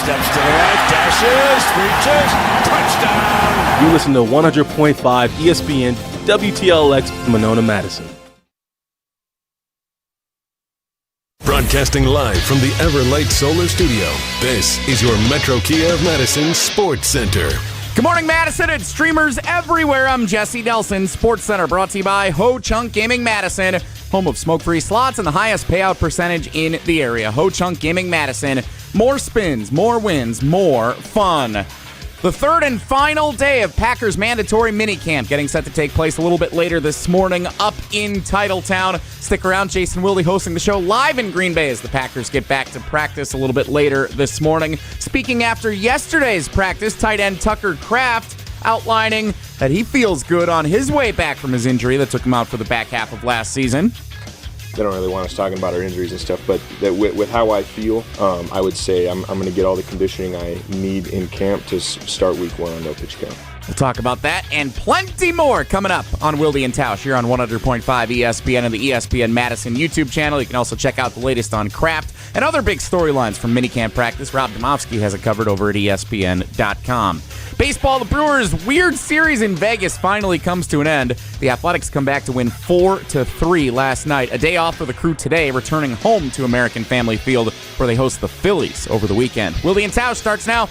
Steps to the right, dashes, reaches, touchdown! You listen to 100.5 ESPN WTLX Monona, Madison. Broadcasting live from the Everlight Solar Studio, this is your Metro Kia of Madison Sports Center. Good morning, Madison, and streamers everywhere. I'm Jesse Nelson. Sports Center brought to you by Ho Chunk Gaming Madison, home of smoke-free slots and the highest payout percentage in the area. Ho Chunk Gaming Madison. More spins, more wins, more fun. The third and final day of Packers mandatory minicamp getting set to take place a little bit later this morning up in Titletown. Stick around. Jason Wilde hosting the show live in Green Bay as the Packers get back to practice a little bit later this morning. Speaking after yesterday's practice, tight end Tucker Kraft outlining that he feels good on his way back from his injury that took him out for the back half of last season. They don't really want us talking about our injuries and stuff, but with how I feel, I would say I'm going to get all the conditioning I need in camp to start week one on no pitch count. We'll talk about that and plenty more coming up on Wilde and Tausch here on 100.5 ESPN and the ESPN Madison YouTube channel. You can also check out the latest on Kraft and other big storylines from minicamp practice. Rob Domofsky has it covered over at ESPN.com. Baseball, the Brewers' weird series in Vegas finally comes to an end. The Athletics come back to win 4-3 last night. A day off for the crew today, returning home to American Family Field where they host the Phillies over the weekend. Wilde and Tausch starts now.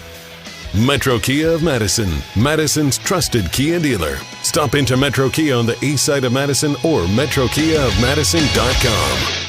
Metro Kia of Madison, Madison's trusted Kia dealer. Stop into Metro Kia on the east side of Madison or metrokiaofmadison.com.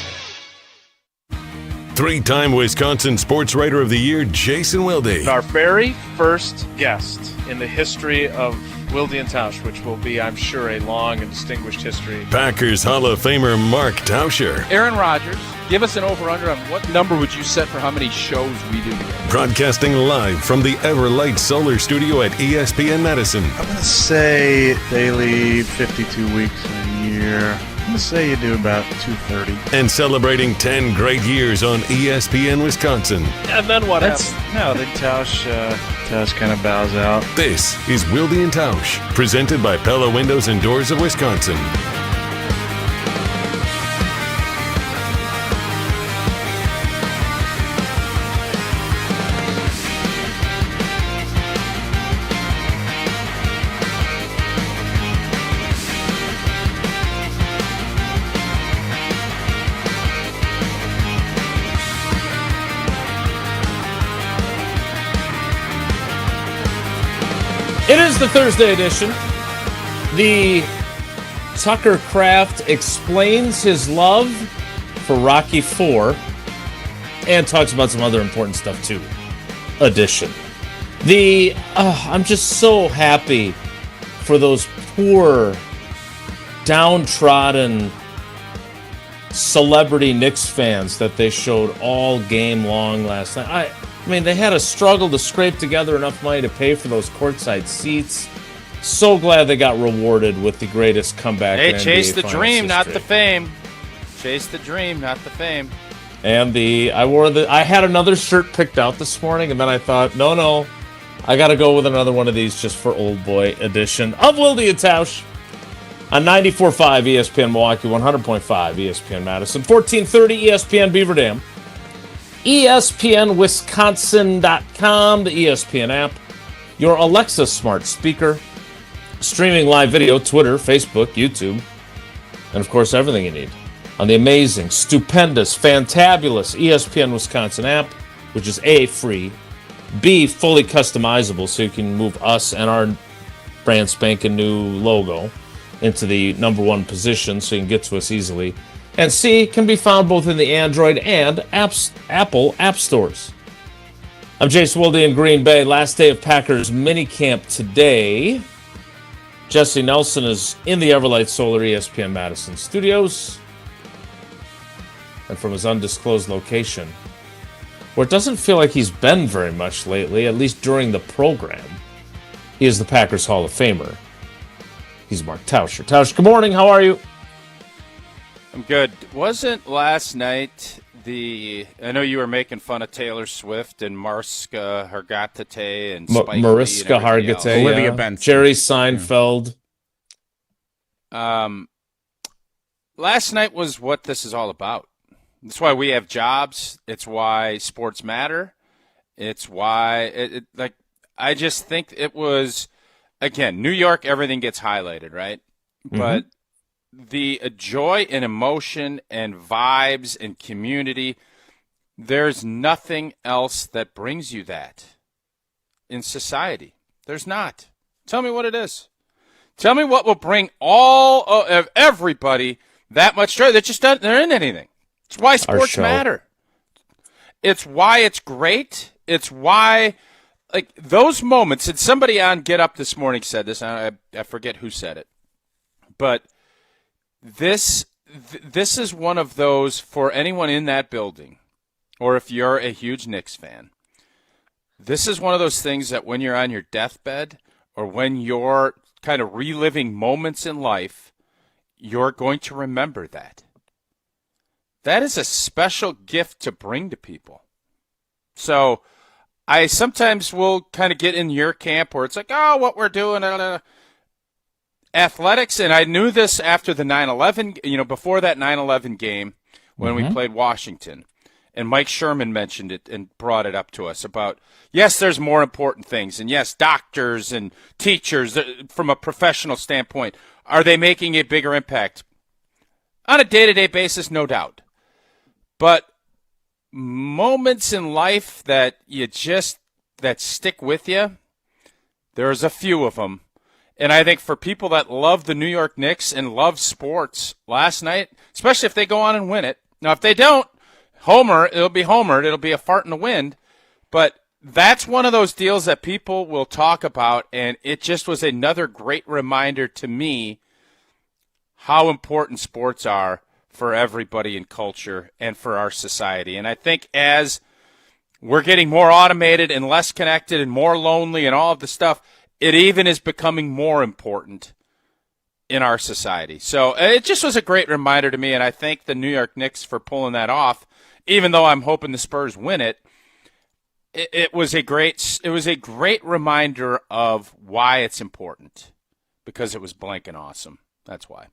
Three-time Wisconsin Sports Writer of the Year, Jason Wilde. Our very first guest in the history of Wilde and Tausch, which will be, I'm sure, a long and distinguished history. Packers Hall of Famer Mark Tauscher. Aaron Rodgers, give us an over-under on what number would you set for how many shows we do together? Broadcasting live from the Everlight Solar Studio at ESPN Madison. I'm going to say daily 52 weeks a year. I'm going to say you do about 230. And celebrating 10 great years on ESPN Wisconsin. And then what happens? No, then Tausch kind of bows out. This is Wilde and Tausch, presented by Pella Windows and Doors of Wisconsin. It is the Thursday edition. The Tucker Kraft explains his love for Rocky IV and talks about some other important stuff too. Edition. I'm just so happy for those poor, downtrodden celebrity Knicks fans that they showed all game long last night. I mean, they had a struggle to scrape together enough money to pay for those courtside seats. So glad they got rewarded with the greatest comeback in NBA chase the dream, history. not the fame. Chase the dream, not the fame. And I had another shirt picked out this morning, and then I thought, no, I got to go with another one of these just for old boy edition of Wilde and Tausch on 94.5 ESPN Milwaukee, 100.5 ESPN Madison, 1430 ESPN Beaver Dam. ESPNWisconsin.com, the ESPN app, your Alexa smart speaker, streaming live video, Twitter, Facebook, YouTube, and of course everything you need on the amazing, stupendous, fantabulous ESPN Wisconsin app, which is A, free, B, fully customizable so you can move us and our brand spanking new logo into the number one position so you can get to us easily. And C, can be found both in the Android and Apple app stores. I'm Jason Wilde in Green Bay. Last day of Packers minicamp today. Jesse Nelson is in the Everlight Solar ESPN Madison studios. And from his undisclosed location, where it doesn't feel like he's been very much lately, at least during the program, he is the Packers Hall of Famer. He's Mark Tauscher. Tausch, good morning. How are you? I'm good. Wasn't last night I know you were making fun of Taylor Swift and Mariska Hargitay and Spike Mariska Hargitay, Olivia Benson, Jerry Seinfeld. Last night was what this is all about. That's why we have jobs. It's why sports matter. It's why I just think it was, again, New York, everything gets highlighted, right? Mm-hmm. But the joy and emotion and vibes and community, there's nothing else that brings you that in society. There's not. Tell me what it is. Tell me what will bring all of everybody that much joy. There isn't anything. It's why sports matter. It's why it's great. It's why, like, those moments, and somebody on Get Up this morning said this, and I forget who said it, but this is one of those for anyone in that building, or if you're a huge Knicks fan, this is one of those things that when you're on your deathbed or when you're kind of reliving moments in life, you're going to remember that. That is a special gift to bring to people. So I sometimes will kind of get in your camp where it's like, oh, what we're doing, athletics, and I knew this after the 9/11, before that 9/11 game when we played Washington, and Mike Sherman mentioned it and brought it up to us about, yes, there's more important things, and yes, doctors and teachers, from a professional standpoint, are they making a bigger impact? On a day-to-day basis, no doubt. But moments in life that stick with you, there's a few of them. And I think for people that love the New York Knicks and love sports last night, especially if they go on and win it. Now, if they don't, it'll be homered. It'll be a fart in the wind. But that's one of those deals that people will talk about, and it just was another great reminder to me how important sports are for everybody in culture and for our society. And I think as we're getting more automated and less connected and more lonely and all of the stuff, it even is becoming more important in our society. So it just was a great reminder to me, and I thank the New York Knicks for pulling that off. Even though I'm hoping the Spurs win it, it was a great reminder of why it's important, because it was blanking awesome. That's why.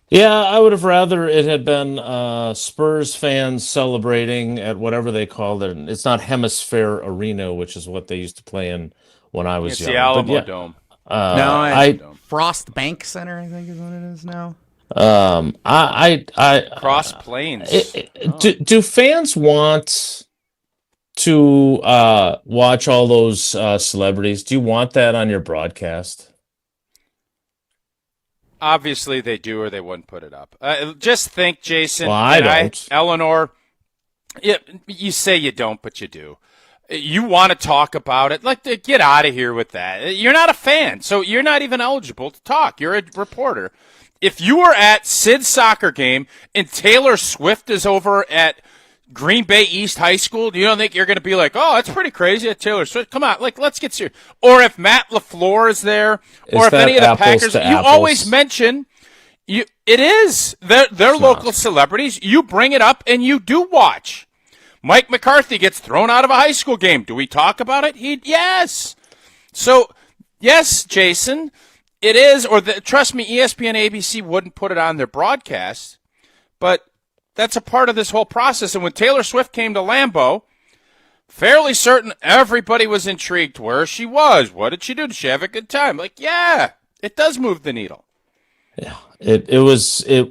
Yeah, I would have rather it had been Spurs fans celebrating at whatever they called it. It's not Hemisphere Arena, which is what they used to play in when I was young. It's the Alamo Dome. Frost Bank Center, I think is what it is now. Cross Plains. Do fans want to watch all those celebrities? Do you want that on your broadcast? Obviously they do, or they wouldn't put it up. Just think, Jason. Well, I don't. Eleanor, you say you don't, but you do. You want to talk about it. Get out of here with that. You're not a fan, so you're not even eligible to talk. You're a reporter. If you were at Sid's soccer game and Taylor Swift is over at Green Bay East High School, do you don't think you're going to be like, oh, that's pretty crazy at Taylor Swift? Come on, let's get serious. Or if Matt LaFleur is there, or if any of the Packers, you always mention, it is. They're local celebrities. You bring it up and you do watch. Mike McCarthy gets thrown out of a high school game. Do we talk about it? Yes. So, yes, Jason, it is. Trust me, ESPN, ABC wouldn't put it on their broadcast, but that's a part of this whole process. And when Taylor Swift came to Lambeau, fairly certain everybody was intrigued where she was. What did she do? Did she have a good time? Yeah, it does move the needle. Yeah, it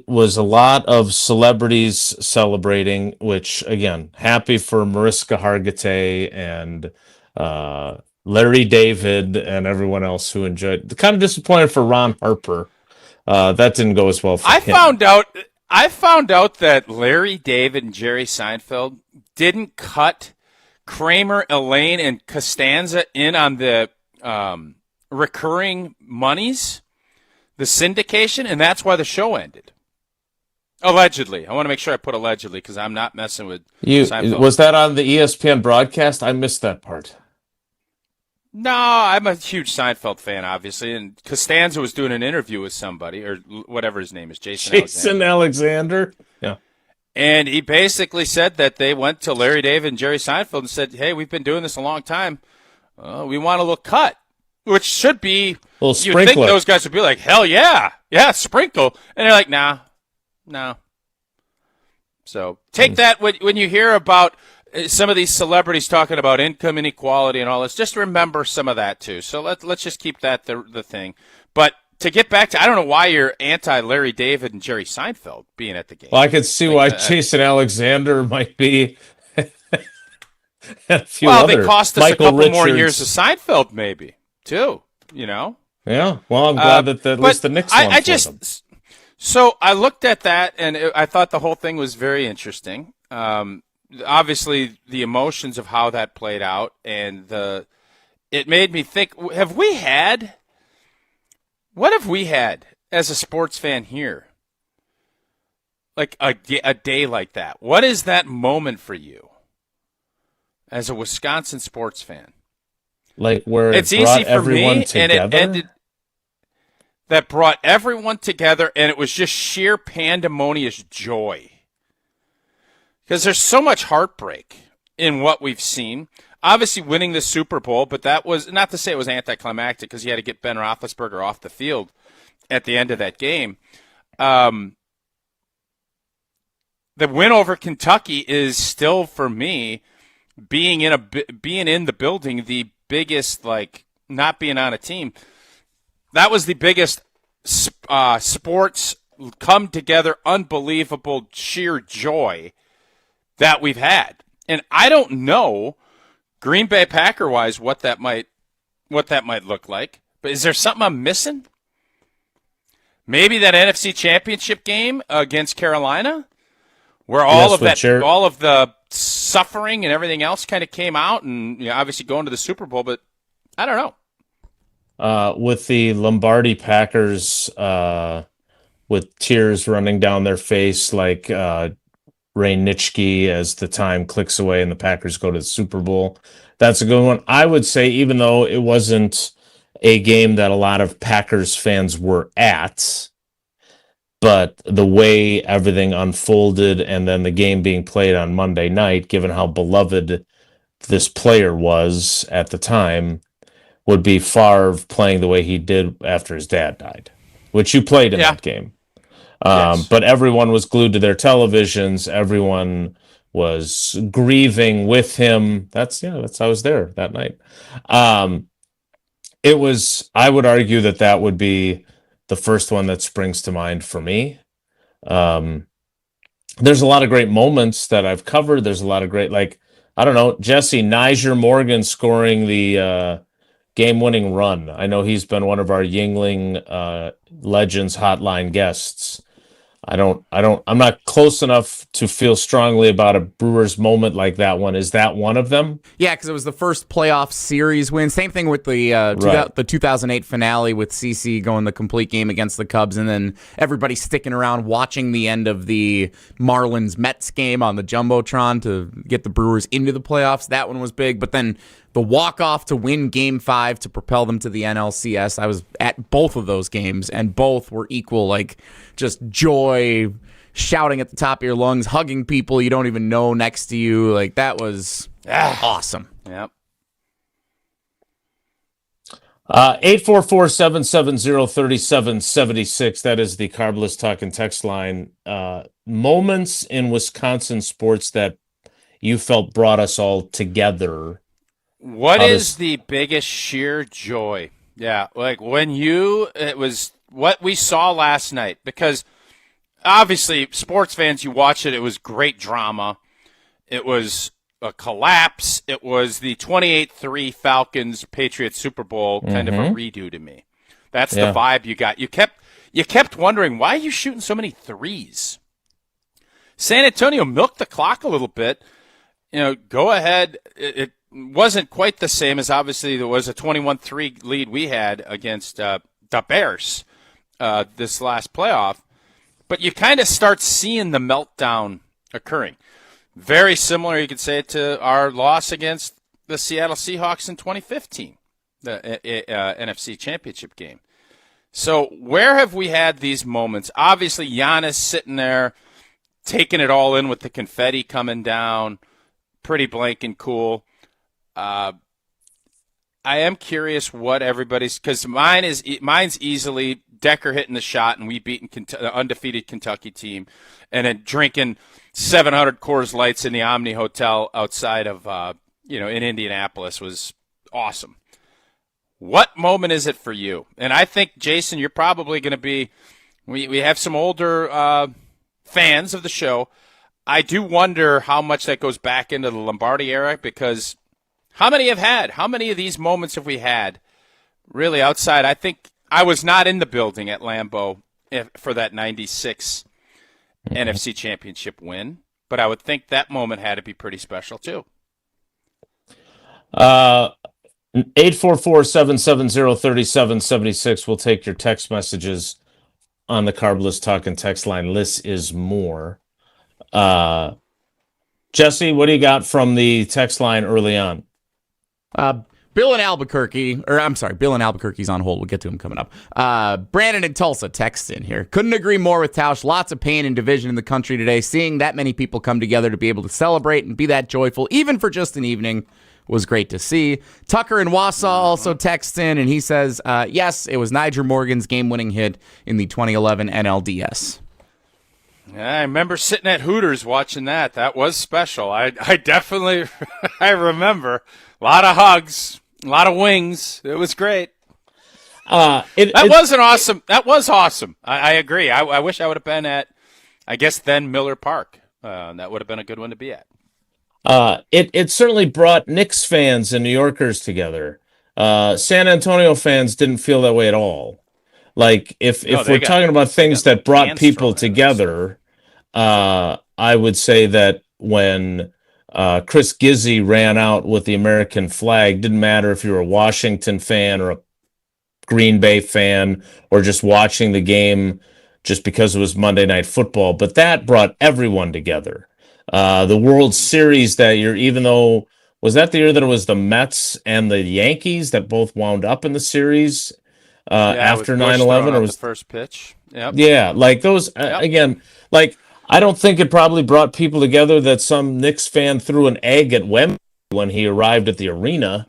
was a lot of celebrities celebrating, which, again, happy for Mariska Hargitay and Larry David and everyone else who enjoyed. Kind of disappointed for Ron Harper. That didn't go as well for him. I found out that Larry David and Jerry Seinfeld didn't cut Kramer, Elaine, and Costanza in on the recurring monies, the syndication, and that's why the show ended. Allegedly. I want to make sure I put allegedly because I'm not messing with Seinfeld. Was that on the ESPN broadcast? I missed that part. No, I'm a huge Seinfeld fan, obviously, and Costanza was doing an interview with somebody, or whatever his name is, Jason Alexander. Yeah. And he basically said that they went to Larry David and Jerry Seinfeld and said, hey, we've been doing this a long time. We want a little cut, which should be, you'd think those guys would be like, hell yeah, sprinkle. And they're like, no. So take that when you hear about some of these celebrities talking about income inequality and all this. Just remember some of that too. So let's just keep that the thing. But to get back to, I don't know why you're anti Larry David and Jerry Seinfeld being at the game. Well, I could see why Jason Alexander might be. Well, they cost us a couple more years of Seinfeld, maybe too. Yeah. Well, I'm glad that at least the Knicks won. So I looked at that, and I thought the whole thing was very interesting. Obviously, the emotions of how that played out, and it made me think: what have we had as a sports fan here? Like a day like that. What is that moment for you as a Wisconsin sports fan? Like where it's brought easy for everyone me, together? and it ended. That brought everyone together, and it was just sheer pandemonious joy. Because there's so much heartbreak in what we've seen. Obviously, winning the Super Bowl, but that was not to say it was anticlimactic because you had to get Ben Roethlisberger off the field at the end of that game. The win over Kentucky is still, for me, being in the building, the biggest, like, not being on a team. That was the biggest sports come together, unbelievable sheer joy that we've had. And I don't know, Green Bay Packer wise, what that might look like. But is there something I'm missing? Maybe that NFC Championship game against Carolina, where all of the suffering and everything else kind of came out, and obviously going to the Super Bowl. But I don't know. With the Lombardi Packers, with tears running down their face, like Ray Nitschke as the time clicks away and the Packers go to the Super Bowl. That's a good one. I would say, even though it wasn't a game that a lot of Packers fans were at, but the way everything unfolded and then the game being played on Monday night, given how beloved this player was at the time, would be Favre playing the way he did after his dad died, which you played in that game. Yes. But everyone was glued to their televisions. Everyone was grieving with him. That's I was there that night. It was, I would argue that would be the first one that springs to mind for me. There's a lot of great moments that I've covered. There's a lot of great, like, I don't know, Jesse, Niger Morgan scoring the game-winning run. I know he's been one of our Yingling Legends hotline guests. I'm not close enough to feel strongly about a Brewers moment like that one. Is that one of them? Yeah, because it was the first playoff series win. Same thing with the 2008 finale with CeCe going the complete game against the Cubs, and then everybody sticking around watching the end of the Marlins-Mets game on the Jumbotron to get the Brewers into the playoffs. That one was big, but then the walk-off to win Game 5 to propel them to the NLCS. I was at both of those games, and both were equal, like, just joy, shouting at the top of your lungs, hugging people you don't even know next to you. Like, that was awesome. Yep. 844-770-3776. That is the Carbless Talk and Text line. Moments in Wisconsin sports that you felt brought us all together. What is the biggest sheer joy? Yeah, like it was what we saw last night, because obviously sports fans, you watch it, it was great drama. It was a collapse. It was the 28-3 Falcons Patriots Super Bowl, kind of a redo to me. That's the vibe you got. You kept wondering, why are you shooting so many threes? San Antonio milked the clock a little bit. Go ahead. It wasn't quite the same as, obviously, there was a 21-3 lead we had against the Bears this last playoff. But you kind of start seeing the meltdown occurring. Very similar, you could say, to our loss against the Seattle Seahawks in 2015, the NFC Championship game. So where have we had these moments? Obviously, Giannis sitting there, taking it all in with the confetti coming down, pretty blank and cool. I am curious what everybody's, because mine's easily Decker hitting the shot, and we beating the undefeated Kentucky team, and then drinking 700 Coors Lights in the Omni Hotel outside of, in Indianapolis was awesome. What moment is it for you? And I think, Jason, you're probably going to be – we have some older fans of the show. I do wonder how much that goes back into the Lombardi era, because how many of these moments have we had really outside? I think I was not in the building at Lambeau for that 96 NFC Championship win, but I would think that moment had to be pretty special too. 844-770-3776. We'll take your text messages on the Carbless Talk and text line. This is more. Jesse, what do you got from the text line early on? Bill in Albuquerque's on hold. We'll get to him coming up. Brandon in Tulsa texts in here. Couldn't agree more with Tausch. Lots of pain and division in the country today. Seeing that many people come together to be able to celebrate and be that joyful, even for just an evening, was great to see. Tucker in Wausau also texts in, and he says, yes, it was Nyjer Morgan's game-winning hit in the 2011 NLDS. Yeah, I remember sitting at Hooters watching that. That was special. I definitely I remember. A lot of hugs, a lot of wings. It was great. That was awesome. I agree. I wish I would have been at, I guess, then Miller Park. That would have been a good one to be at. It certainly brought Knicks fans and New Yorkers together. San Antonio fans didn't feel that way at all. Like, if we're talking about things that brought people together, I would say that when Chris Gizzy ran out with the American flag, didn't matter if you were a Washington fan or a Green Bay fan or just watching the game just because it was Monday Night Football, but that brought everyone together. The World Series that year, even though, was that the year that it was the Mets and the Yankees that both wound up in the series after 9/11? Or was the first pitch? Yep. Yeah, like those, again, like, I don't think it probably brought people together that some Knicks fan threw an egg at Wembley when he arrived at the arena.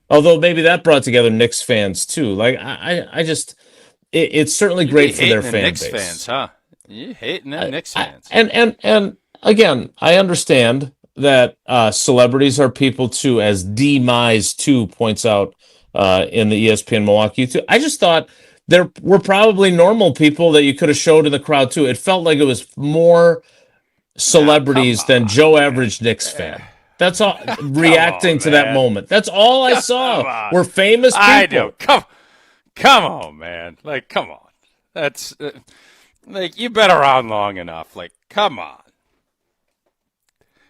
Although maybe that brought together Knicks fans too. Like, I just, it's certainly great for their fan Knicks base. Fans, huh? You hating them Knicks fans? And again, I understand that celebrities are people too, as D. Mize too points out in the ESPN Milwaukee too. I just thought there were probably normal people that you could have showed in the crowd too. It felt like it was more celebrities than Joe Average Knicks fan. That's all reacting to that moment. That's all I saw. Were famous people. I know. Come on, man. Like, come on. That's like, you've been around long enough. Like, come on.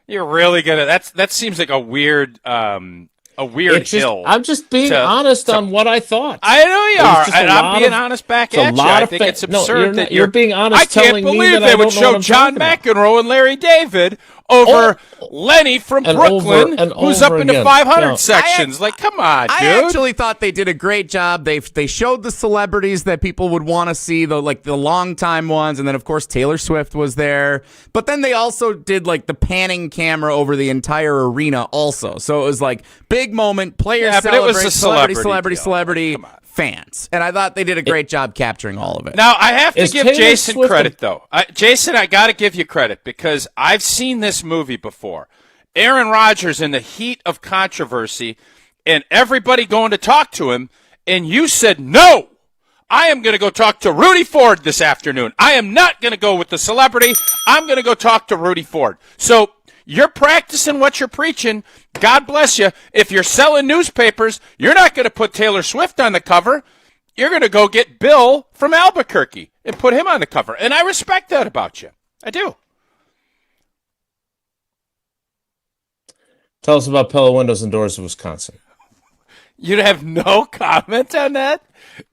You're really gonna. That seems like a weird hill. I'm just being honest on what I thought. I know you are, and I'm being honest back at you. I think it's absurd that you're being honest. I can't believe they would show John McEnroe and Larry David over Lenny from Brooklyn, who's up into 500 sections. Like, come on, dude. I actually thought they did a great job. They showed the celebrities that people would want to see, the longtime ones, and then of course Taylor Swift was there. But then they also did like the panning camera over the entire arena also. So it was like big moment, players celebrate, but it was a celebrity, fans. And I thought they did a great job capturing all of it. Now, I have to give Jason credit, though. Jason, I got to give you credit because I've seen this movie before. Aaron Rodgers in the heat of controversy and everybody going to talk to him, and you said, no, I am going to go talk to Rudy Ford this afternoon. I am not going to go with the celebrity. I'm going to go talk to Rudy Ford. So you're practicing what you're preaching. God bless you. If you're selling newspapers, you're not going to put Taylor Swift on the cover. You're going to go get Bill from Albuquerque and put him on the cover. And I respect that about you. I do. Tell us about Pella Windows and Doors of Wisconsin. You have no comment on that?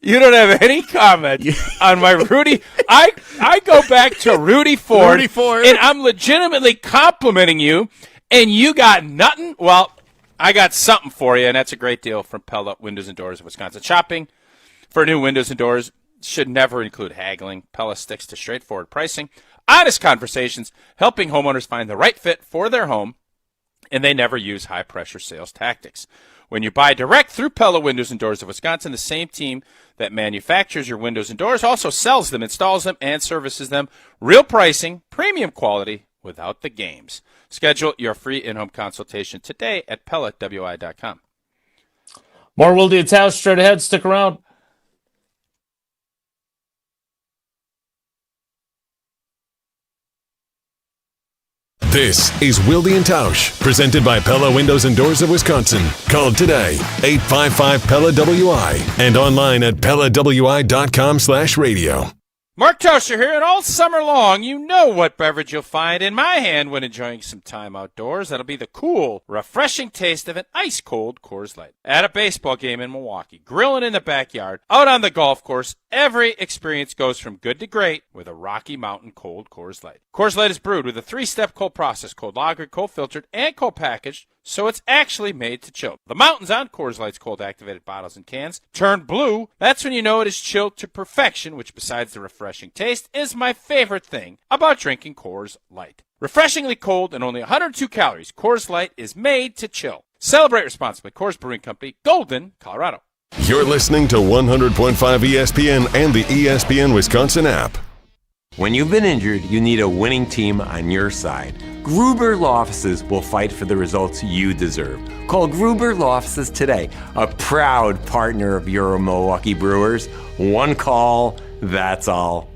You don't have any comment on my Rudy. I go back to Rudy Ford, and I'm legitimately complimenting you, and you got nothing? Well, I got something for you, and that's a great deal from Pella Windows and Doors of Wisconsin. Shopping for new windows and doors should never include haggling. Pella sticks to straightforward pricing, honest conversations, helping homeowners find the right fit for their home, and they never use high-pressure sales tactics. When you buy direct through Pella Windows and Doors of Wisconsin, the same team that manufactures your windows and doors also sells them, installs them, and services them. Real pricing, premium quality, without the games. Schedule your free in-home consultation today at PellaWI.com. More Wilde and Tausch straight ahead. Stick around. This is Wilde and Tausch, presented by Pella Windows and Doors of Wisconsin. Call today, 855-PELLA-WI, and online at PellaWI.com/radio. Mark Tauscher here, and all summer long, you know what beverage you'll find in my hand when enjoying some time outdoors. That'll be the cool, refreshing taste of an ice-cold Coors Light. At a baseball game in Milwaukee, grilling in the backyard, out on the golf course, every experience goes from good to great with a Rocky Mountain cold Coors Light. Coors Light is brewed with a 3-step cold process, cold lagered, cold filtered, and cold packaged, so it's actually made to chill. The mountains on Coors Light's cold-activated bottles and cans turn blue. That's when you know it is chilled to perfection, which besides the refreshing taste is my favorite thing about drinking Coors Light. Refreshingly cold and only 102 calories, Coors Light is made to chill. Celebrate responsibly. Coors Brewing Company, Golden, Colorado. You're listening to 100.5 ESPN and the ESPN Wisconsin app. When you've been injured, you need a winning team on your side. Gruber Law Offices will fight for the results you deserve. Call Gruber Law Offices today, a proud partner of your Milwaukee Brewers. One call, that's all.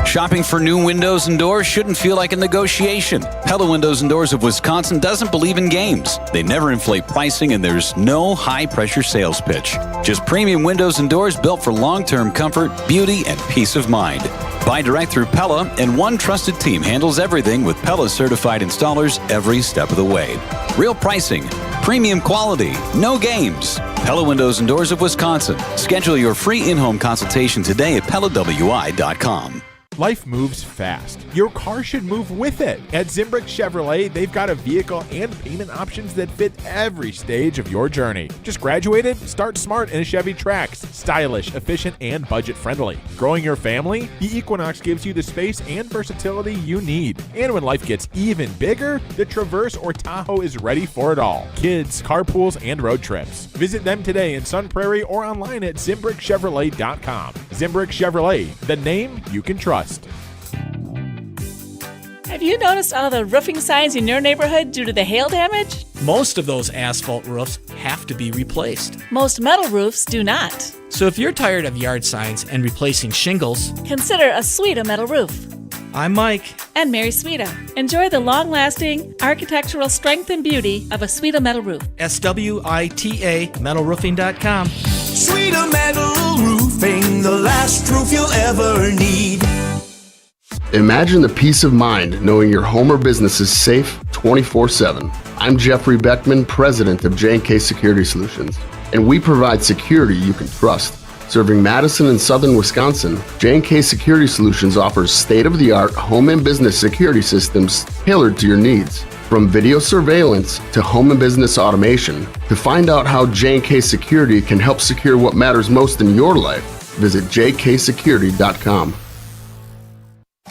Shopping for new windows and doors shouldn't feel like a negotiation. Pella Windows and Doors of Wisconsin doesn't believe in games. They never inflate pricing, and there's no high-pressure sales pitch. Just premium windows and doors built for long-term comfort, beauty, and peace of mind. Buy direct through Pella, and one trusted team handles everything with Pella certified installers every step of the way. Real pricing, premium quality, no games. Pella Windows and Doors of Wisconsin. Schedule your free in-home consultation today at PellaWI.com. Life moves fast. Your car should move with it. At Zimbrick Chevrolet, they've got a vehicle and payment options that fit every stage of your journey. Just graduated? Start smart in a Chevy Trax. Stylish, efficient, and budget-friendly. Growing your family? The Equinox gives you the space and versatility you need. And when life gets even bigger, the Traverse or Tahoe is ready for it all. Kids, carpools, and road trips. Visit them today in Sun Prairie or online at ZimbrickChevrolet.com. Zimbrick Chevrolet, the name you can trust. Have you noticed all the roofing signs in your neighborhood due to the hail damage? Most of those asphalt roofs have to be replaced. Most metal roofs do not. So if you're tired of yard signs and replacing shingles, consider a Suita metal roof. I'm Mike. And Mary Suita. Enjoy the long-lasting architectural strength and beauty of a Suita metal roof. SWITA metalroofing.com. Suita Metal Roofing, the last roof you'll ever need. Imagine the peace of mind knowing your home or business is safe 24/7. I'm Jeffrey Beckman, president of J&K Security Solutions, and we provide security you can trust. Serving Madison and southern Wisconsin, J&K Security Solutions offers state-of-the-art home and business security systems tailored to your needs. From video surveillance to home and business automation, to find out how J&K Security can help secure what matters most in your life, visit jksecurity.com.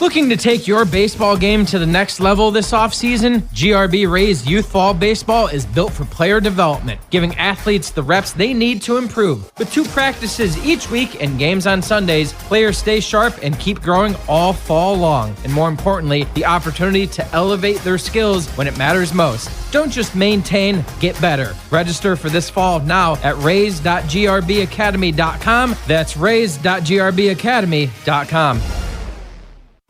Looking to take your baseball game to the next level this offseason? GRB Rays Youth Ball Baseball is built for player development, giving athletes the reps they need to improve. With 2 practices each week and games on Sundays, players stay sharp and keep growing all fall long. And more importantly, the opportunity to elevate their skills when it matters most. Don't just maintain, get better. Register for this fall now at rays.grbacademy.com. That's rays.grbacademy.com.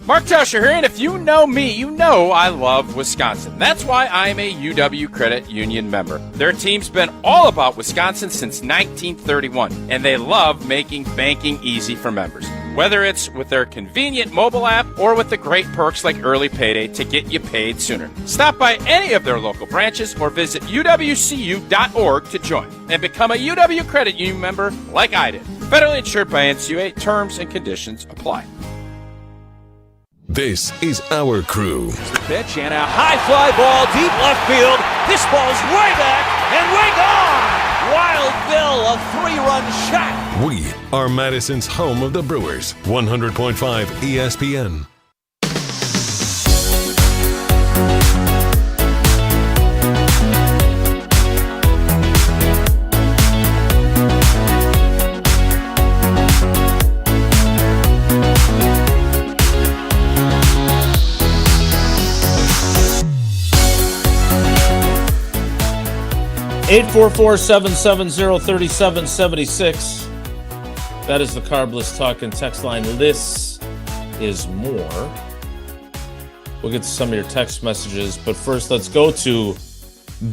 Mark Tauscher here, and if you know me, you know I love Wisconsin. That's why I'm a UW Credit Union member. Their team's been all about Wisconsin since 1931, and they love making banking easy for members. Whether it's with their convenient mobile app or with the great perks like early payday to get you paid sooner. Stop by any of their local branches or visit uwcu.org to join and become a UW Credit Union member like I did. Federally insured by NCUA. Terms and conditions apply. This is our crew. Pitch and a high fly ball deep left field. This ball's way back and way gone. Wild Bill, a 3-run shot. We are Madison's home of the Brewers. 100.5 ESPN. 844-770-3776. That is the Carbless Talk and text line. This is more. We'll get to some of your text messages, but first let's go to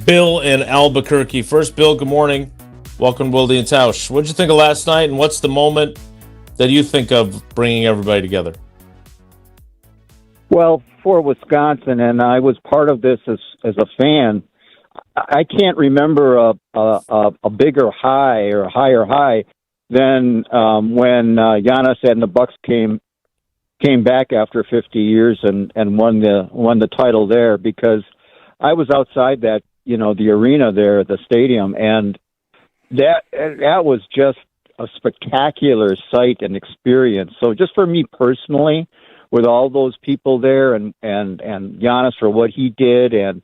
Bill in Albuquerque. First, Bill, good morning. Welcome, Wilde and Tausch. What did you think of last night, and what's the moment that you think of bringing everybody together? Well, for Wisconsin, and I was part of this as a fan, I can't remember a bigger high or a higher high than when Giannis and the Bucks came back after 50 years and won the title there, because I was outside that, the arena there, the stadium, and that was just a spectacular sight and experience. So just for me personally, with all those people there and Giannis for what he did and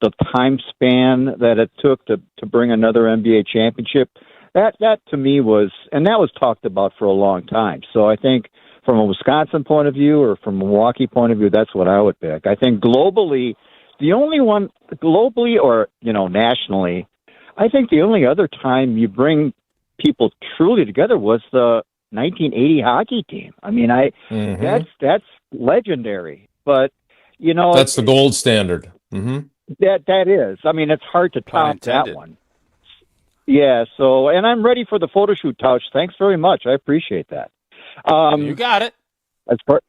the time span that it took to bring another NBA championship, that to me was, and that was talked about for a long time. So I think from a Wisconsin point of view or from a Milwaukee point of view, that's what I would pick. I think globally, the only one globally or, nationally, I think the only other time you bring people truly together was the 1980 hockey team. I mean, that's legendary, but that's the gold standard. Mm-hmm. That is. I mean, it's hard to top that one. Yeah. So, and I'm ready for the photo shoot, Tausch. Thanks very much. I appreciate that. You got it. As far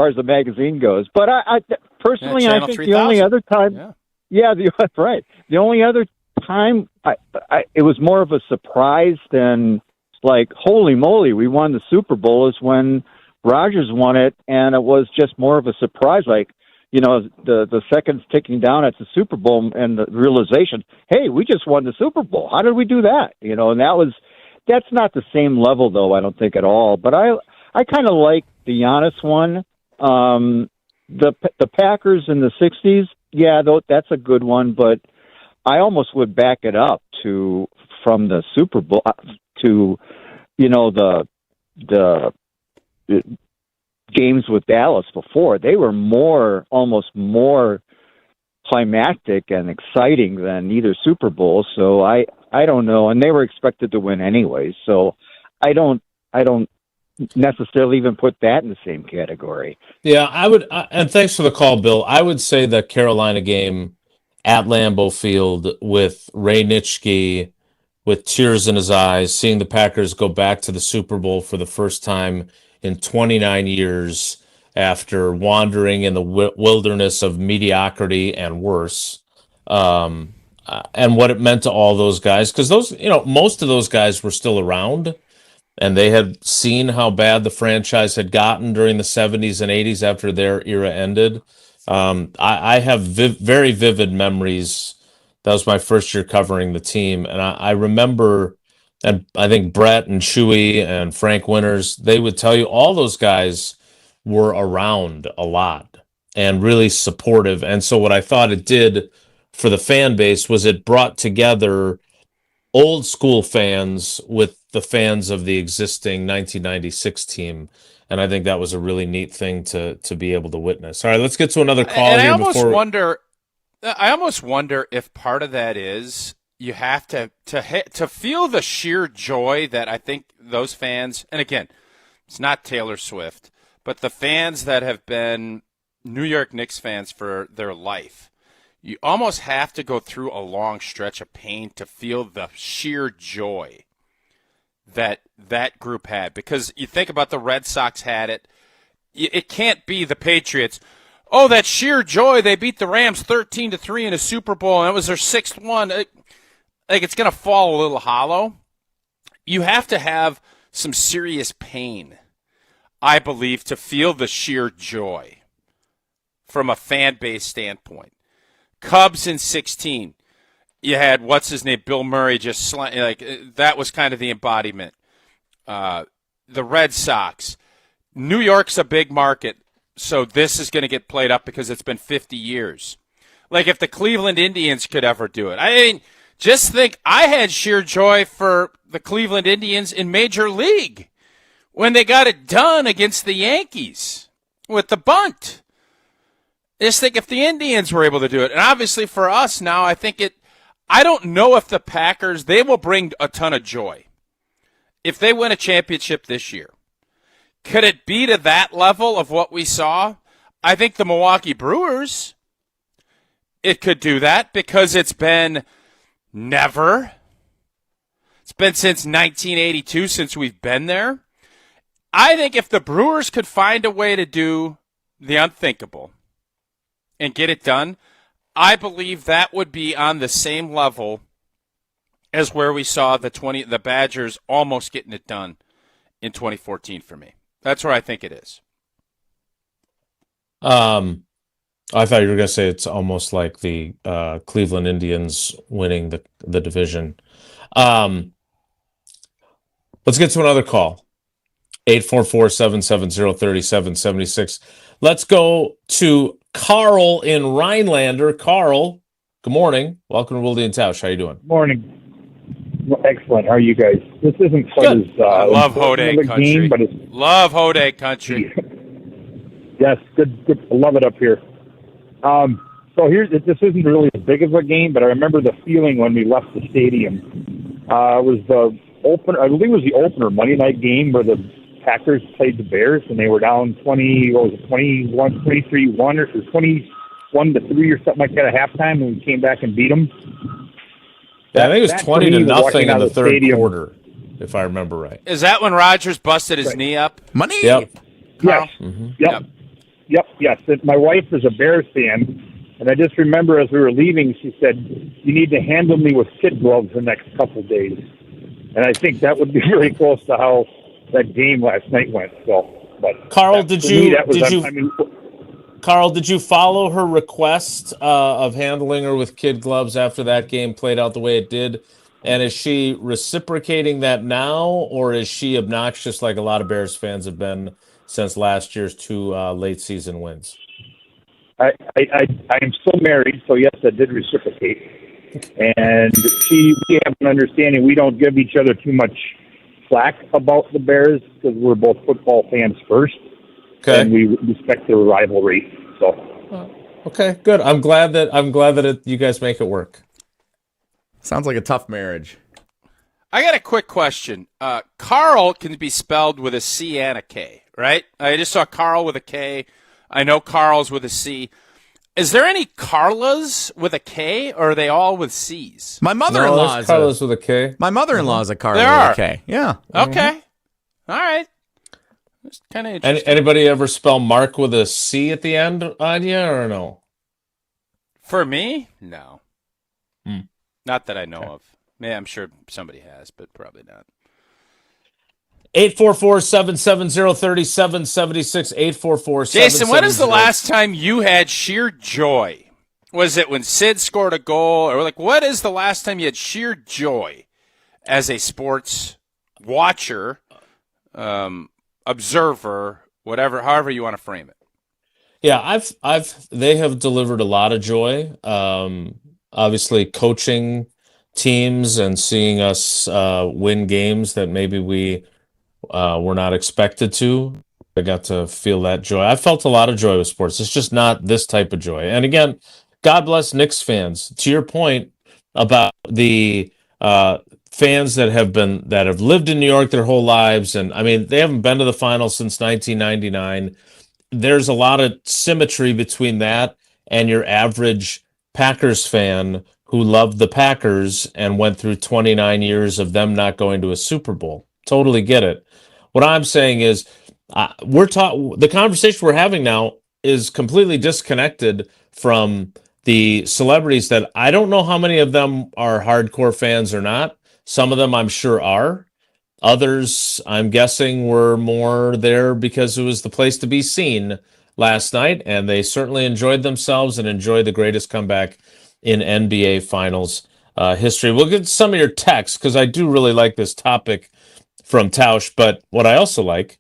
as the magazine goes, but I personally, I think 3000. the only other time, right. The only other time, it was more of a surprise than like, holy moly, we won the Super Bowl, is when Rodgers won it, and it was just more of a surprise, like, the seconds ticking down at the Super Bowl and the realization, hey, we just won the Super Bowl. How did we do that? And that's not the same level, though, I don't think at all. But I kind of like the Giannis one. The Packers in the 60s, that's a good one, but I almost would back it up from the Super Bowl to, the games with Dallas before. They were almost more climactic and exciting than either Super Bowl. So I don't know. And they were expected to win anyway. So I don't necessarily even put that in the same category. Yeah, I would. And thanks for the call, Bill. I would say the Carolina game at Lambeau Field with Ray Nitschke with tears in his eyes, seeing the Packers go back to the Super Bowl for the first time in 29 years after wandering in the wilderness of mediocrity and worse, and what it meant to all those guys. Because most of those guys were still around, and they had seen how bad the franchise had gotten during the 70s and 80s after their era ended. I have very vivid memories. That was my first year covering the team, and I remember, and I think Brett and Shuey and Frank Winters, they would tell you all those guys were around a lot and really supportive. And so what I thought it did for the fan base was it brought together old school fans with the fans of the existing 1996 team. And I think that was a really neat thing to be able to witness. All right, let's get to another call and here. I almost wonder if part of that is you have to feel the sheer joy that I think those fans, and again, it's not Taylor Swift, but the fans that have been New York Knicks fans for their life, you almost have to go through a long stretch of pain to feel the sheer joy that group had. Because you think about the Red Sox had it. It can't be the Patriots. Oh, that sheer joy. They beat the Rams 13-3 in a Super Bowl, and it was their 6th one. It's going to fall a little hollow. You have to have some serious pain, I believe, to feel the sheer joy from a fan base standpoint. Cubs in 16. You had, what's his name, Bill Murray, that was kind of the embodiment. The Red Sox. New York's a big market, so this is going to get played up because it's been 50 years. Like if the Cleveland Indians could ever do it. I mean, just think, I had sheer joy for the Cleveland Indians in Major League when they got it done against the Yankees with the bunt. Just think if the Indians were able to do it. And obviously for us now, I think I don't know if the Packers, they will bring a ton of joy if they win a championship this year. Could it be to that level of what we saw? I think the Milwaukee Brewers, it could do that because it's been never. It's been since 1982 since we've been there. I think if the Brewers could find a way to do the unthinkable and get it done, I believe that would be on the same level as where we saw the Badgers almost getting it done in 2014 for me. That's where I think it is. I thought you were going to say it's almost like the Cleveland Indians winning the division. Let's get to another call. 844-770-3776. Let's go to Carl in Rhinelander. Carl, good morning. Welcome to Wilde and Tausch. How you doing? Morning. Excellent. How are you guys? This isn't quite Good. as I love Hodeg country. game, but it's love Hodeg country. yes, good. I love it up here. So this isn't really as big of a game, but I remember the feeling when we left the stadium. It was the opener. I believe it was the opener Monday night game where the Packers played the Bears, and they were down 23-1 or 21-3 or something like that at halftime, and we came back and beat them. I think it was 20-0 in the third quarter, if I remember right. Is that when Rodgers busted his knee up? Money? Yep. Yes. Mm-hmm. Yes. My wife is a Bears fan, and I just remember as we were leaving, she said, "You need to handle me with kid gloves the next couple days." And I think that would be very close to how that game last night went. So, but Carl, did you follow her request of handling her with kid gloves after that game played out the way it did? And is she reciprocating that now, or is she obnoxious like a lot of Bears fans have been since last year's two late season wins? I am still married, so yes, I did reciprocate. And we have an understanding we don't give each other too much slack about the Bears because we're both football fans first. Okay. And we respect their rivalry. So. Okay, good. I'm glad that you guys make it work. Sounds like a tough marriage. I got a quick question. Carl can be spelled with a C and a K, right? I just saw Carl with a K. I know Carl's with a C. Is there any Carlas with a K, or are they all with C's? My mother-in-law is Carlos with a K. My mother-in-law is a Carla with a K. Yeah. Okay. All right. It's kind of interesting. Anybody ever spell Mark with a C at the end on you, or no? For me, no. Not that I know of. Yeah, I'm sure somebody has, but probably not. 844-770-3776. 844-770. Jason, when is the last time you had sheer joy? Was it when Sid scored a goal? Or what is the last time you had sheer joy as a sports watcher, observer, whatever, however you want to frame it? Yeah, they have delivered a lot of joy. Obviously coaching teams and seeing us win games that maybe we were not expected to. I got to feel that joy. I felt a lot of joy with sports. It's just not this type of joy. And again, God bless Knicks fans. To your point about the fans that have lived in New York their whole lives, and I mean they haven't been to the finals since 1999. There's a lot of symmetry between that and your average Packers fan who loved the Packers and went through 29 years of them not going to a Super Bowl. Totally get it. What I'm saying is the conversation we're having now is completely disconnected from the celebrities that I don't know how many of them are hardcore fans or not. Some of them I'm sure are. Others, I'm guessing, were more there because it was the place to be seen last night, and they certainly enjoyed themselves and enjoyed the greatest comeback in NBA Finals history. We'll get some of your texts because I do really like this topic from Tausch, but what I also like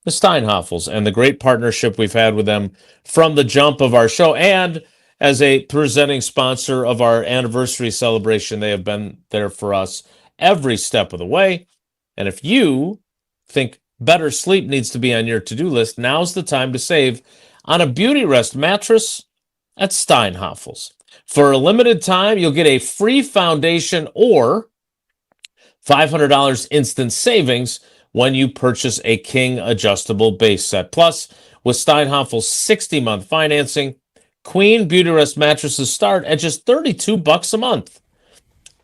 is Steinhoffels and the great partnership we've had with them from the jump of our show, and as a presenting sponsor of our anniversary celebration, they have been there for us every step of the way. And if you think better sleep needs to be on your to-do list, now's the time to save on a Beauty Rest mattress at Steinhoffels. For a limited time, you'll get a free foundation or $500 instant savings when you purchase a King adjustable base set. Plus, with Steinhoffel's 60-month financing, Queen Beautyrest mattresses start at just $32 a month.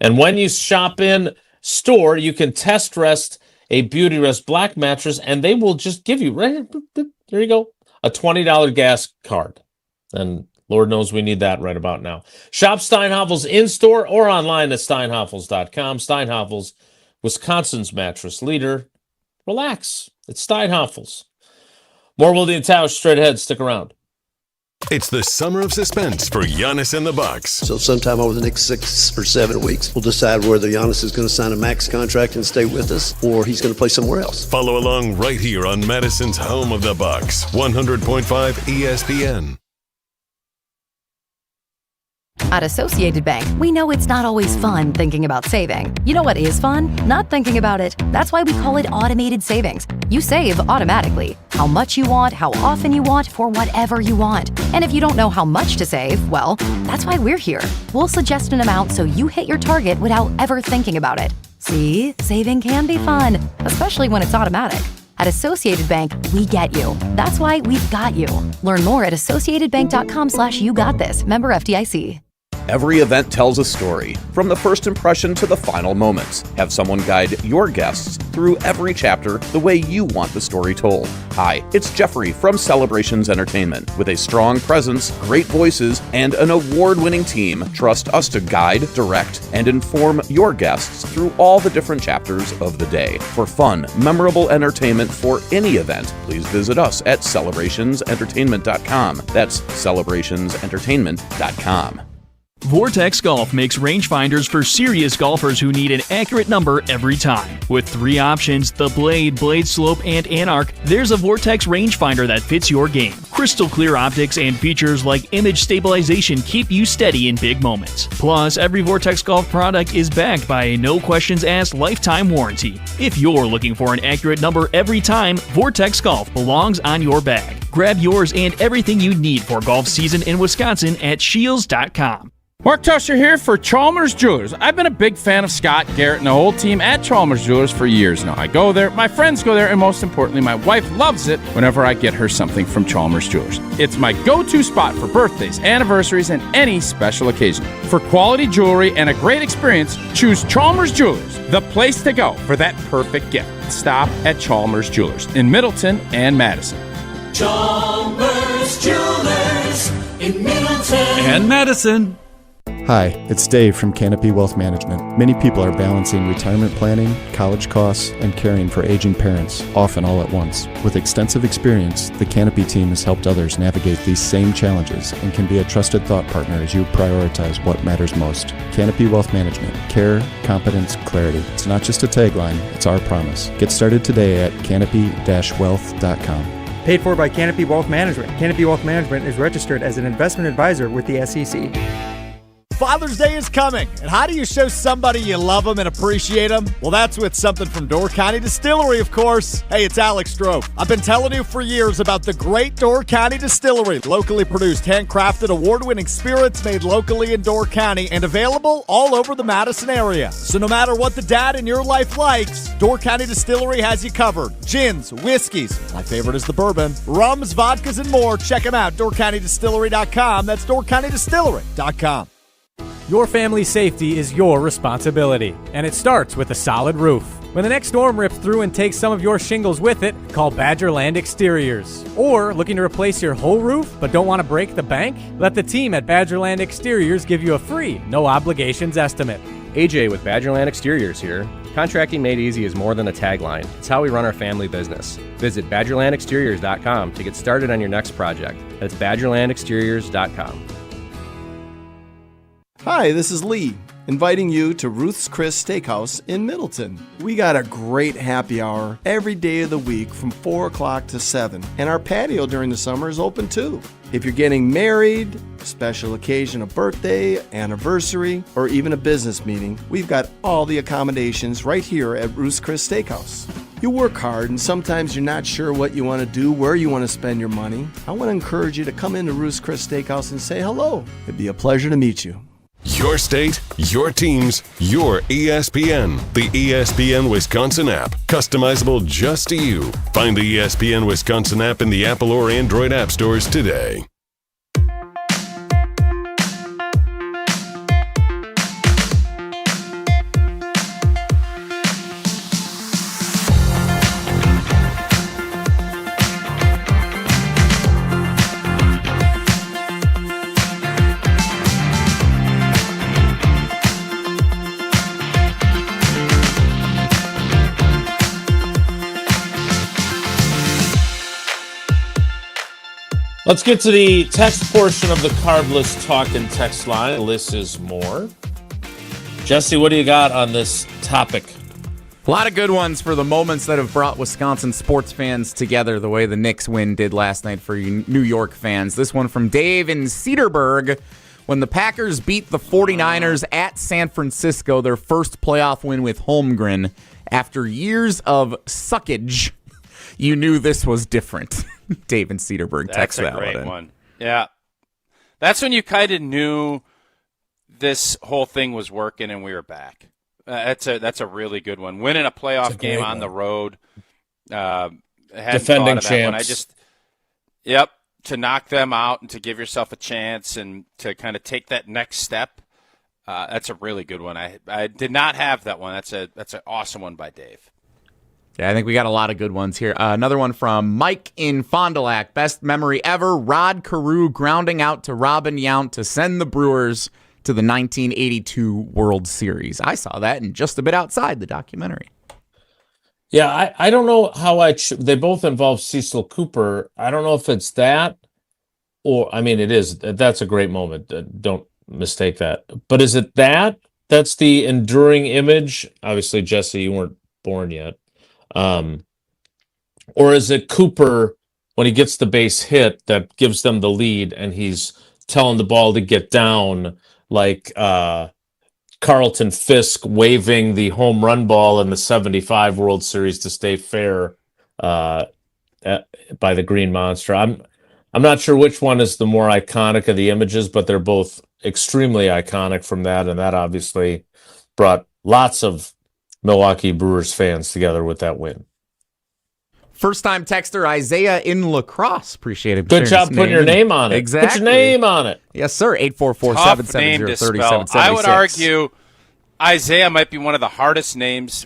And when you shop in store, you can test rest a Beautyrest Black mattress, and they will just give you, right there you go, a $20 gas card. And Lord knows we need that right about now. Shop Steinhoffel's in-store or online at steinhoffels.com. Steinhoffel's, Wisconsin's mattress leader. Relax. It's Steinhoffel's. More Wilde and Tausch straight ahead. Stick around. It's the summer of suspense for Giannis and the Bucks. So sometime over the next 6 or 7 weeks, we'll decide whether Giannis is going to sign a max contract and stay with us, or he's going to play somewhere else. Follow along right here on Madison's home of the Bucks, 100.5 ESPN. At Associated Bank, we know it's not always fun thinking about saving. You know what is fun? Not thinking about it. That's why we call it automated savings. You save automatically. How much you want, how often you want, for whatever you want. And if you don't know how much to save, well, that's why we're here. We'll suggest an amount so you hit your target without ever thinking about it. See, saving can be fun, especially when it's automatic. At Associated Bank, we get you. That's why we've got you. Learn more at associatedbank.com/YouGotThis. Member FDIC. Every event tells a story, from the first impression to the final moments. Have someone guide your guests through every chapter the way you want the story told. Hi, it's Jeffrey from Celebrations Entertainment. With a strong presence, great voices, and an award-winning team, trust us to guide, direct, and inform your guests through all the different chapters of the day. For fun, memorable entertainment for any event, please visit us at celebrationsentertainment.com. That's celebrationsentertainment.com. Vortex Golf makes rangefinders for serious golfers who need an accurate number every time. With 3 options, the Blade, Blade Slope, and Anarch, there's a Vortex rangefinder that fits your game. Crystal clear optics and features like image stabilization keep you steady in big moments. Plus, every Vortex Golf product is backed by a no-questions-asked lifetime warranty. If you're looking for an accurate number every time, Vortex Golf belongs on your bag. Grab yours and everything you need for golf season in Wisconsin at Shields.com. Mark Tusher here for Chalmers Jewelers. I've been a big fan of Scott Garrett and the whole team at Chalmers Jewelers for years now. I go there, my friends go there, and most importantly, my wife loves it whenever I get her something from Chalmers Jewelers. It's my go-to spot for birthdays, anniversaries, and any special occasion. For quality jewelry and a great experience, choose Chalmers Jewelers, the place to go for that perfect gift. Stop at Chalmers Jewelers in Middleton and Madison. Chalmers Jewelers in Middleton And Madison. Hi, it's Dave from Canopy Wealth Management. Many people are balancing retirement planning, college costs, and caring for aging parents, often all at once. With extensive experience, the Canopy team has helped others navigate these same challenges and can be a trusted thought partner as you prioritize what matters most. Canopy Wealth Management. Care, competence, clarity. It's not just a tagline, it's our promise. Get started today at canopy-wealth.com. Paid for by Canopy Wealth Management. Canopy Wealth Management is registered as an investment advisor with the SEC. Father's Day is coming, and how do you show somebody you love them and appreciate them? Well, that's with something from Door County Distillery, of course. Hey, it's Alex Stroh. I've been telling you for years about the great Door County Distillery. Locally produced, handcrafted, award-winning spirits made locally in Door County and available all over the Madison area. So no matter what the dad in your life likes, Door County Distillery has you covered. Gins, whiskeys, my favorite is the bourbon, rums, vodkas, and more. Check them out, doorcountydistillery.com. That's doorcountydistillery.com. Your family's safety is your responsibility, and it starts with a solid roof. When the next storm rips through and takes some of your shingles with it, call Badgerland Exteriors. Or looking to replace your whole roof but don't want to break the bank? Let the team at Badgerland Exteriors give you a free, no obligations estimate. AJ with Badgerland Exteriors here. Contracting made easy is more than a tagline. It's how we run our family business. Visit badgerlandexteriors.com to get started on your next project. That's badgerlandexteriors.com. Hi, this is Lee, inviting you to Ruth's Chris Steakhouse in Middleton. We got a great happy hour every day of the week from 4 o'clock to 7, and our patio during the summer is open too. If you're getting married, special occasion, a birthday, anniversary, or even a business meeting, we've got all the accommodations right here at Ruth's Chris Steakhouse. You work hard, and sometimes you're not sure what you want to do, where you want to spend your money. I want to encourage you to come into Ruth's Chris Steakhouse and say hello. It'd be a pleasure to meet you. Your state, your teams, your ESPN. The ESPN Wisconsin app. Customizable just to you. Find the ESPN Wisconsin app in the Apple or Android app stores today. Let's get to the text portion of the Carbless Talk and Text line. Less is more. Jesse, what do you got on this topic? A lot of good ones for the moments that have brought Wisconsin sports fans together the way the Knicks win did last night for you New York fans. This one from Dave in Cedarburg. When the Packers beat the 49ers at San Francisco, their first playoff win with Holmgren, after years of suckage, you knew this was different. Dave in Cedarburg text that one. That's a great one. Yeah. That's when you kind of knew this whole thing was working and we were back. That's a really good one. Winning a playoff game on the road. Defending champs. To knock them out and to give yourself a chance and to kind of take that next step. That's a really good one. I did not have that one. That's an awesome one by Dave. Yeah, I think we got a lot of good ones here. Another one from Mike in Fond du Lac. Best memory ever, Rod Carew grounding out to Robin Yount to send the Brewers to the 1982 World Series. I saw that and just a bit outside the documentary. Yeah, I don't know how they both involve Cecil Cooper. I don't know if it's that or, I mean, it is. That's a great moment. Don't mistake that. But is it that? That's the enduring image? Obviously, Jesse, you weren't born yet. Or is it Cooper when he gets the base hit that gives them the lead and he's telling the ball to get down like Carlton Fisk waving the home run ball in the 75 World Series to stay fair by the Green Monster. I'm not sure which one is the more iconic of the images, but they're both extremely iconic from that, and that obviously brought lots of Milwaukee Brewers fans together with that win. First-time texter Isaiah in La Crosse. Appreciate it. Good job putting your name on it. Exactly. Put your name on it. Yes, sir. 844-770-3776. I would argue Isaiah might be one of the hardest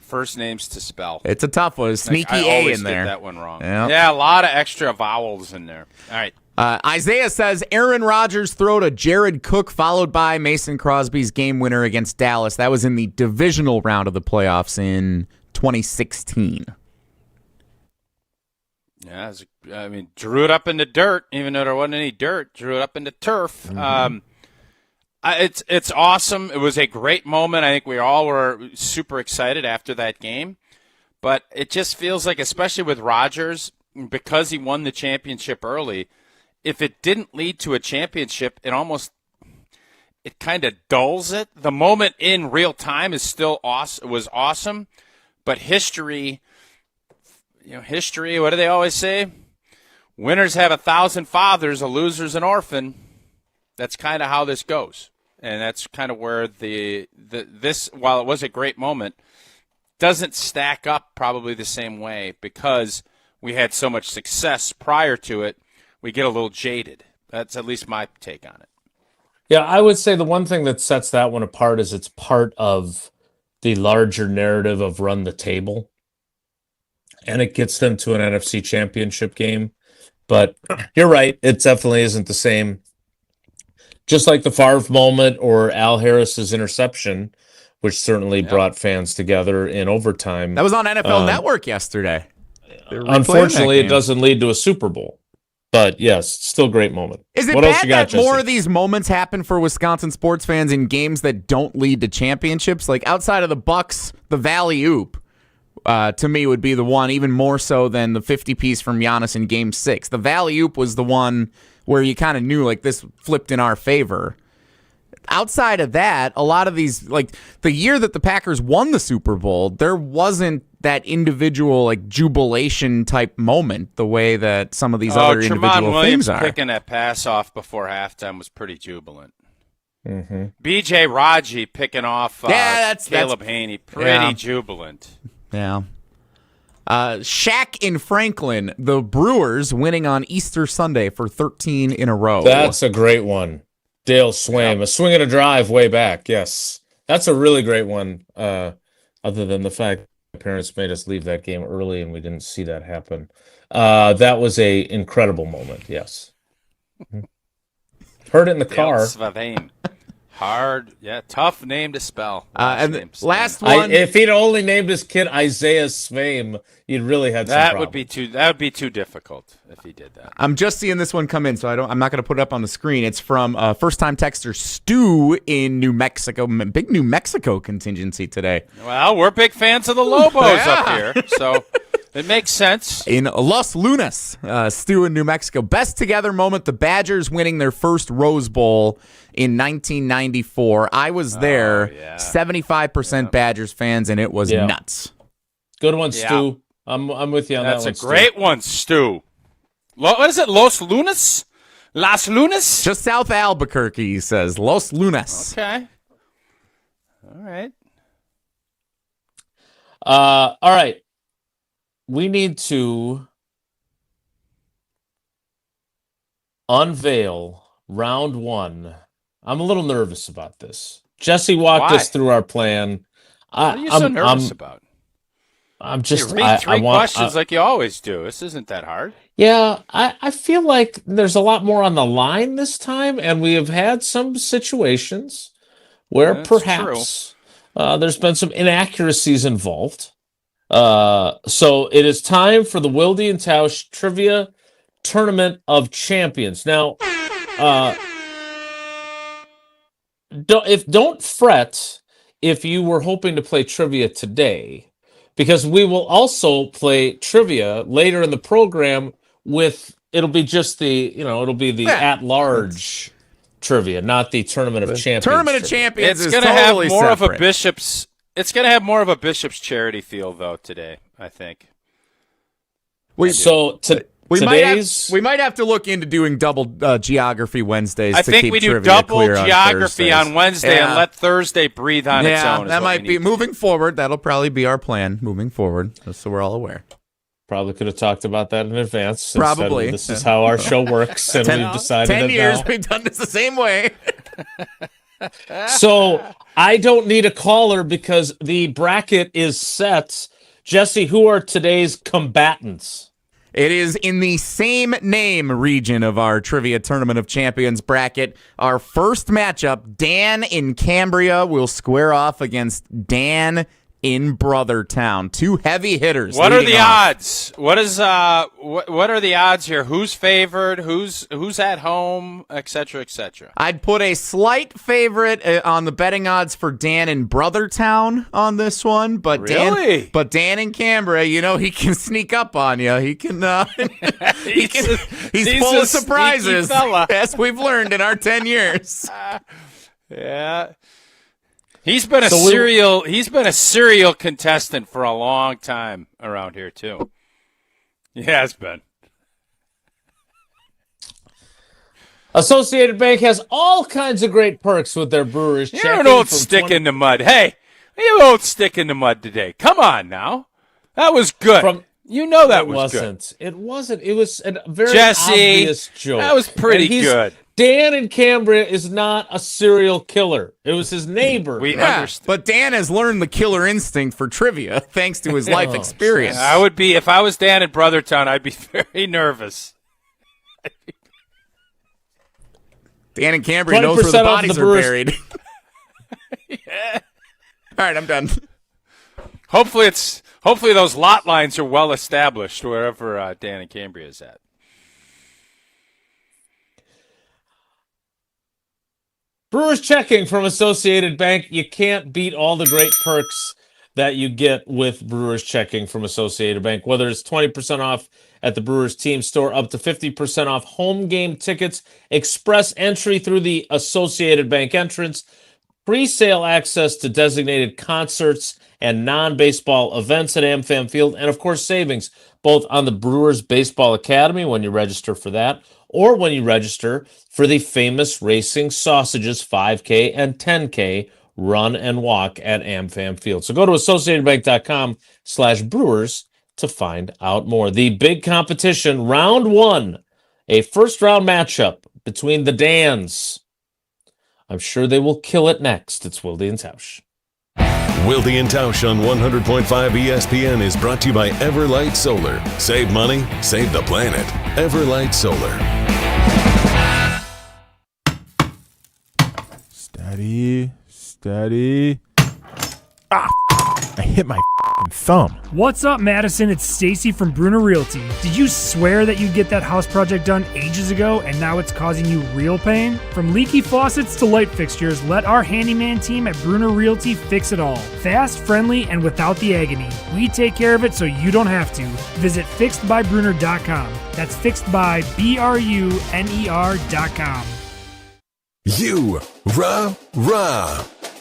first names to spell. It's a tough one. Sneaky A in there. I always get that one wrong. Yep. Yeah, a lot of extra vowels in there. All right. Isaiah says Aaron Rodgers throw to Jared Cook, followed by Mason Crosby's game winner against Dallas. That was in the divisional round of the playoffs in 2016. Yeah, drew it up in the dirt, even though there wasn't any dirt. Drew it up in the turf. Mm-hmm. It's awesome. It was a great moment. I think we all were super excited after that game. But it just feels like, especially with Rodgers, because he won the championship early, if it didn't lead to a championship, it kind of dulls it. The moment in real time is still awesome. It was awesome, but history, what do they always say? Winners have 1,000 fathers, a loser's an orphan. That's kind of how this goes, and that's kind of where this, while it was a great moment, doesn't stack up probably the same way because we had so much success prior to it. We get a little jaded. That's at least my take on it. Yeah, I would say the one thing that sets that one apart is it's part of the larger narrative of run the table. And it gets them to an NFC championship game. But you're right, it definitely isn't the same. Just like the Favre moment or Al Harris's interception, which certainly brought fans together in overtime. That was on NFL Network yesterday. Unfortunately, it doesn't lead to a Super Bowl. But yes, still a great moment. Is it what else bad you got, that more Jesse? of these moments happen for Wisconsin sports fans in games that don't lead to championships? Like outside of the Bucks, the Valley Oop, to me, would be the one, even more so than the 50-piece from Giannis in Game 6. The Valley Oop was the one where you kind of knew, like, this flipped in our favor. Outside of that, a lot of these, like, the year that the Packers won the Super Bowl, there wasn't that individual like jubilation type moment the way that some of these other Tremont individual Williams things are. Picking that pass off before halftime was pretty jubilant. Mm-hmm. B.J. Raji picking off Caleb Haney, pretty jubilant. Yeah. Shaq in Franklin, the Brewers winning on Easter Sunday for 13 in a row. That's a great one. Dale Swaim, a swing and a drive way back. Yes, that's a really great one. Other than the fact my parents made us leave that game early and we didn't see that happen. That was a incredible moment. Yes. Heard it in the car. Swaim. Hard, tough name to spell. And the last one, if he'd only named his kid Isaiah Swaim, you'd really had some problems. That would be too difficult if he did that. I'm just seeing this one come in, so I'm not going to put it up on the screen. It's from first-time texter Stu in New Mexico. Big New Mexico contingency today. Well, we're big fans of the Lobos up here, so it makes sense. In Los Lunas, Stu in New Mexico. Best together moment, the Badgers winning their first Rose Bowl in 1994. I was there, 75% Badgers fans, and it was nuts. Good one, Stu. I'm with you on that one, That's a great one, Stu. What is it, Los Lunas? Las Lunas? Just south Albuquerque, he says. Los Lunas. Okay. All right. All right. We need to unveil round one. I'm a little nervous about this. Jesse walked us through our plan. What are you so nervous about? I'm just... You read three questions like you always do. This isn't that hard. Yeah, I feel like there's a lot more on the line this time, and we have had some situations where perhaps there's been some inaccuracies involved. So it is time for the Wilde and Tausch Trivia Tournament of Champions. Now, don't fret if you were hoping to play trivia today, because we will also play trivia later in the program it'll be just the at-large trivia, not the Tournament of Champions. Tournament of Champions It's is going to totally have more separate. of a Bishop's. It's going to have more of a Bishop's charity feel though today, I think. We might have to look into doing double geography Wednesdays. I to think keep we do trivia double clear geography on on Wednesday and let Thursday breathe on its own. That might be moving forward. That'll probably be our plan moving forward, just so we're all aware. Probably could have talked about that in advance. Probably. This is how our show works, and we've decided 10 years now. we've done this the same way. So I don't need a caller because the bracket is set. Jesse, who are today's combatants? It is in the same name region of our Trivia Tournament of Champions bracket. Our first matchup, Dan in Cambria will square off against Dan in Brothertown. Two heavy hitters. What are the off. odds? What are the odds here? Who's favored? Who's at home? Et cetera, et cetera. I'd put a slight favorite on the betting odds for Dan in Brothertown on this one, but really? Dan in Cambria, he can sneak up on you. He can. He's full of surprises, as we've learned in our 10 years. Yeah. He's been a serial contestant for a long time around here too. He has been. Associated Bank has all kinds of great perks with their Brewers checking. You're an old stick in the mud. Hey, you old stick in the mud today. Come on now. That was good. That was good. It wasn't. It was a very Jesse, obvious joke. That was pretty good. Dan in Cambria is not a serial killer. It was his neighbor. We understand. But Dan has learned the killer instinct for trivia thanks to his life experience. I would be, if I was Dan in Brothertown, I'd be very nervous. Dan in Cambria knows where the bodies are buried. Yeah. All right, I'm done. Hopefully those lot lines are well established wherever Dan in Cambria is at. Brewers checking from Associated Bank. You can't beat all the great perks that you get with Brewers checking from Associated Bank, whether it's 20% off at the Brewers team store, up to 50% off home game tickets, express entry through the Associated Bank entrance, pre-sale access to designated concerts and non-baseball events at AmFam Field, and of course savings both on the Brewers Baseball Academy when you register for that, or when you register for the Famous Racing Sausages 5K and 10K run and walk at AmFam Field. So go to associatedbank.com/Brewers to find out more. The big competition, round one, a first-round matchup between the Dans. I'm sure they will kill it next. It's Wilde and Tausch. Wilde and Tausch on 100.5 ESPN is brought to you by Everlight Solar. Save money, save the planet. Everlight Solar. Steady. Ah, I hit my thumb. What's up, Madison? It's Stacy from Bruner Realty. Did you swear that you'd get that house project done ages ago and now it's causing you real pain? From leaky faucets to light fixtures, let our handyman team at Bruner Realty fix it all. Fast, friendly, and without the agony. We take care of it so you don't have to. Visit fixedbybruner.com. That's fixedbybruner.com. You, rah.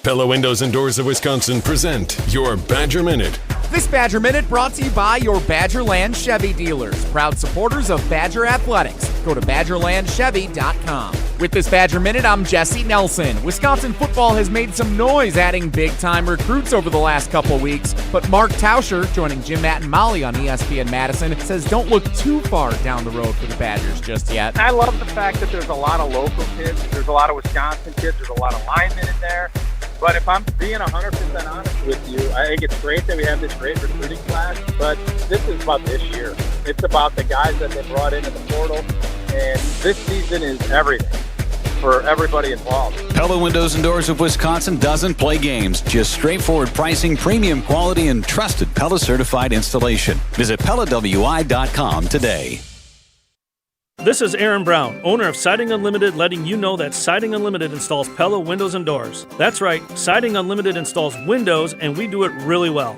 Pella Windows and Doors of Wisconsin present your Badger Minute. This Badger Minute brought to you by your Badgerland Chevy dealers, proud supporters of Badger Athletics. Go to BadgerlandChevy.com. With this Badger Minute, I'm Jesse Nelson. Wisconsin football has made some noise adding big-time recruits over the last couple weeks, but Mark Tauscher, joining Jim, Matt, and Molly on ESPN Madison, says don't look too far down the road for the Badgers just yet. I love the fact that there's a lot of local kids, there's a lot of Wisconsin kids, there's a lot of linemen in there. But if I'm being 100% honest with you, I think it's great that we have this great recruiting class, but this is about this year. It's about the guys that they brought into the portal, and this season is everything for everybody involved. Pella Windows and Doors of Wisconsin doesn't play games, just straightforward pricing, premium quality, and trusted Pella certified installation. Visit PellaWI.com today. This is Aaron Brown, owner of Siding Unlimited, letting you know that Siding Unlimited installs Pella windows and doors. That's right, Siding Unlimited installs windows, and we do it really well,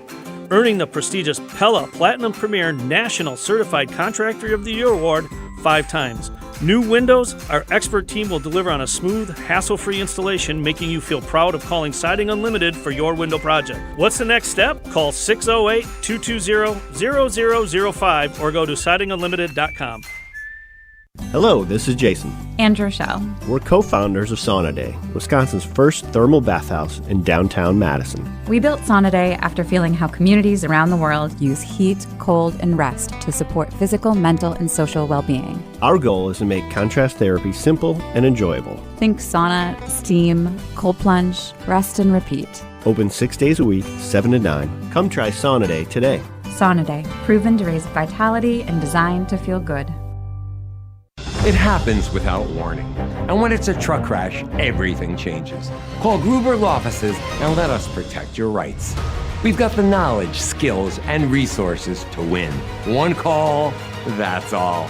earning the prestigious Pella Platinum Premier National Certified Contractor of the Year award 5 times. New windows, our expert team will deliver on a smooth, hassle-free installation, making you feel proud of calling Siding Unlimited for your window project. What's the next step? Call 608-220-0005 or go to sidingunlimited.com. Hello, this is Jason. And Rochelle. We're co-founders of Sauna Day, Wisconsin's first thermal bathhouse in downtown Madison. We built Sauna Day after feeling how communities around the world use heat, cold, and rest to support physical, mental, and social well-being. Our goal is to make contrast therapy simple and enjoyable. Think sauna, steam, cold plunge, rest, and repeat. Open 6 days a week, 7 to 9. Come try Sauna Day today. Sauna Day, proven to raise vitality and designed to feel good. It happens without warning. And when it's a truck crash, everything changes. Call Gruber Law Offices and let us protect your rights. We've got the knowledge, skills, and resources to win. One call, that's all.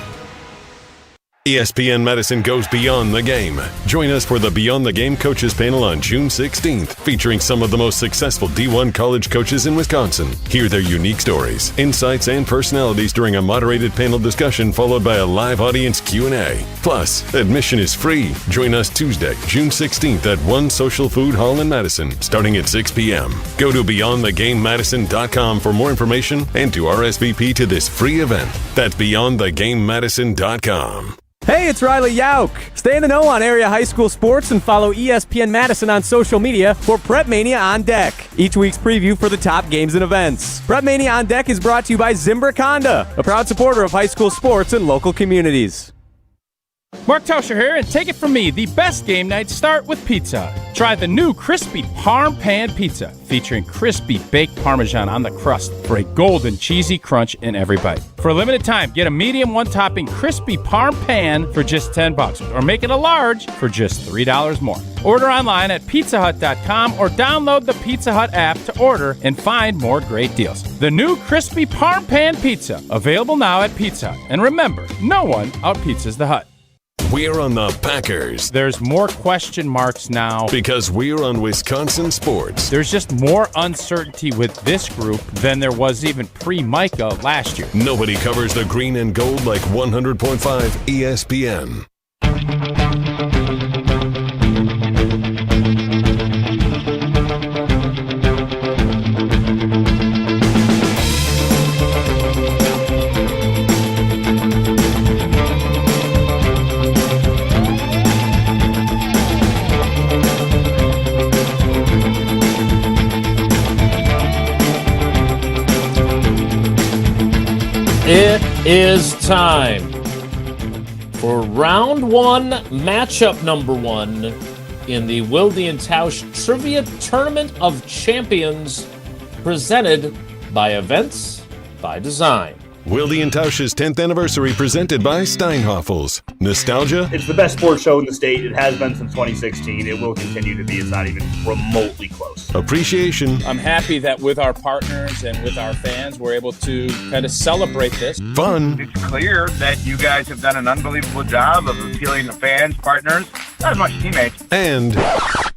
ESPN Madison goes beyond the game. Join us for the Beyond the Game Coaches Panel on June 16th, featuring some of the most successful D1 college coaches in Wisconsin. Hear their unique stories, insights, and personalities during a moderated panel discussion followed by a live audience Q&A. Plus, admission is free. Join us Tuesday, June 16th at One Social Food Hall in Madison, starting at 6 p.m. Go to BeyondTheGameMadison.com for more information and to RSVP to this free event. That's BeyondTheGameMadison.com. Hey, it's Riley Yauk. Stay in the know on area high school sports and follow ESPN Madison on social media for Prep Mania on Deck, each week's preview for the top games and events. Prep Mania on Deck is brought to you by Zimbrick Honda, a proud supporter of high school sports and local communities. Mark Tauscher here, and take it from me, the best game nights start with pizza. Try the new Crispy Parm Pan Pizza, featuring crispy baked Parmesan on the crust for a golden cheesy crunch in every bite. For a limited time, get a medium one-topping Crispy Parm Pan for just $10, or make it a large for just $3 more. Order online at pizzahut.com or download the Pizza Hut app to order and find more great deals. The new Crispy Parm Pan Pizza, available now at Pizza Hut. And remember, no one out-pizzas the Hut. We're on the Packers. There's more question marks now. Because we're on Wisconsin sports. There's just more uncertainty with this group than there was even pre-Micah last year. Nobody covers the green and gold like 100.5 ESPN. It is time for round one, matchup number one in the Wilde and Tausch Trivia Tournament of Champions, presented by Events by Design. Wilde and Tausch's 10th anniversary presented by Steinhoffels. Nostalgia? It's the best sports show in the state. It has been since 2016. It will continue to be. It's not even remotely close. Appreciation. I'm happy that with our partners and with our fans, we're able to kind of celebrate this. Fun. It's clear that you guys have done an unbelievable job of appealing to fans, partners, not as much teammates. And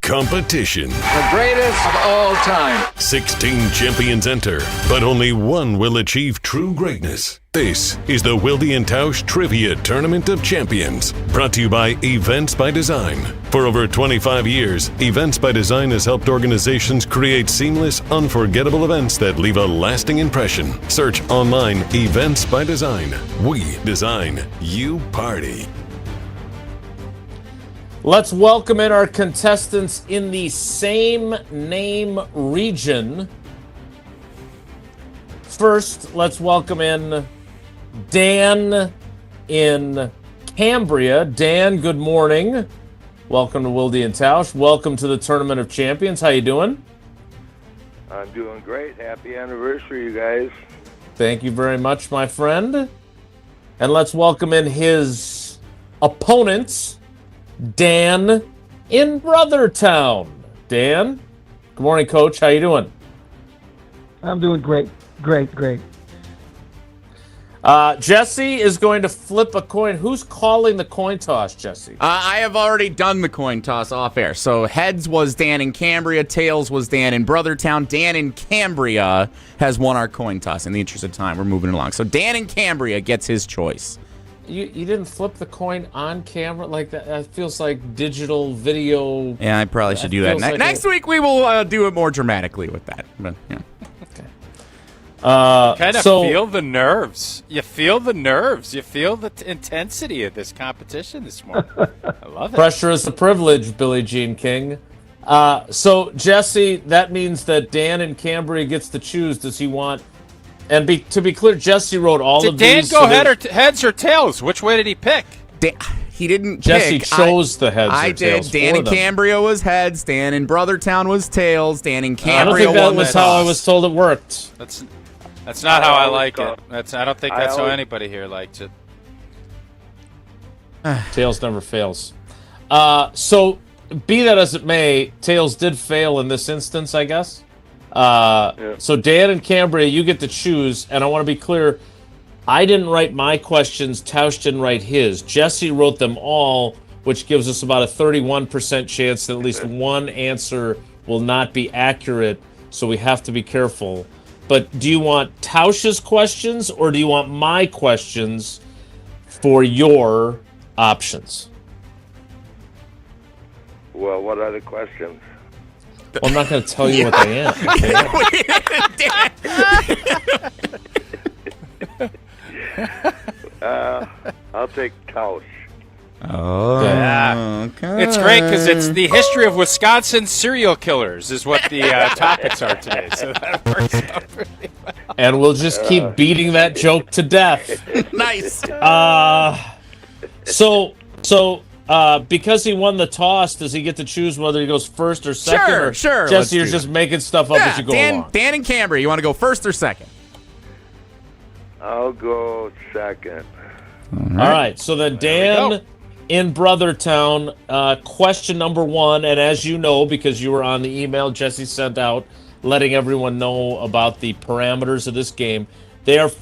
competition. The greatest of all time. 16 champions enter, but only one will achieve true greatness. This is the Wilde and Tausch Trivia Tournament of Champions, brought to you by Events by Design. For over 25 years, Events by Design has helped organizations create seamless, unforgettable events that leave a lasting impression. Search online Events by Design. We design, you party. Let's welcome in our contestants in the same name region. First, let's welcome in Dan in Cambria. Dan, good morning. Welcome to Wilde and Tausch. Welcome to the Tournament of Champions. How you doing? I'm doing great. Happy anniversary, you guys. Thank you very much, my friend. And let's welcome in his opponent, Dan in Brothertown. Dan, good morning, Coach. How you doing? I'm doing great. Great. Jesse is going to flip a coin. Who's calling the coin toss, Jesse? I have already done the coin toss off air. So heads was Dan in Cambria, tails was Dan in Brothertown. Dan in Cambria has won our coin toss. In the interest of time, we're moving along. So Dan in Cambria gets his choice. You didn't flip the coin on camera like that? That feels like digital video. Yeah, I probably should do that. Next week we will do it more dramatically with that. But yeah. Kind of feel the nerves. You feel the nerves. You feel the intensity of this competition this morning. I love it. Pressure is a privilege, Billie Jean King. So, Jesse, that means that Dan in Cambria gets to choose. Does he want... And to be clear, Jesse wrote all of Dan these. Did Dan go heads or tails? Which way did he pick? He didn't Jesse pick. chose the heads I or tails did. Dan in for them. Cambria was heads. Dan in Brothertown was tails. Dan in Cambria I don't think that was how I was told it worked. That's not how I like it. I don't think that's how anybody here likes it. Tails never fails. So, be that as it may, Tails did fail in this instance, I guess. So, Dan and Cambria, you get to choose, and I want to be clear, I didn't write my questions, Tausch didn't write his. Jesse wrote them all, which gives us about a 31% chance that at least one answer will not be accurate, so we have to be careful. But do you want Tausch's questions, or do you want my questions for your options? Well, what are the questions? Well, I'm not going to tell you what they am. I'll take Tausch. Oh, yeah. Okay. It's great because it's the history of Wisconsin serial killers is what the topics are today. So that works out pretty well. And we'll just keep beating that joke to death. Nice. So because he won the toss, does he get to choose whether he goes first or second? Sure. Jesse, you're just making stuff up as you go along. Dan in Cambria, you want to go first or second? I'll go second. All right. So then Dan in Brothertown, question number one, and as you know, because you were on the email Jesse sent out, letting everyone know about the parameters of this game.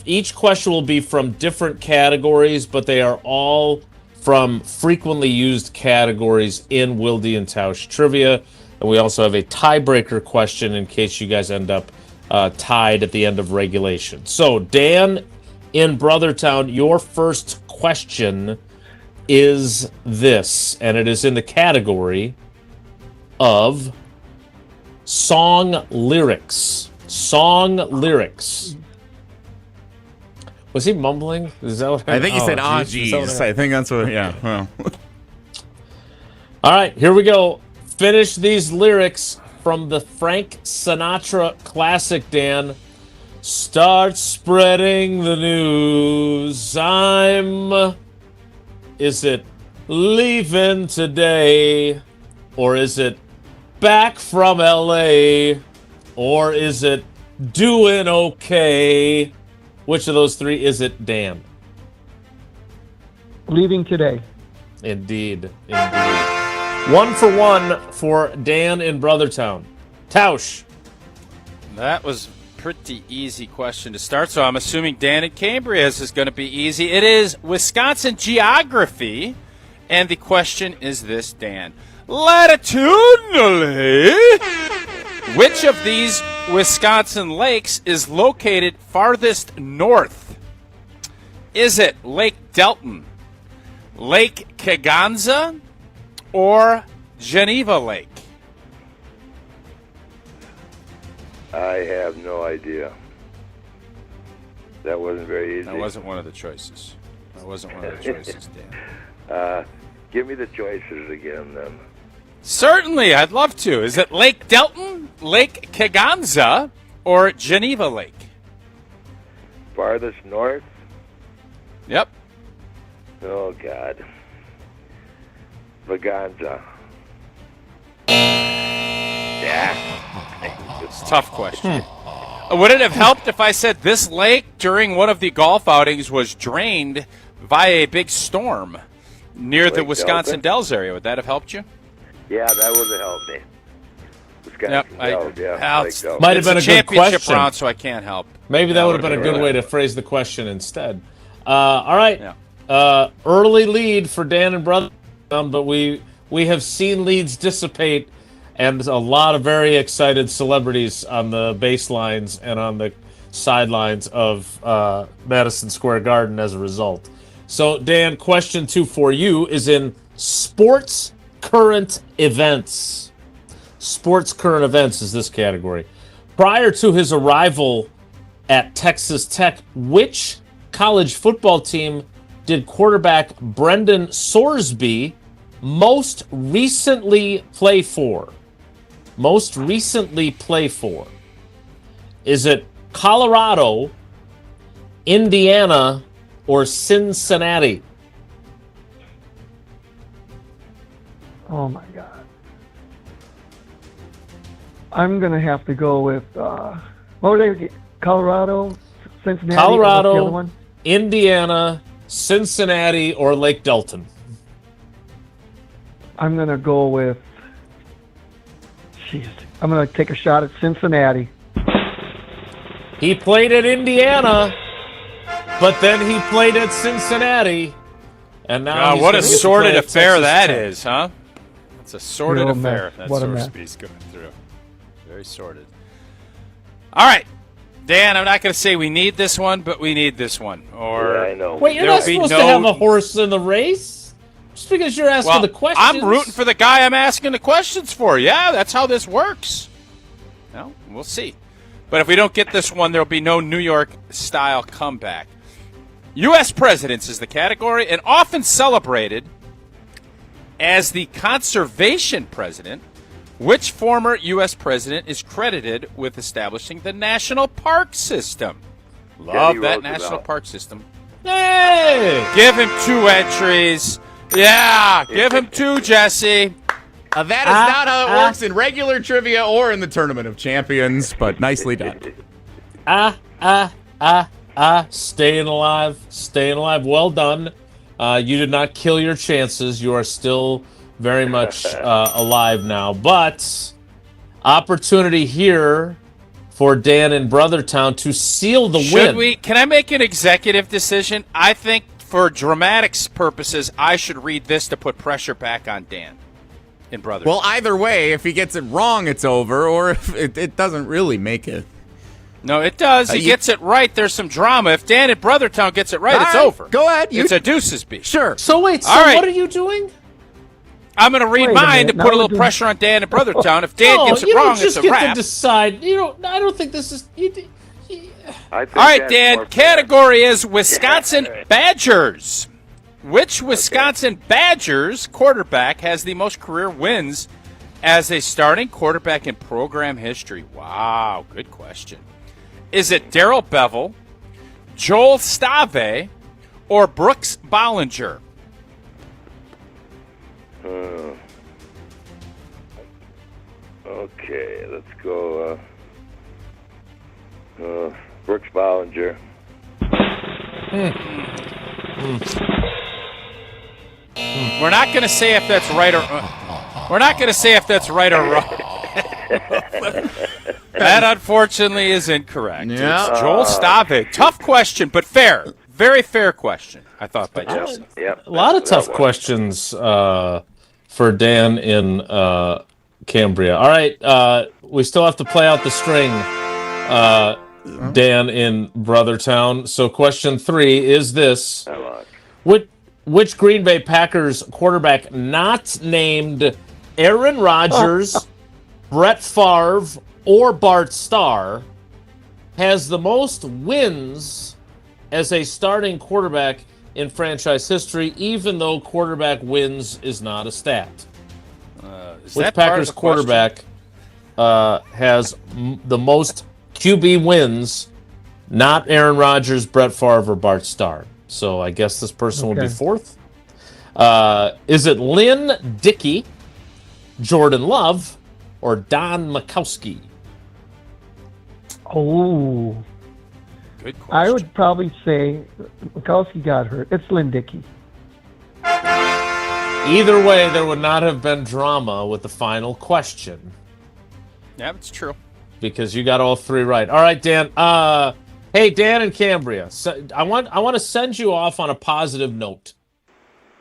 Each question will be from different categories, but they are all from frequently used categories in Wilde and Tausch trivia. And we also have a tiebreaker question in case you guys end up tied at the end of regulation. So, Dan in Brothertown, your first question is this, and it is in the category of song lyrics. Song lyrics. Was he mumbling? Is that what I think he said, geez. I think that's what, yeah. Well. All right, here we go. Finish these lyrics from the Frank Sinatra classic, Dan. Start spreading the news. Is it leaving today? Or is it back from LA? Or is it doing okay? Which of those three is it, Dan? Leaving today. Indeed. 1 for 1 for Dan in Brothertown. Tausch. That was a pretty easy question to start, so I'm assuming Dan in Cambria is going to be easy. It is Wisconsin geography, and the question is this, Dan. Latitudinally, which of these Wisconsin lakes is located farthest north? Is it Lake Delton, Lake Kegonsa, or Geneva Lake? I have no idea. That wasn't very easy. That wasn't one of the choices. Dan. Give me the choices again, then. Certainly, I'd love to. Is it Lake Delton, Lake Kegonsa, or Geneva Lake? Farthest north? Yep. Oh, God. Vaganza. Yeah. It's a tough question. Would it have helped if I said this lake during one of the golf outings was drained via a big storm near the Wisconsin Dells area? Would that have helped you? Yeah, that would have helped me. Wisconsin Dells, Might have been a good question. Round, so I can't help. Maybe that would have been a good way to phrase the question instead. All right. Yeah. Early lead for Dan and Brothertown, but we have seen leads dissipate, and a lot of very excited celebrities on the baselines and on the sidelines of Madison Square Garden as a result. So, Dan, question 2 for you is in sports current events. Sports current events is this category. Prior to his arrival at Texas Tech, which college football team did quarterback Brendan Sorsby most recently play for? Is it Colorado, Indiana, or Cincinnati? Oh, my God. I'm going to have to go with, what were they? Colorado, Cincinnati? Colorado, the other one? Indiana, Cincinnati, or Lake Delton? I'm going to go with, I'm going to take a shot at Cincinnati. He played at Indiana, but then he played at Cincinnati. And now what a sordid affair that is, huh? It's a sordid affair that What a Sorsby's going through. Very sordid. All right. Dan, I'm not going to say we need this one, but we need this one. Or yeah, I know. Wait, you're not supposed to have a horse in the race? Just because you're asking the questions. I'm rooting for the guy I'm asking the questions for. Yeah, that's how this works. Well, we'll see. But if we don't get this one, there will be no New York-style comeback. U.S. presidents is the category, and often celebrated as the conservation president. Which former U.S. president is credited with establishing the national park system? Love that national park system. Hey! Give him 2 entries. Yeah, give him 2, Jesse. That is not how it works in regular trivia or in the Tournament of Champions, but nicely done. Staying alive. Well done. You did not kill your chances. You are still very much alive now. But opportunity here for Dan in Brothertown to seal the win. Can I make an executive decision? I think for dramatics purposes, I should read this to put pressure back on Dan in Brothertown. Well, either way, if he gets it wrong, it's over, or if it doesn't really make it. No, it does. He gets it right. There's some drama. If Dan at Brothertown gets it right, it's over. Go ahead. It's a deuces beat. Sure. So wait, what are you doing? I'm going to read mine to put a little pressure on Dan at Brothertown. If Dan gets it wrong, it's a wrap. You don't just get to decide. I don't think this is... All right, Dan. Category is Wisconsin Badgers. Which Wisconsin Badgers quarterback has the most career wins as a starting quarterback in program history? Wow, good question. Is it Daryl Bevel, Joel Stave, or Brooks Bollinger? Okay, let's go. Brooks Bollinger. We're not going to say if that's right or we're not going to say if that's right or wrong. That unfortunately is incorrect. Yeah. It's Joel Stave. Tough question, but fair. Very fair question, I thought, by Jesse. Yep. A lot of tough questions for Dan in Cambria. All right, we still have to play out the string, Dan in Brothertown. So question 3 is this. Which Green Bay Packers quarterback not named Aaron Rodgers, Brett Favre, or Bart Starr has the most wins as a starting quarterback in franchise history, even though quarterback wins is not a stat? Which Packers quarterback has the most QB wins, not Aaron Rodgers, Brett Favre, or Bart Starr? So I guess this person would be fourth. Is it Lynn Dickey, Jordan Love, or Don Majkowski? Oh. Good question. I would probably say Majkowski got hurt. It's Lynn Dickey. Either way, there would not have been drama with the final question. Yeah, it's true. Because you got all 3 right. All right, Dan. Hey, Dan in Cambria. So I want to send you off on a positive note.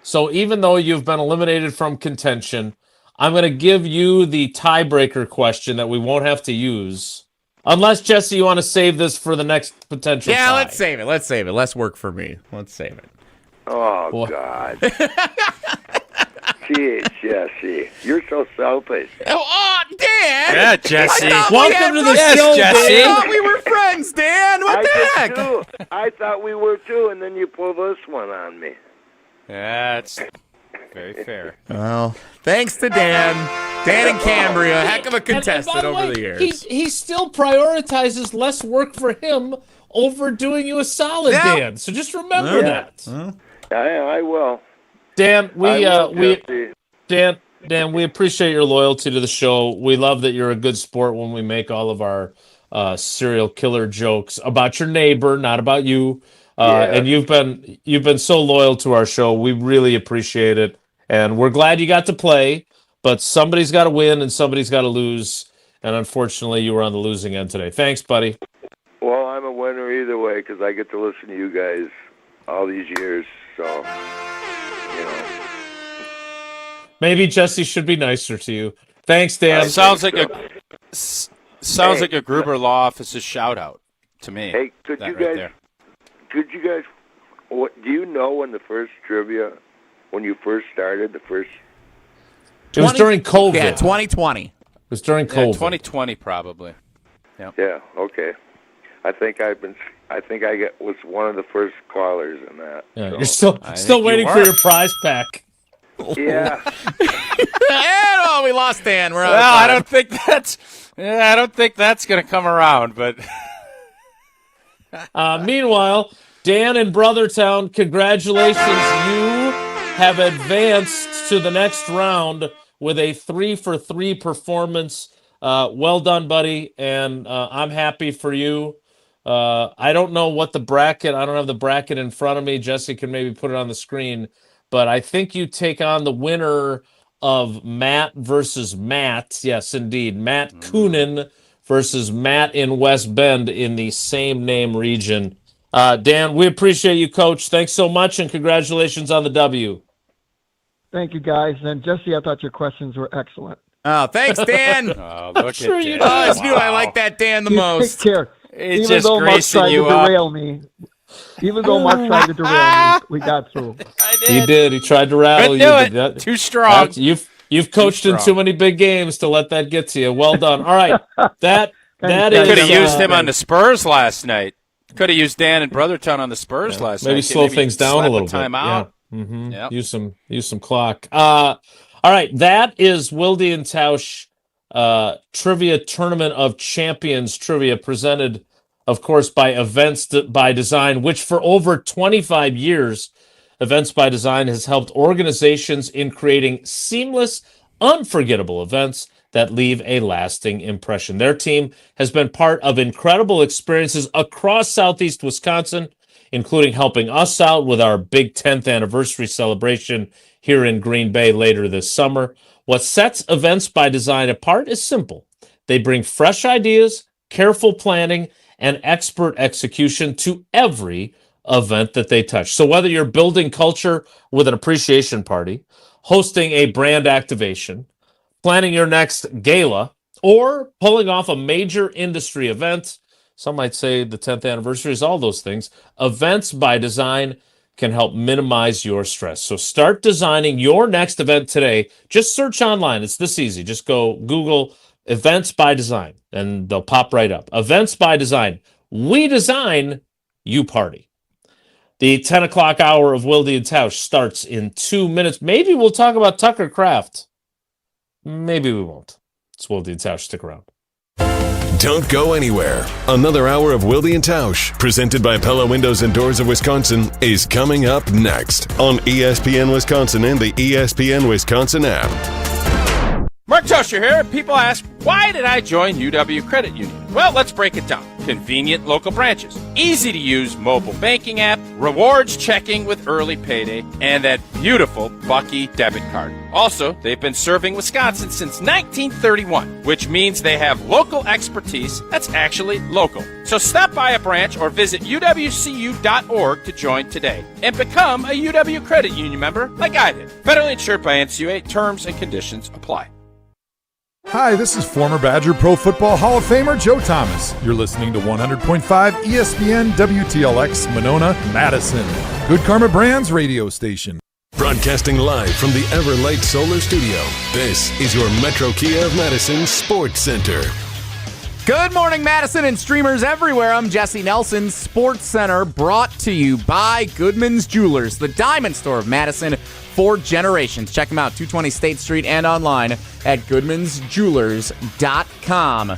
So even though you've been eliminated from contention, I'm going to give you the tiebreaker question that we won't have to use. Unless, Jesse, you want to save this for the next potential tie. Let's save it. Less work for me. Let's save it. Oh, God. Gee, Jesse, you're so selfish. Oh, Dan! Yeah, Jesse. Welcome to the show, Jesse. Dan. I thought we were friends, Dan. What the heck? Too. I thought we were too, and then you pull this one on me. That's very fair. Well, thanks to Dan. Dan in Cambria, heck of a contestant And by over way, the years. He still prioritizes less work for him over doing you a solid, Dan. So just remember that. I will. Dan, Dan, we appreciate your loyalty to the show. We love that you're a good sport when we make all of our serial killer jokes about your neighbor, not about you. And you've been so loyal to our show. We really appreciate it, and we're glad you got to play. But somebody's got to win and somebody's got to lose, and unfortunately, you were on the losing end today. Thanks, buddy. Well, I'm a winner either way because I get to listen to you guys all these years. So, you know. Maybe Jesse should be nicer to you. Thanks, Dan. Sounds like a Gruber Law Office's shout out to me. Hey, could you guys? What do you know when the first trivia, when you first started the first? It was during COVID. Yeah, 2020. It was during COVID. 2020 probably. Yep. Yeah. Okay. I think I was one of the first callers in that. Yeah, so. you're still waiting for your prize pack. Yeah. And we lost Dan. We're out. Well, I don't think that's going to come around. But meanwhile, Dan in Brothertown, congratulations! You have advanced to the next round with a 3-for-3 performance. Well done, buddy, and I'm happy for you. I don't know what the bracket. I don't have the bracket in front of me. Jesse can maybe put it on the screen. But I think you take on the winner of Matt versus Matt. Yes, indeed. Matt Coonan versus Matt in West Bend in the same name region. Dan, we appreciate you, Coach. Thanks so much, and congratulations on the W. Thank you, guys. And Jesse, I thought your questions were excellent. Oh, thanks, Dan. Look sure at you Dan. I just knew I liked that Dan the most. Take care. It's Even just though Mark greasing tried to you up. derail me. Even though Mark tried to derail me, we got through. He did. He tried to rattle Couldn't you. do it. Too strong. You've coached in too many big games to let that get to you. Well done. All right. That is. Could have used him on the Spurs last night. Could have used Dan and Brothertown on the Spurs last night. Maybe slow things down a little bit. Timeout. Yeah. Mm-hmm. Yep. Use some clock. All right. That is Wilde and Tausch Trivia Tournament of Champions trivia presented of course, by Events by Design, which for over 25 years, Events by Design has helped organizations in creating seamless, unforgettable events that leave a lasting impression. Their team has been part of incredible experiences across Southeast Wisconsin, including helping us out with our big 10th anniversary celebration here in Green Bay later this summer. What sets Events by Design apart is simple. They bring fresh ideas, careful planning, and expert execution to every event that they touch. So whether you're building culture with an appreciation party, hosting a brand activation, planning your next gala, or pulling off a major industry event, some might say the 10th anniversary is all those things, Events by Design can help minimize your stress. So start designing your next event today. Just search online. It's this easy. Just go Google Events by Design, and they'll pop right up. Events by Design. We design, you party. The 10 o'clock hour of Wilde and Tausch starts in 2 minutes. Maybe we'll talk about Tucker Kraft. Maybe we won't. It's Wilde and Tausch. Stick around. Don't go anywhere. Another hour of Wilde and Tausch, presented by Pella Windows and Doors of Wisconsin, is coming up next on ESPN Wisconsin and the ESPN Wisconsin app. Mark Tauscher here. People ask, why did I join UW Credit Union? Well, let's break it down. Convenient local branches, easy to use mobile banking app, rewards checking with early payday, and that beautiful Bucky debit card. Also, they've been serving Wisconsin since 1931, which means they have local expertise that's actually local. So stop by a branch or visit uwcu.org to join today and become a UW Credit Union member like I did. Federally insured by NCUA. Terms and conditions apply. Hi, this is former Badger Pro Football Hall of Famer Joe Thomas. You're listening to 100.5 ESPN WTLX Monona, Madison. Good Karma Brands radio station. Broadcasting live from the Everlight Solar Studio, this is your Metro Kia of Madison Sports Center. Good morning, Madison and streamers everywhere. I'm Jesse Nelson. Sports Center brought to you by Goodman's Jewelers, the diamond store of Madison for generations. Check them out, 220 State Street and online at goodmansjewelers.com.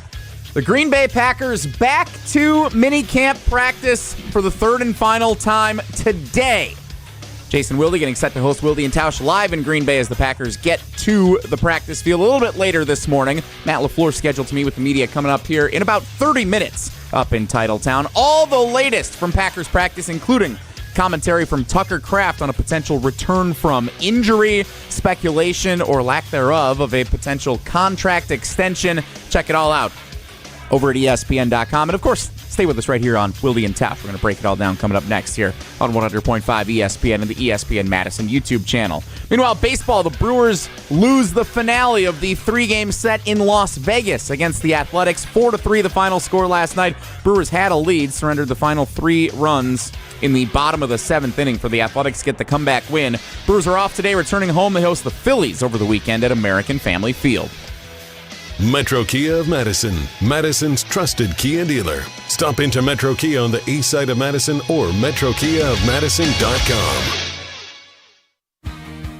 The Green Bay Packers back to minicamp practice for the third and final time today. Jason Wilde getting set to host Wilde and Tausch live in Green Bay as the Packers get to the practice field a little bit later this morning. Matt LaFleur scheduled to meet with the media coming up here in about 30 minutes up in Titletown. All the latest from Packers practice, including commentary from Tucker Kraft on a potential return from injury, speculation or lack thereof of a potential contract extension. Check it all out over at ESPN.com. And of course, stay with us right here on Wilde and Tausch. We're going to break it all down coming up next here on 100.5 ESPN and the ESPN Madison YouTube channel. Meanwhile, baseball, the Brewers lose the finale of the three-game set in Las Vegas against the Athletics. 4-3 the final score last night. Brewers had a lead, surrendered the final 3 runs in the bottom of the 7th inning for the Athletics to get the comeback win. Brewers are off today, returning home. They host the Phillies over the weekend at American Family Field. Metro Kia of Madison, Madison's trusted Kia dealer. Stop into Metro Kia on the east side of Madison or metrokiaofmadison.com.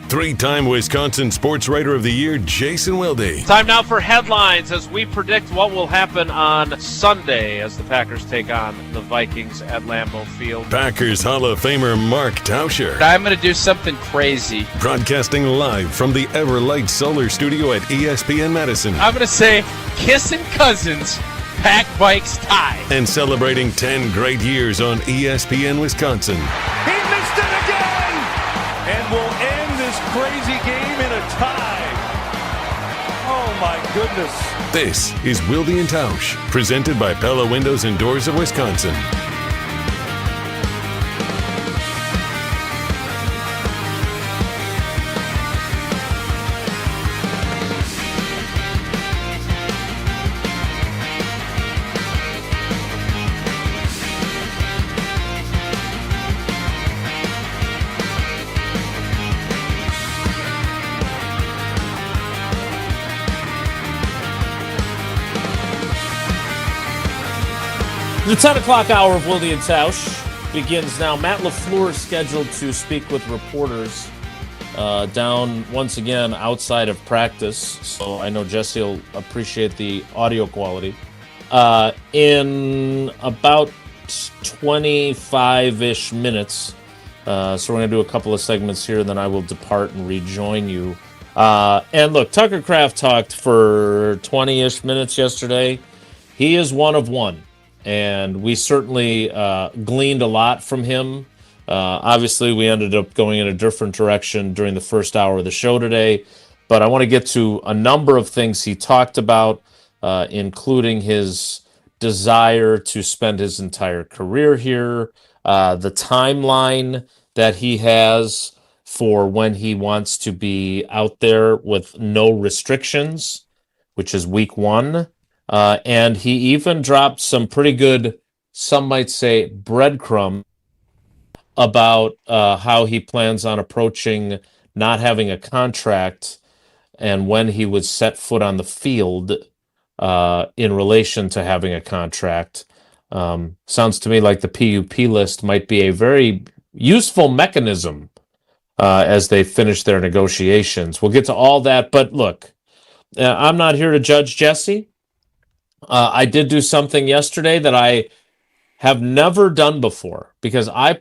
3-time Wisconsin Sports Writer of the Year, Jason Wilde. Time now for headlines as we predict what will happen on Sunday as the Packers take on the Vikings at Lambeau Field. Packers Hall of Famer Mark Tauscher. I'm going to do something crazy. Broadcasting live from the Everlight Solar Studio at ESPN Madison. I'm going to say kissing cousins, pack bikes tie. And celebrating 10 great years on ESPN Wisconsin. He missed it again! And will end this crazy game in a tie. Oh my goodness. This is Wilde and Tausch, presented by Pella Windows and Doors of Wisconsin. The 10 o'clock hour of Wilde and Tausch begins now. Matt LaFleur is scheduled to speak with reporters down once again outside of practice. So I know Jesse will appreciate the audio quality in about 25-ish minutes. So we're going to do a couple of segments here, then I will depart and rejoin you. And look, Tucker Kraft talked for 20-ish minutes yesterday. He is one of one, and we certainly gleaned a lot from him. Obviously, we ended up going in a different direction during the first hour of the show today, but I want to get to a number of things he talked about, including his desire to spend his entire career here, the timeline that he has for when he wants to be out there with no restrictions, which is week 1. And he even dropped some pretty good, some might say, breadcrumb about how he plans on approaching not having a contract and when he would set foot on the field in relation to having a contract. Sounds to me like the PUP list might be a very useful mechanism as they finish their negotiations. We'll get to all that, but look, I'm not here to judge Jesse. I did do something yesterday that I have never done before because I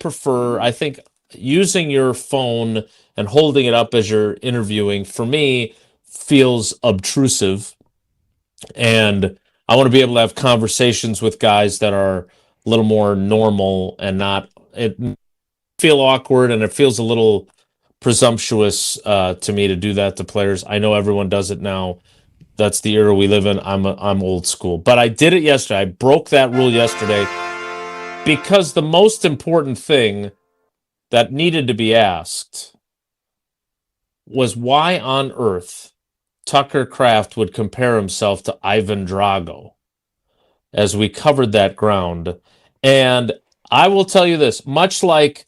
think using your phone and holding it up as you're interviewing, for me, feels obtrusive. And I want to be able to have conversations with guys that are a little more normal and not feel awkward, and it feels a little presumptuous to me to do that to players. I know everyone does it now. That's the era we live in. I'm old school. But I did it yesterday. I broke that rule yesterday because the most important thing that needed to be asked was why on earth Tucker Kraft would compare himself to Ivan Drago as we covered that ground. And I will tell you this, much like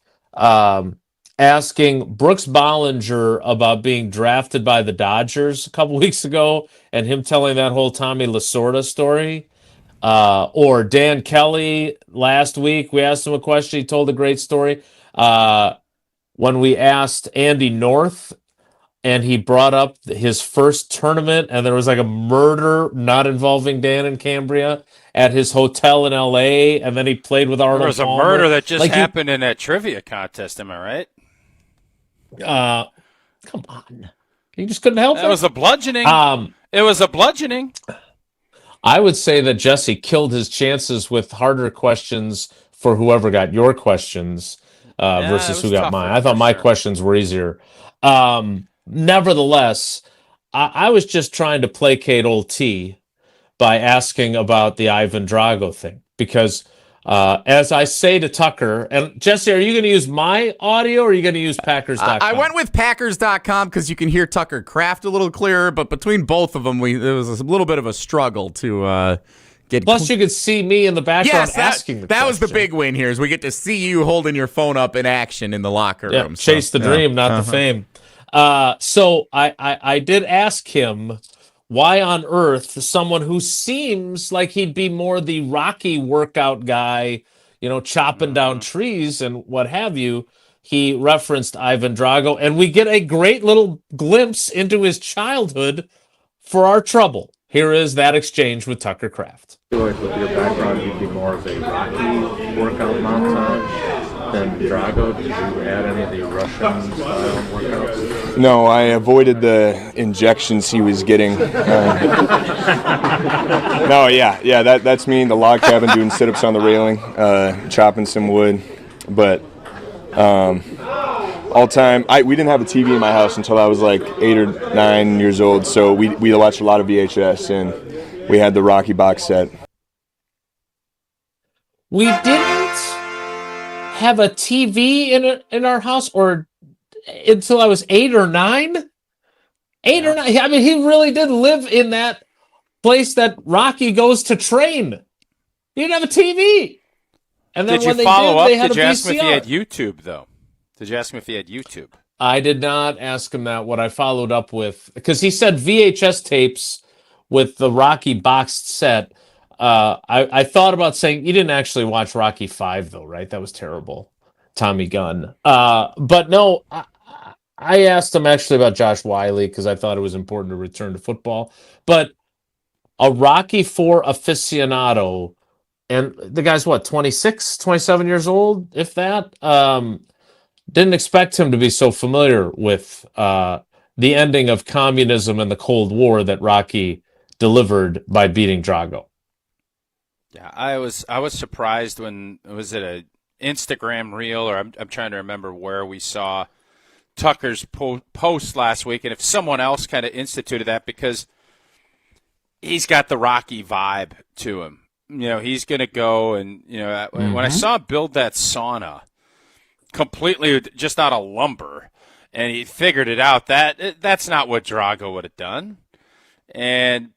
asking Brooks Bollinger about being drafted by the Dodgers a couple weeks ago and him telling that whole Tommy Lasorda story, or Dan Kelly last week, we asked him a question, he told a great story. When we asked Andy North, and he brought up his first tournament, and there was like a murder not involving Dan and Cambria at his hotel in L.A., and then he played with Arnold There was Palmer. a murder that just happened in that trivia contest, am I right? Come on. You just couldn't help it? It was a bludgeoning. It was a bludgeoning. I would say that Jesse killed his chances with harder questions for whoever got your questions versus who got mine. I thought my questions were easier. Nevertheless, I was just trying to placate old T by asking about the Ivan Drago thing because as I say to Tucker, and Jesse, are you going to use my audio or are you going to use Packers.com? I went with Packers.com because you can hear Tucker Kraft a little clearer, but between both of them, there was a little bit of a struggle to get. Plus, you could see me in the background asking the that question. was the big win here, is we get to see you holding your phone up in action in the locker room. Chase the dream, not the fame. So I did ask him why on earth someone who seems like he'd be more the Rocky workout guy, chopping down trees and what have you, he referenced Ivan Drago, and we get a great little glimpse into his childhood for our trouble. Here is that exchange with Tucker Kraft. I feel like with your background, you'd be more of a Rocky workout montage than Drago. Did you add any of the Russian style workouts? No, I avoided the injections he was getting. That's me in the log cabin doing sit-ups on the railing, chopping some wood. But all time, we didn't have a TV in my house until I was like 8 or 9 years old, so we watched a lot of VHS, and we had the Rocky box set. We didn't have a TV in our house or until I was 8 or 9. 8 or 9. I mean, he really did live in that place that Rocky goes to train. He didn't have a TV. And then Did when you they follow up? they had Did you a ask him if he VCR. had YouTube, though? Did you ask him if he had YouTube? I did not ask him that. What I followed up with, because he said VHS tapes with the Rocky boxed set. I thought about saying, you didn't actually watch Rocky 5, though, right? That was terrible. Tommy Gunn. But no, I asked him actually about Josh Wiley because I thought it was important to return to football. But a Rocky IV aficionado, and the guy's, 26, 27 years old, if that? Didn't expect him to be so familiar with the ending of communism and the Cold War that Rocky delivered by beating Drago. Yeah, I was surprised when, was it a Instagram reel, or I'm trying to remember where we saw Tucker's post last week, and if someone else kind of instituted that, because he's got the Rocky vibe to him. He's going to go and, when I saw him build that sauna completely just out of lumber, and he figured it out, that's not what Drago would have done. And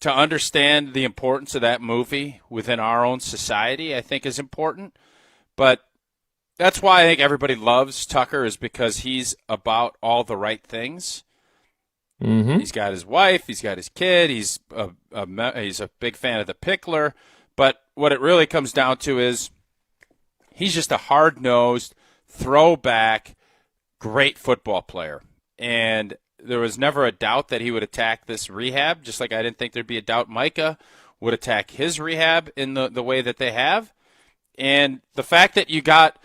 to understand the importance of that movie within our own society, I think is important. But that's why I think everybody loves Tucker, is because he's about all the right things. Mm-hmm. He's got his wife, he's got his kid, he's a big fan of the pickler. But what it really comes down to is he's just a hard-nosed, throwback, great football player. And there was never a doubt that he would attack this rehab, just like I didn't think there'd be a doubt Micah would attack his rehab in the way that they have. And the fact that you got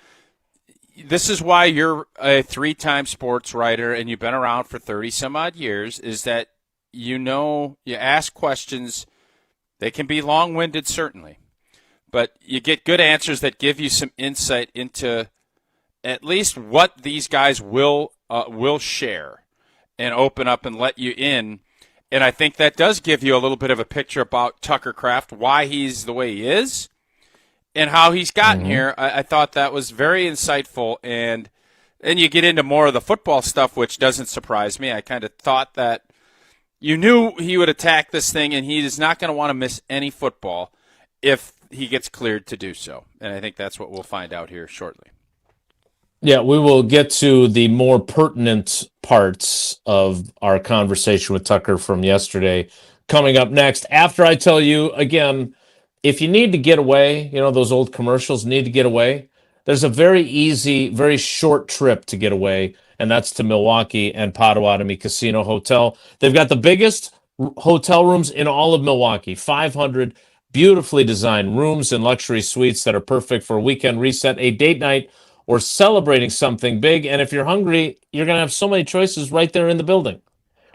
– this is why you're a 3-time sports writer and you've been around for 30-some-odd years, is that you ask questions. They can be long-winded, certainly. But you get good answers that give you some insight into at least what these guys will share and open up and let you in. And I think that does give you a little bit of a picture about Tucker Kraft, why he's the way he is, and how he's gotten here. I thought that was very insightful. And then you get into more of the football stuff, which doesn't surprise me. I kind of thought that you knew he would attack this thing, and he is not going to want to miss any football if he gets cleared to do so. And I think that's what we'll find out here shortly. Yeah, we will get to the more pertinent parts of our conversation with Tucker from yesterday coming up next. After I tell you, again, if you need to get away, those old commercials, need to get away, there's a very easy, very short trip to get away, and that's to Milwaukee and Potawatomi Casino Hotel. They've got the biggest hotel rooms in all of Milwaukee, 500 beautifully designed rooms and luxury suites that are perfect for a weekend reset, a date night, or celebrating something big. And if you're hungry, you're going to have so many choices right there in the building.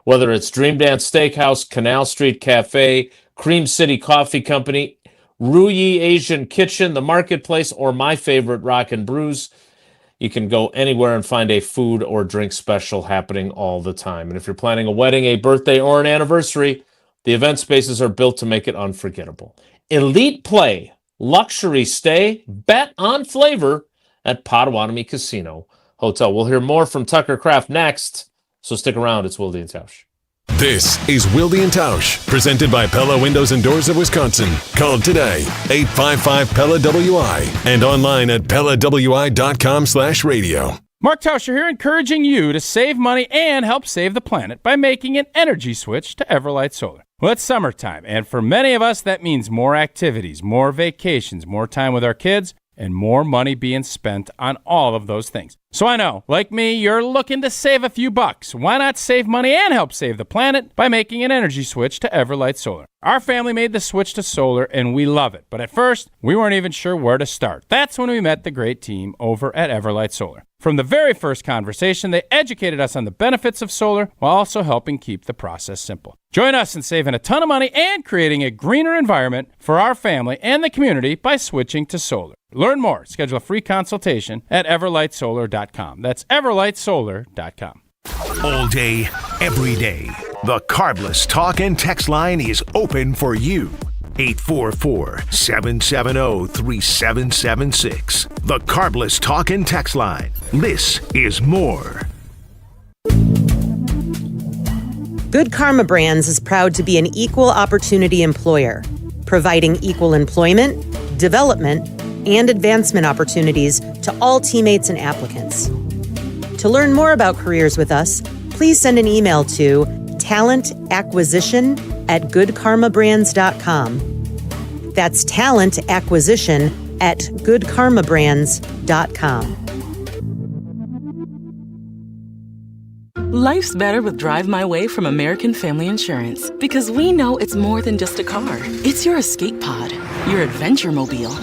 Whether it's Dream Dance Steakhouse, Canal Street Cafe, Cream City Coffee Company, Ruyi Asian Kitchen, the Marketplace, or my favorite, Rock and Brews, you can go anywhere and find a food or drink special happening all the time. And if you're planning a wedding, a birthday, or an anniversary, the event spaces are built to make it unforgettable. Elite play, luxury stay, bet on flavor at Potawatomi Casino Hotel. We'll hear more from Tucker Kraft next, so stick around. It's Wilde and Tausch. This is Wilde and Tausch, presented by Pella Windows and Doors of Wisconsin. Call today, 855-PELLA-WI, and online at PellaWI.com/radio. Mark Tauscher here, encouraging you to save money and help save the planet by making an energy switch to Everlight Solar. Well, it's summertime, and for many of us, that means more activities, more vacations, more time with our kids, and more money being spent on all of those things. So I know, like me, you're looking to save a few bucks. Why not save money and help save the planet by making an energy switch to Everlight Solar? Our family made the switch to solar, and we love it. But at first, we weren't even sure where to start. That's when we met the great team over at Everlight Solar. From the very first conversation, they educated us on the benefits of solar while also helping keep the process simple. Join us in saving a ton of money and creating a greener environment for our family and the community by switching to solar. Learn more. Schedule a free consultation at everlightsolar.com. That's everlightsolar.com. All day, every day, the Carbless Talk and Text line is open for you. 844-770-3776. The Carbless Talk and Text line. This is more. Good Karma Brands is proud to be an equal opportunity employer, providing equal employment, development, and advancement opportunities to all teammates and applicants. To learn more about careers with us, please send an email to talentacquisition@goodkarmabrands.com. That's talentacquisition@goodkarmabrands.com. Life's better with Drive My Way from American Family Insurance, because we know it's more than just a car. It's your escape pod, your adventure mobile,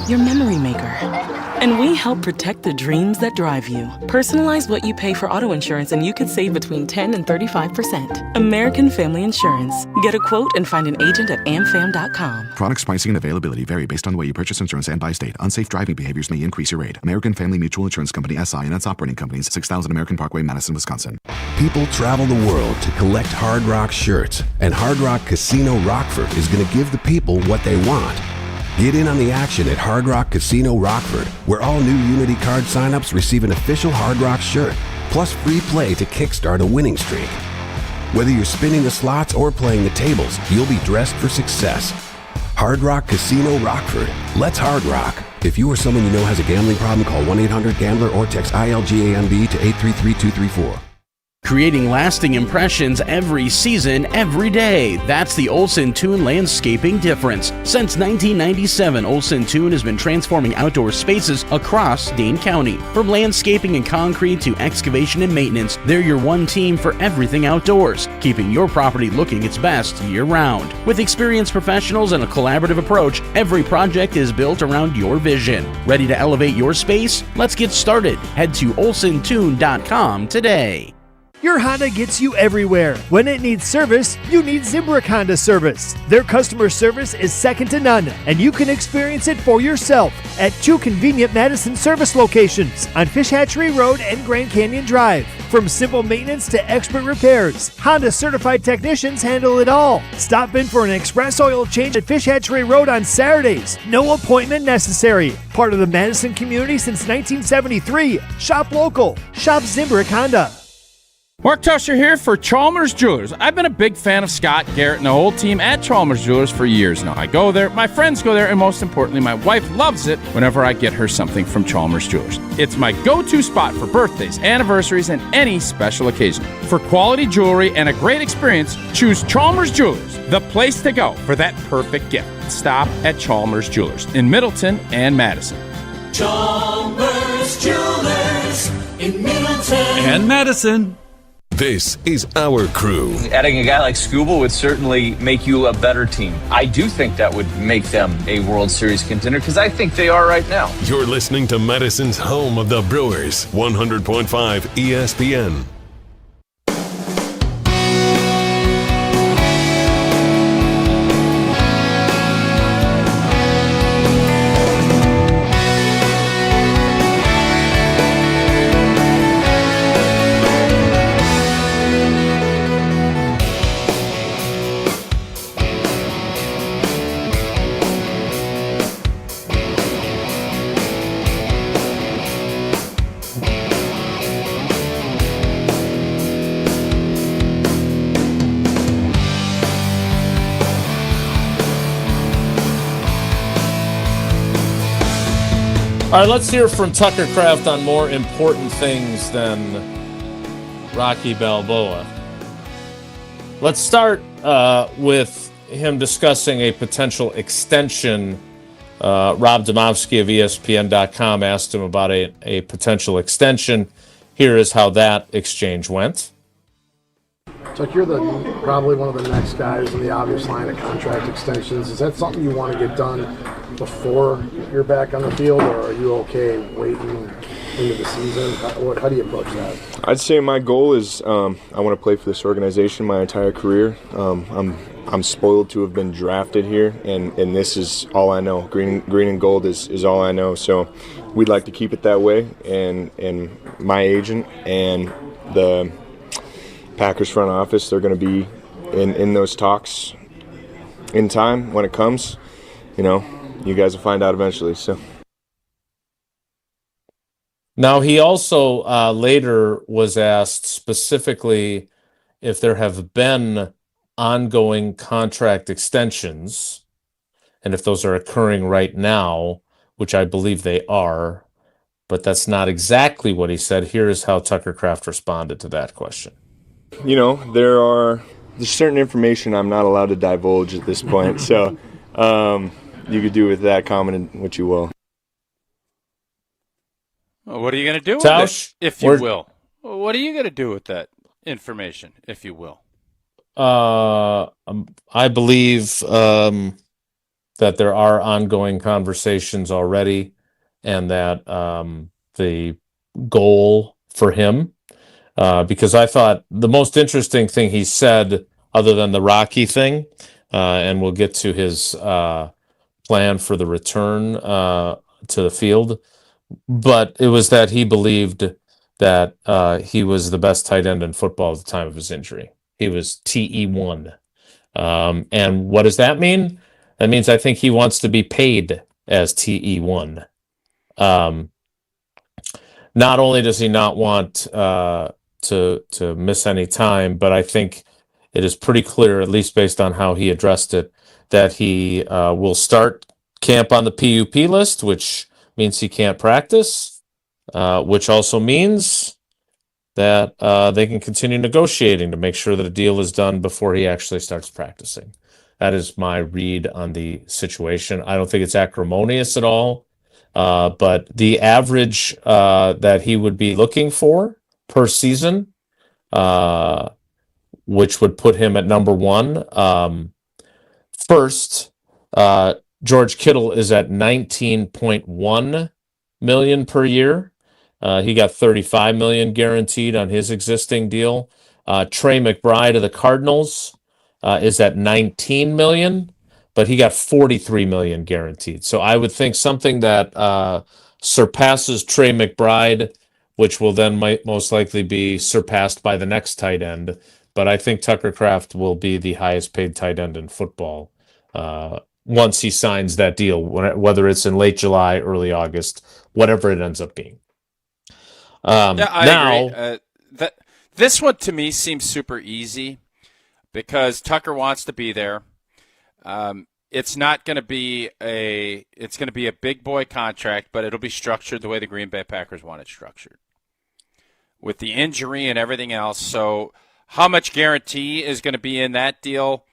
your memory maker. And we help protect the dreams that drive you. Personalize what you pay for auto insurance and you could save between 10 and 35%. American Family Insurance. Get a quote and find an agent at amfam.com. Products, pricing, and availability vary based on the way you purchase insurance and by state. Unsafe driving behaviors may increase your rate. American Family Mutual Insurance Company, SI, and its operating companies, 6000 American Parkway, Madison, Wisconsin. People travel the world to collect Hard Rock shirts, and Hard Rock Casino Rockford is going to give the people what they want. Get in on the action at Hard Rock Casino Rockford, where all new Unity card signups receive an official Hard Rock shirt, plus free play to kickstart a winning streak. Whether you're spinning the slots or playing the tables, you'll be dressed for success. Hard Rock Casino Rockford. Let's Hard Rock. If you or someone you know has a gambling problem, call 1-800-GAMBLER or text ILGAMB to 833-234. Creating lasting impressions every season, every day. That's the Olson Toon landscaping difference. Since 1997, Olson Toon has been transforming outdoor spaces across Dane County. From landscaping and concrete to excavation and maintenance, they're your one team for everything outdoors, keeping your property looking its best year-round. With experienced professionals and a collaborative approach, every project is built around your vision. Ready to elevate your space? Let's get started. Head to olsontoon.com today. Your Honda gets you everywhere. When it needs service, you need Zimbrick Honda service. Their customer service is second to none, and you can experience it for yourself at 2 convenient Madison service locations on Fish Hatchery Road and Grand Canyon Drive. From simple maintenance to expert repairs, Honda certified technicians handle it all. Stop in for an express oil change at Fish Hatchery Road on Saturdays. No appointment necessary. Part of the Madison community since 1973. Shop local. Shop Zimbrick Honda. Mark Tusher here for Chalmers Jewelers. I've been a big fan of Scott, Garrett, and the whole team at Chalmers Jewelers for years now. I go there, my friends go there, and most importantly, my wife loves it whenever I get her something from Chalmers Jewelers. It's my go-to spot for birthdays, anniversaries, and any special occasion. For quality jewelry and a great experience, choose Chalmers Jewelers, the place to go for that perfect gift. Stop at Chalmers Jewelers in Middleton and Madison. Chalmers Jewelers in Middleton and Madison. This is our crew. Adding a guy like Skubal would certainly make you a better team. I do think that would make them a World Series contender, because I think they are right now. You're listening to Madison's home of the Brewers, 100.5 ESPN. All right, let's hear from Tucker Kraft on more important things than Rocky Balboa. Let's start with him discussing a potential extension. Rob Domofsky of ESPN.com asked him about a potential extension. Here is how that exchange went. It's like you're probably one of the next guys in the obvious line of contract extensions. Is that something you want to get done before you're back on the field, or are you okay waiting into the season? How do you approach that? I'd say my goal is I want to play for this organization my entire career. I'm spoiled to have been drafted here, and this is all I know. Green and gold is all I know. So we'd like to keep it that way. And my agent and the Packers front office, they're going to be in those talks in time when it comes. You know, you guys will find out eventually. So. Now, he also later was asked specifically if there have been ongoing contract extensions and if those are occurring right now, which I believe they are, but that's not exactly what he said. Here is how Tucker Kraft responded to that question. You know, there's certain information I'm not allowed to divulge at this point, so you could do with that comment what you will. Well, what are you going to do with Tausch, it, if you will? What are you going to do with that? information, if you will? I believe that there are ongoing conversations already, and that the goal for him, because I thought the most interesting thing he said, other than the Rocky thing, and we'll get to his plan for the return to the field, but it was that he believed that he was the best tight end in football at the time of his injury. He was TE1. And what does that mean? That means I think he wants to be paid as TE1. Not only does he not want to miss any time, but I think it is pretty clear, at least based on how he addressed it, that he will start camp on the PUP list, which means he can't practice, which also means that they can continue negotiating to make sure that a deal is done before he actually starts practicing. That is my read on the situation. I don't think it's acrimonious at all, but the average that he would be looking for per season, which would put him at number one. First, George Kittle is at $19.1 million per year. He got $35 million guaranteed on his existing deal. Trey McBride of the Cardinals is at $19 million, but he got $43 million guaranteed. So I would think something that surpasses Trey McBride, which will then most likely be surpassed by the next tight end. But I think Tucker Kraft will be the highest paid tight end in football once he signs that deal, whether it's in late July, early August, whatever it ends up being. I agree. This one to me seems super easy because Tucker wants to be there. It's not going to be it's going to be a big boy contract, but it'll be structured the way the Green Bay Packers want it structured, with the injury and everything else. So how much guarantee is going to be in that deal?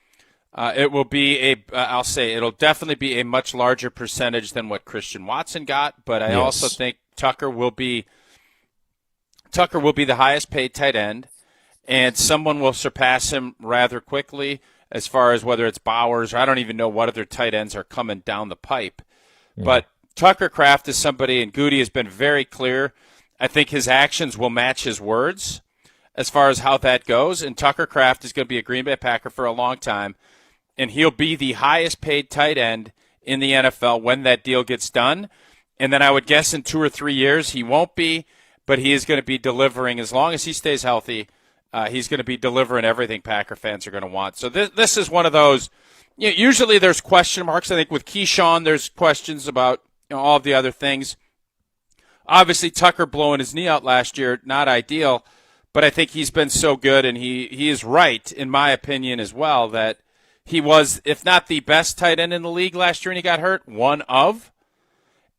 It will be I'll say it'll definitely be a much larger percentage than what Christian Watson got, but I also think Tucker will be the highest paid tight end, and someone will surpass him rather quickly as far as whether it's Bowers or I don't even know what other tight ends are coming down the pipe. Yeah. But Tucker Kraft is somebody, and Goody has been very clear. I think his actions will match his words as far as how that goes, and Tucker Kraft is going to be a Green Bay Packer for a long time, and he'll be the highest paid tight end in the NFL when that deal gets done. And then I would guess in 2 or 3 years he won't be, but he is going to be delivering as long as he stays healthy. He's going to be delivering everything Packer fans are going to want. So this is one of those. Usually there's question marks. I think with Keyshawn there's questions about all of the other things. Obviously Tucker blowing his knee out last year, not ideal, but I think he's been so good, and he is right in my opinion as well that he was, if not the best tight end in the league last year and he got hurt, one of,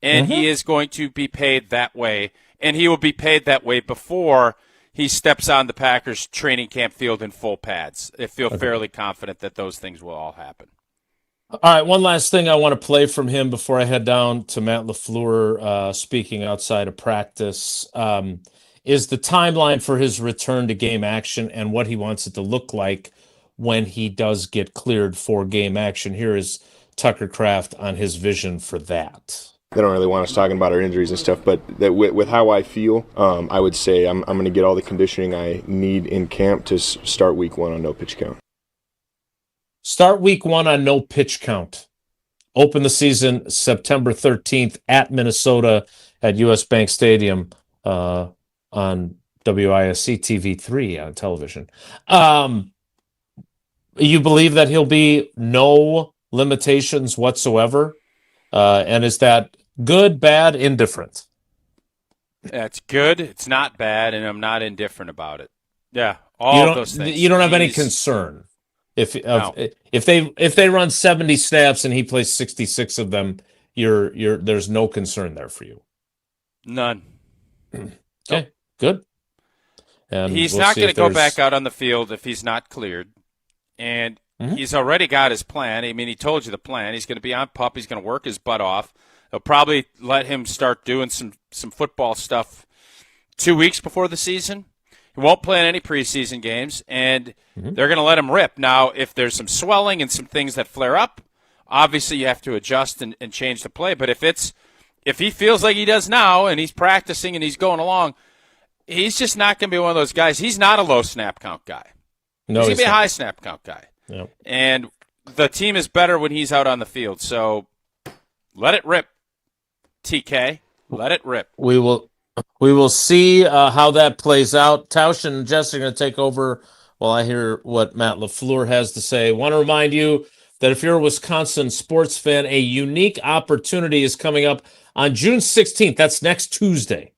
and he is going to be paid that way. And he will be paid that way before he steps on the Packers training camp field in full pads. I feel fairly confident that those things will all happen. All right, one last thing I want to play from him before I head down to Matt LaFleur speaking outside of practice is the timeline for his return to game action and what he wants it to look like when he does get cleared for game action. Here is Tucker Kraft on his vision for that. They don't really want us talking about our injuries and stuff, but that with how I feel, I would say I'm going to get all the conditioning I need in camp to start week 1 on no pitch count. Start week 1 on no pitch count. Open the season September 13th at Minnesota at US Bank Stadium on WISC TV3 on television. You believe that he'll be no limitations whatsoever? And is that good, bad, indifferent? It's good. It's not bad, and I'm not indifferent about it. Yeah, all of those things. You don't have any concern if they run 70 snaps and he plays 66 of them. There's no concern there for you. None. Okay, good. And he's not going to go back out on the field if he's not cleared, and he's already got his plan. I mean, he told you the plan. He's going to be on PUP. He's going to work his butt off. They'll probably let him start doing some football stuff 2 weeks before the season. He won't play in any preseason games, and they're going to let him rip. Now, if there's some swelling and some things that flare up, obviously you have to adjust and change the play. But if he feels like he does now and he's practicing and he's going along, he's just not going to be one of those guys. He's not a low snap count guy. No, he's going to be a high snap count guy. Yep. And the team is better when he's out on the field. So let it rip, TK. Let it rip. We will see how that plays out. Tausch and Jess are going to take over while I hear what Matt LaFleur has to say. Want to remind you that if you're a Wisconsin sports fan, a unique opportunity is coming up on June 16th. That's next Tuesday.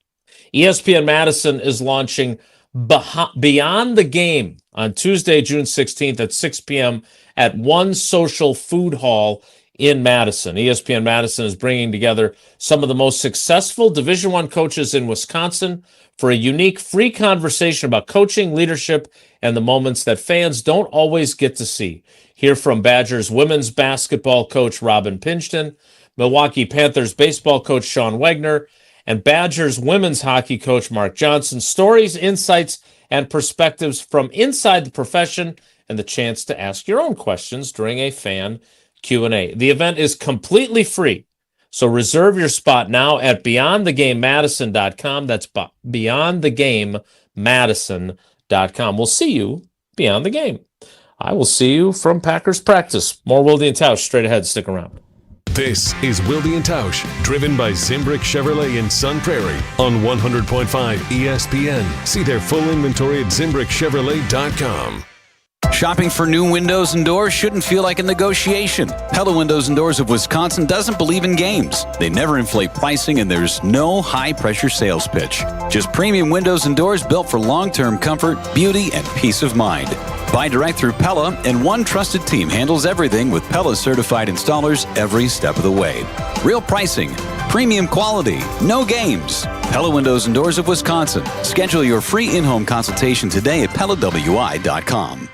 ESPN Madison is launching Beyond the Game on Tuesday, June 16th at 6 p.m. at One Social Food Hall in Madison. ESPN Madison is bringing together some of the most successful Division I coaches in Wisconsin for a unique free conversation about coaching, leadership, and the moments that fans don't always get to see. Hear from Badgers women's basketball coach Robin Pingeton, Milwaukee Panthers baseball coach Sean Wagner, and Badgers women's hockey coach Mark Johnson. Stories, insights, and perspectives from inside the profession, and the chance to ask your own questions during a fan Q&A. The event is completely free, so reserve your spot now at beyondthegamemadison.com. That's beyondthegamemadison.com. We'll see you beyond the game. I will see you from Packers practice. More Wilde and Tausch straight ahead. Stick around. This is Wilde and Tausch, driven by Zimbrick Chevrolet in Sun Prairie on 100.5 ESPN. See their full inventory at ZimbrickChevrolet.com. Shopping for new windows and doors shouldn't feel like a negotiation. Pella Windows and Doors of Wisconsin doesn't believe in games. They never inflate pricing, and there's no high-pressure sales pitch. Just premium windows and doors built for long-term comfort, beauty, and peace of mind. Buy direct through Pella, and one trusted team handles everything with Pella-certified installers every step of the way. Real pricing, premium quality, no games. Pella Windows and Doors of Wisconsin. Schedule your free in-home consultation today at PellaWI.com.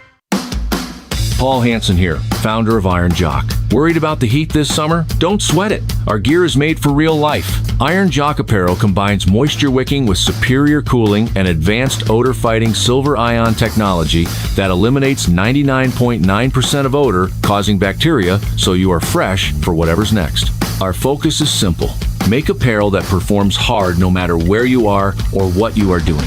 Paul Hansen here, founder of Iron Jock. Worried about the heat this summer? Don't sweat it. Our gear is made for real life. Iron Jock apparel combines moisture wicking with superior cooling and advanced odor-fighting silver ion technology that eliminates 99.9% of odor causing bacteria, so you are fresh for whatever's next. Our focus is simple. Make apparel that performs hard no matter where you are or what you are doing.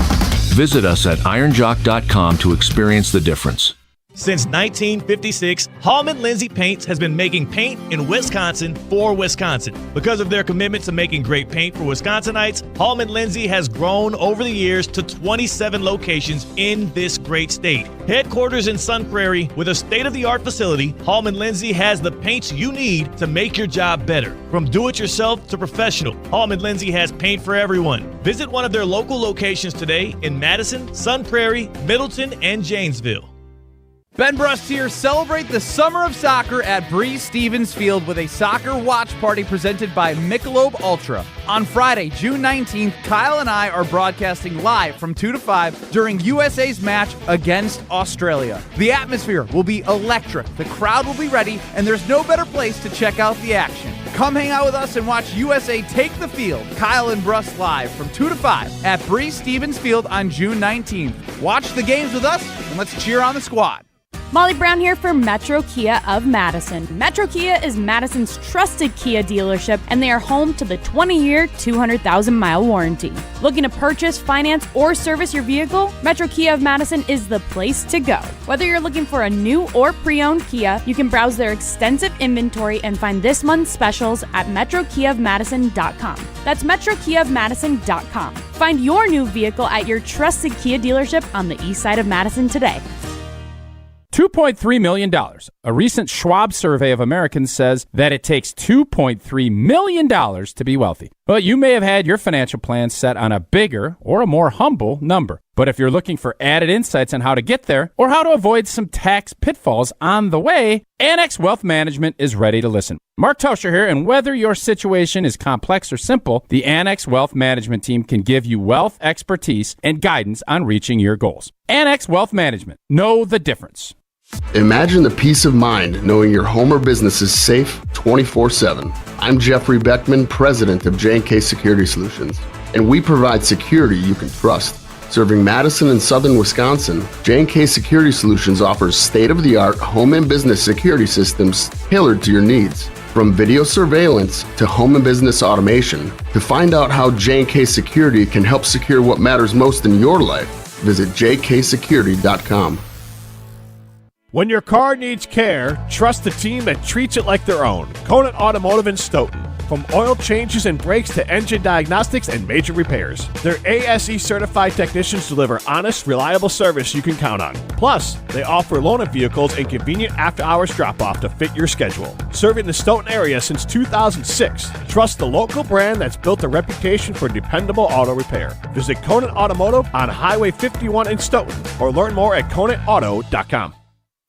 Visit us at ironjock.com to experience the difference. Since 1956, Hallman Lindsay Paints has been making paint in Wisconsin for Wisconsin. Because of their commitment to making great paint for Wisconsinites, Hallman Lindsay has grown over the years to 27 locations in this great state. Headquarters in Sun Prairie with a state-of-the-art facility, Hallman Lindsay has the paints you need to make your job better. From do-it-yourself to professional, Hallman Lindsay has paint for everyone. Visit one of their local locations today in Madison, Sun Prairie, Middleton, and Janesville. Ben Brust here. Celebrate the summer of soccer at Breeze Stevens Field with a soccer watch party presented by Michelob Ultra. On Friday, June 19th, Kyle and I are broadcasting live from 2 to 5 during USA's match against Australia. The atmosphere will be electric, the crowd will be ready, and there's no better place to check out the action. Come hang out with us and watch USA take the field. Kyle and Brust live from 2 to 5 at Breeze Stevens Field on June 19th. Watch the games with us, and let's cheer on the squad. Molly Brown here for Metro Kia of Madison. Metro Kia is Madison's trusted Kia dealership, and they are home to the 20-year, 200,000-mile warranty. Looking to purchase, finance, or service your vehicle? Metro Kia of Madison is the place to go. Whether you're looking for a new or pre-owned Kia, you can browse their extensive inventory and find this month's specials at metrokiaofmadison.com. That's metrokiaofmadison.com. Find your new vehicle at your trusted Kia dealership on the east side of Madison today. $2.3 million. A recent Schwab survey of Americans says that it takes $2.3 million to be wealthy. Well, you may have had your financial plan set on a bigger or a more humble number. But if you're looking for added insights on how to get there or how to avoid some tax pitfalls on the way, Annex Wealth Management is ready to listen. Mark Tauscher here, and whether your situation is complex or simple, the Annex Wealth Management team can give you wealth expertise and guidance on reaching your goals. Annex Wealth Management. Know the difference. Imagine the peace of mind knowing your home or business is safe 24/7. I'm Jeffrey Beckman, president of J&K Security Solutions, and we provide security you can trust. Serving Madison and southern Wisconsin, J&K Security Solutions offers state-of-the-art home and business security systems tailored to your needs. From video surveillance to home and business automation, to find out how J&K Security can help secure what matters most in your life, visit jksecurity.com. When your car needs care, trust the team that treats it like their own. Conant Automotive in Stoughton. From oil changes and brakes to engine diagnostics and major repairs, their ASE certified technicians deliver honest, reliable service you can count on. Plus, they offer loaner vehicles and convenient after-hours drop-off to fit your schedule. Serving the Stoughton area since 2006, trust the local brand that's built a reputation for dependable auto repair. Visit Conant Automotive on Highway 51 in Stoughton or learn more at ConantAuto.com.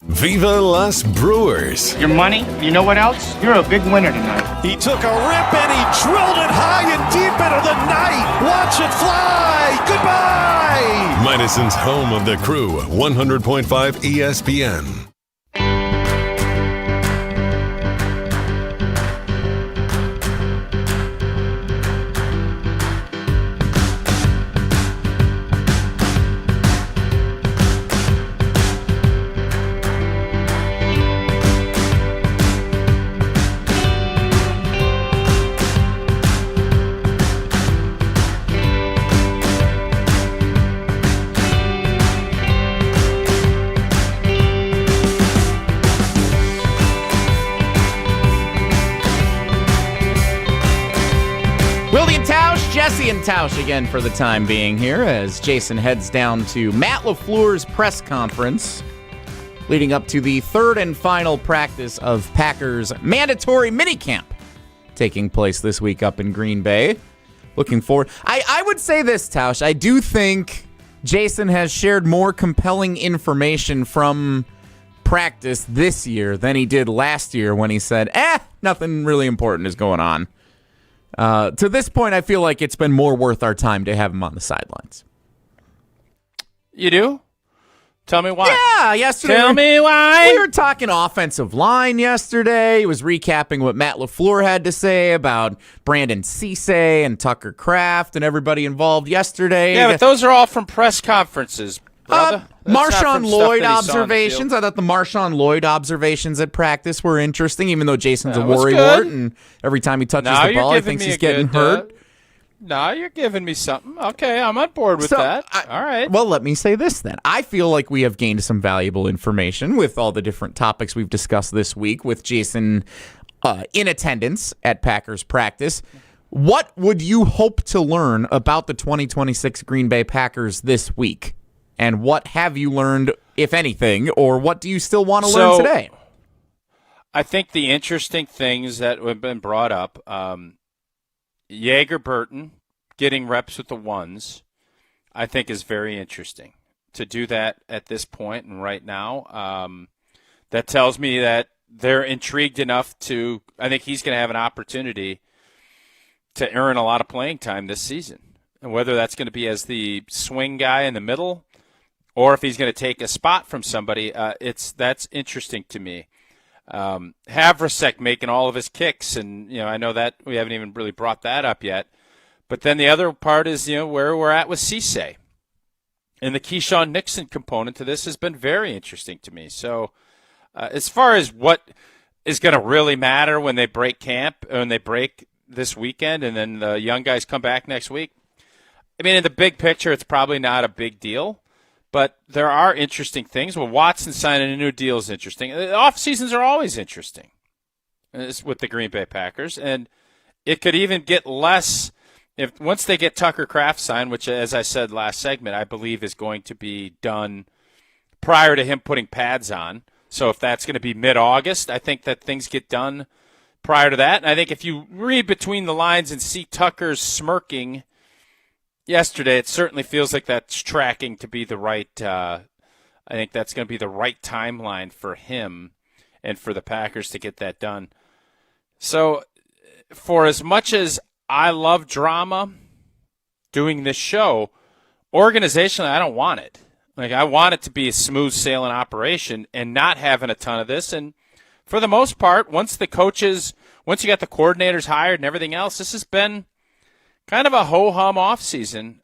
Viva Las Brewers. Your money? You know what else? You're a big winner tonight. He took a rip and he drilled it high and deep into the night. Watch it fly. Goodbye. Madison's home of the crew, 100.5 ESPN. Wilde and Tausch, Jesse and Tausch again for the time being here as Jason heads down to Matt LaFleur's press conference leading up to the third and final practice of Packers' mandatory minicamp taking place this week up in Green Bay. Looking forward. I would say this, Tausch. I do think Jason has shared more compelling information from practice this year than he did last year when he said, nothing really important is going on. To this point, I feel like it's been more worth our time to have him on the sidelines. You do? Tell me why. Yeah, yesterday. Tell me why. We were talking offensive line yesterday. He was recapping what Matt LaFleur had to say about Brandon Cisse and Tucker Kraft and everybody involved yesterday. Yeah, but those are all from press conferences, brother. Marshawn Lloyd observations. I thought the Marshawn Lloyd observations at practice were interesting, even though Jason's a worrywart, and every time he touches the ball, he thinks he's getting hurt. No, you're giving me something. Okay, I'm on board with that. All right. Well, let me say this then. I feel like we have gained some valuable information with all the different topics we've discussed this week with Jason in attendance at Packers practice. What would you hope to learn about the 2026 Green Bay Packers this week? And what have you learned, if anything, or what do you still want to learn today? I think the interesting things that have been brought up, Jaeger Burton getting reps with the ones, I think is very interesting. To do that at this point and right now, that tells me that they're intrigued enough to, I think he's going to have an opportunity to earn a lot of playing time this season. And whether that's going to be as the swing guy in the middle, or if he's going to take a spot from somebody, that's interesting to me. Havrasek making all of his kicks, and I know that we haven't even really brought that up yet. But then the other part is where we're at with Cisse, and the Keyshawn Nixon component to this has been very interesting to me. So as far as what is going to really matter when they break camp, or when they break this weekend, and then the young guys come back next week, I mean, in the big picture, it's probably not a big deal. But there are interesting things. Well, Watson signing a new deal is interesting. Off seasons are always interesting with the Green Bay Packers, and it could even get less if once they get Tucker Kraft signed, which, as I said last segment, I believe is going to be done prior to him putting pads on. So if that's going to be mid-August, I think that things get done prior to that. And I think if you read between the lines and see Tucker's smirking yesterday, it certainly feels like that's tracking to be the right I think that's going to be the right timeline for him and for the Packers to get that done. So for as much as I love drama doing this show, organizationally, I don't want it. Like, I want it to be a smooth sailing operation and not having a ton of this. And for the most part, once you got the coordinators hired and everything else, this has been kind of a ho-hum offseason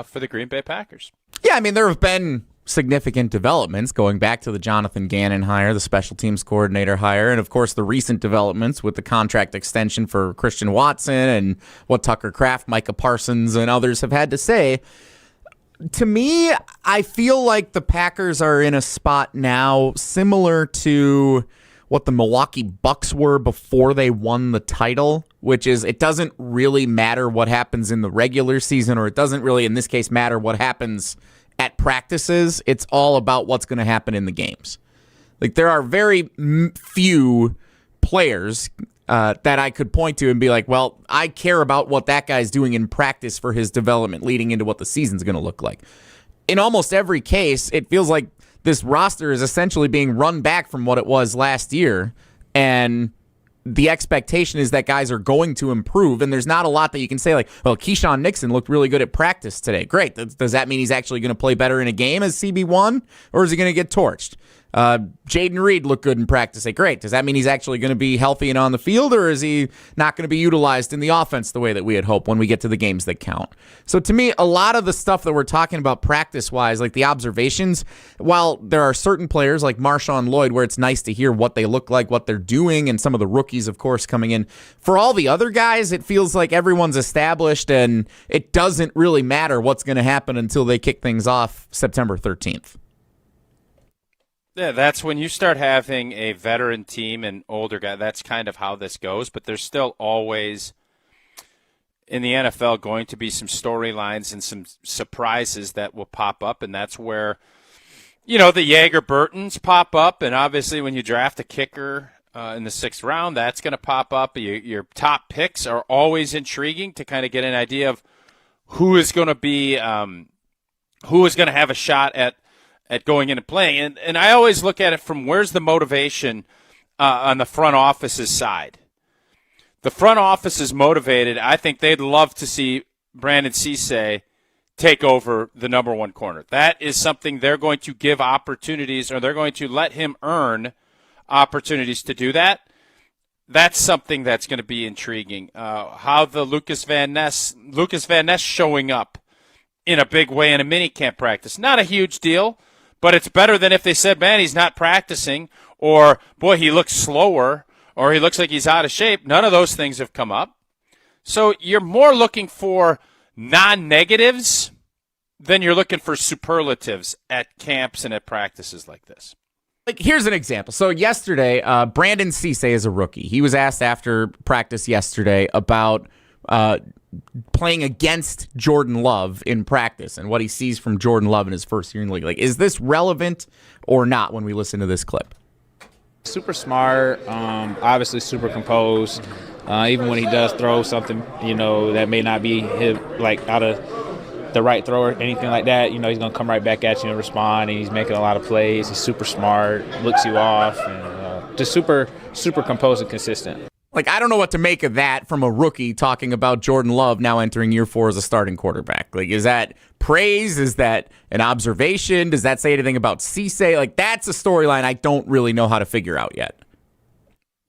for the Green Bay Packers. Yeah, I mean, there have been significant developments going back to the Jonathan Gannon hire, the special teams coordinator hire, and of course the recent developments with the contract extension for Christian Watson and what Tucker Kraft, Micah Parsons, and others have had to say. To me, I feel like the Packers are in a spot now similar to what the Milwaukee Bucks were before they won the title, which is it doesn't really matter what happens in the regular season, or it doesn't really, in this case, matter what happens at practices. It's all about what's going to happen in the games. Like, there are very few players that I could point to and be like, well, I care about what that guy's doing in practice for his development leading into what the season's going to look like. In almost every case, it feels like this roster is essentially being run back from what it was last year, and the expectation is that guys are going to improve, and there's not a lot that you can say like, well, Keyshawn Nixon looked really good at practice today. Great. Does that mean he's actually going to play better in a game as CB1, or is he going to get torched? Jaden Reed looked good in practice. Great. Does that mean he's actually going to be healthy and on the field, or is he not going to be utilized in the offense the way that we had hoped when we get to the games that count? So to me, a lot of the stuff that we're talking about practice-wise, like the observations, while there are certain players like Marshawn Lloyd where it's nice to hear what they look like, what they're doing, and some of the rookies, of course, coming in. For all the other guys, it feels like everyone's established, and it doesn't really matter what's going to happen until they kick things off September 13th. Yeah, that's when you start having a veteran team and older guy. That's kind of how this goes, but there's still always in the NFL going to be some storylines and some surprises that will pop up, and that's where, you know, the Jaeger Burtons pop up, and obviously when you draft a kicker in the 6th round, that's going to pop up. Your top picks are always intriguing to kind of get an idea of who is going to be who is going to have a shot at going in and playing. And I always look at it from where's the motivation on the front office's side. The front office is motivated. I think they'd love to see Brandon Cisse take over the number 1 corner. That is something they're going to give opportunities, or they're going to let him earn opportunities to do that. That's something that's going to be intriguing. How the Lucas Van Ness showing up in a big way in a minicamp practice. Not a huge deal, but it's better than if they said, man, he's not practicing, or, boy, he looks slower, or he looks like he's out of shape. None of those things have come up. So you're more looking for non-negatives than you're looking for superlatives at camps and at practices like this. Like, here's an example. So yesterday, Brandon Cisse is a rookie. He was asked after practice yesterday about playing against Jordan Love in practice and what he sees from Jordan Love in his first year in the league. Like, is this relevant or not when we listen to this clip? Super smart, obviously super composed. Even when he does throw something, you know, that may not be his, like, out of the right throw or anything like that, you know, he's going to come right back at you and respond, and he's making a lot of plays. He's super smart, looks you off, and just super, super composed and consistent. Like, I don't know what to make of that from a rookie talking about Jordan Love now entering year 4 as a starting quarterback. Like, is that praise? Is that an observation? Does that say anything about Cisse? Like, that's a storyline I don't really know how to figure out yet.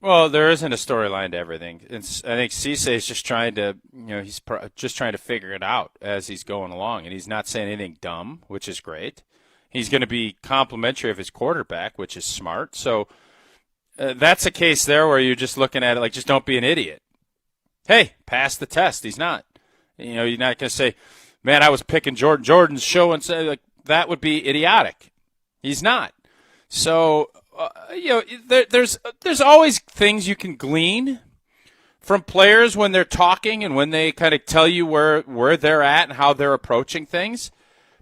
Well, there isn't a storyline to everything. I think Cisse is just trying to, you know, he's just trying to figure it out as he's going along, and he's not saying anything dumb, which is great. He's going to be complimentary of his quarterback, which is smart. So that's a case there where you're just looking at it like, just don't be an idiot. Hey, pass the test. He's not. You know, you're not going to say, man, I was picking Jordan. Jordan's show and say, like, that would be idiotic. He's not. So, you know, there's always things you can glean from players when they're talking and when they kind of tell you where they're at and how they're approaching things.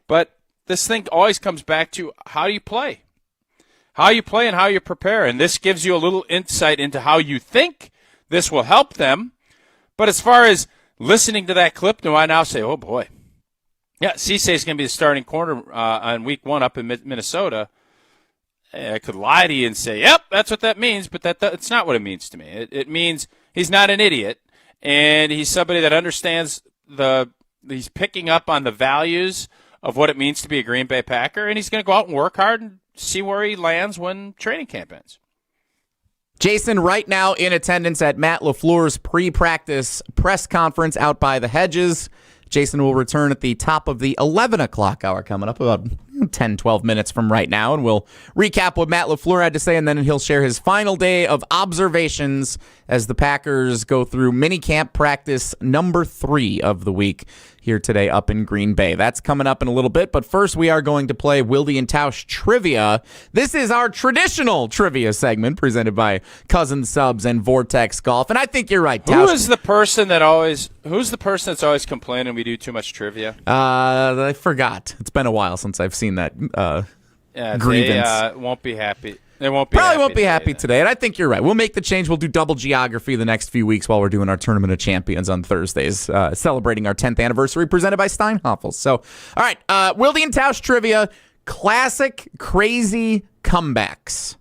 But this thing always comes back to how you play. How you play and how you prepare. And this gives you a little insight into how you think this will help them. But as far as listening to that clip, do I now say, oh, boy. Yeah, Cisse is going to be the starting corner on week 1 up in Minnesota. I could lie to you and say, yep, that's what that means, but it's not what it means to me. It means he's not an idiot, and he's somebody that understands he's picking up on the values of what it means to be a Green Bay Packer, and he's going to go out and work hard and see where he lands when training camp ends. Jason, right now in attendance at Matt LaFleur's pre-practice press conference out by the hedges. Jason will return at the top of the 11 o'clock hour coming up about 10, 12 minutes from right now, and we'll recap what Matt LaFleur had to say, and then he'll share his final day of observations as the Packers go through minicamp practice number 3 of the week here today up in Green Bay. That's coming up in a little bit, but first we are going to play Wilde and Tausch Trivia. This is our traditional trivia segment presented by Cousin Subs and Vortex Golf, and I think you're right, Tausch. Who's the person that's always complaining we do too much trivia? I forgot. It's been a while since I've seen that grievance. They won't be happy. They won't be Probably won't be happy today, and I think you're right. We'll make the change. We'll do double geography the next few weeks while we're doing our Tournament of Champions on Thursdays, celebrating our 10th anniversary presented by Steinhoffel. So, all right, Wilde and Tausch Trivia, classic crazy comebacks.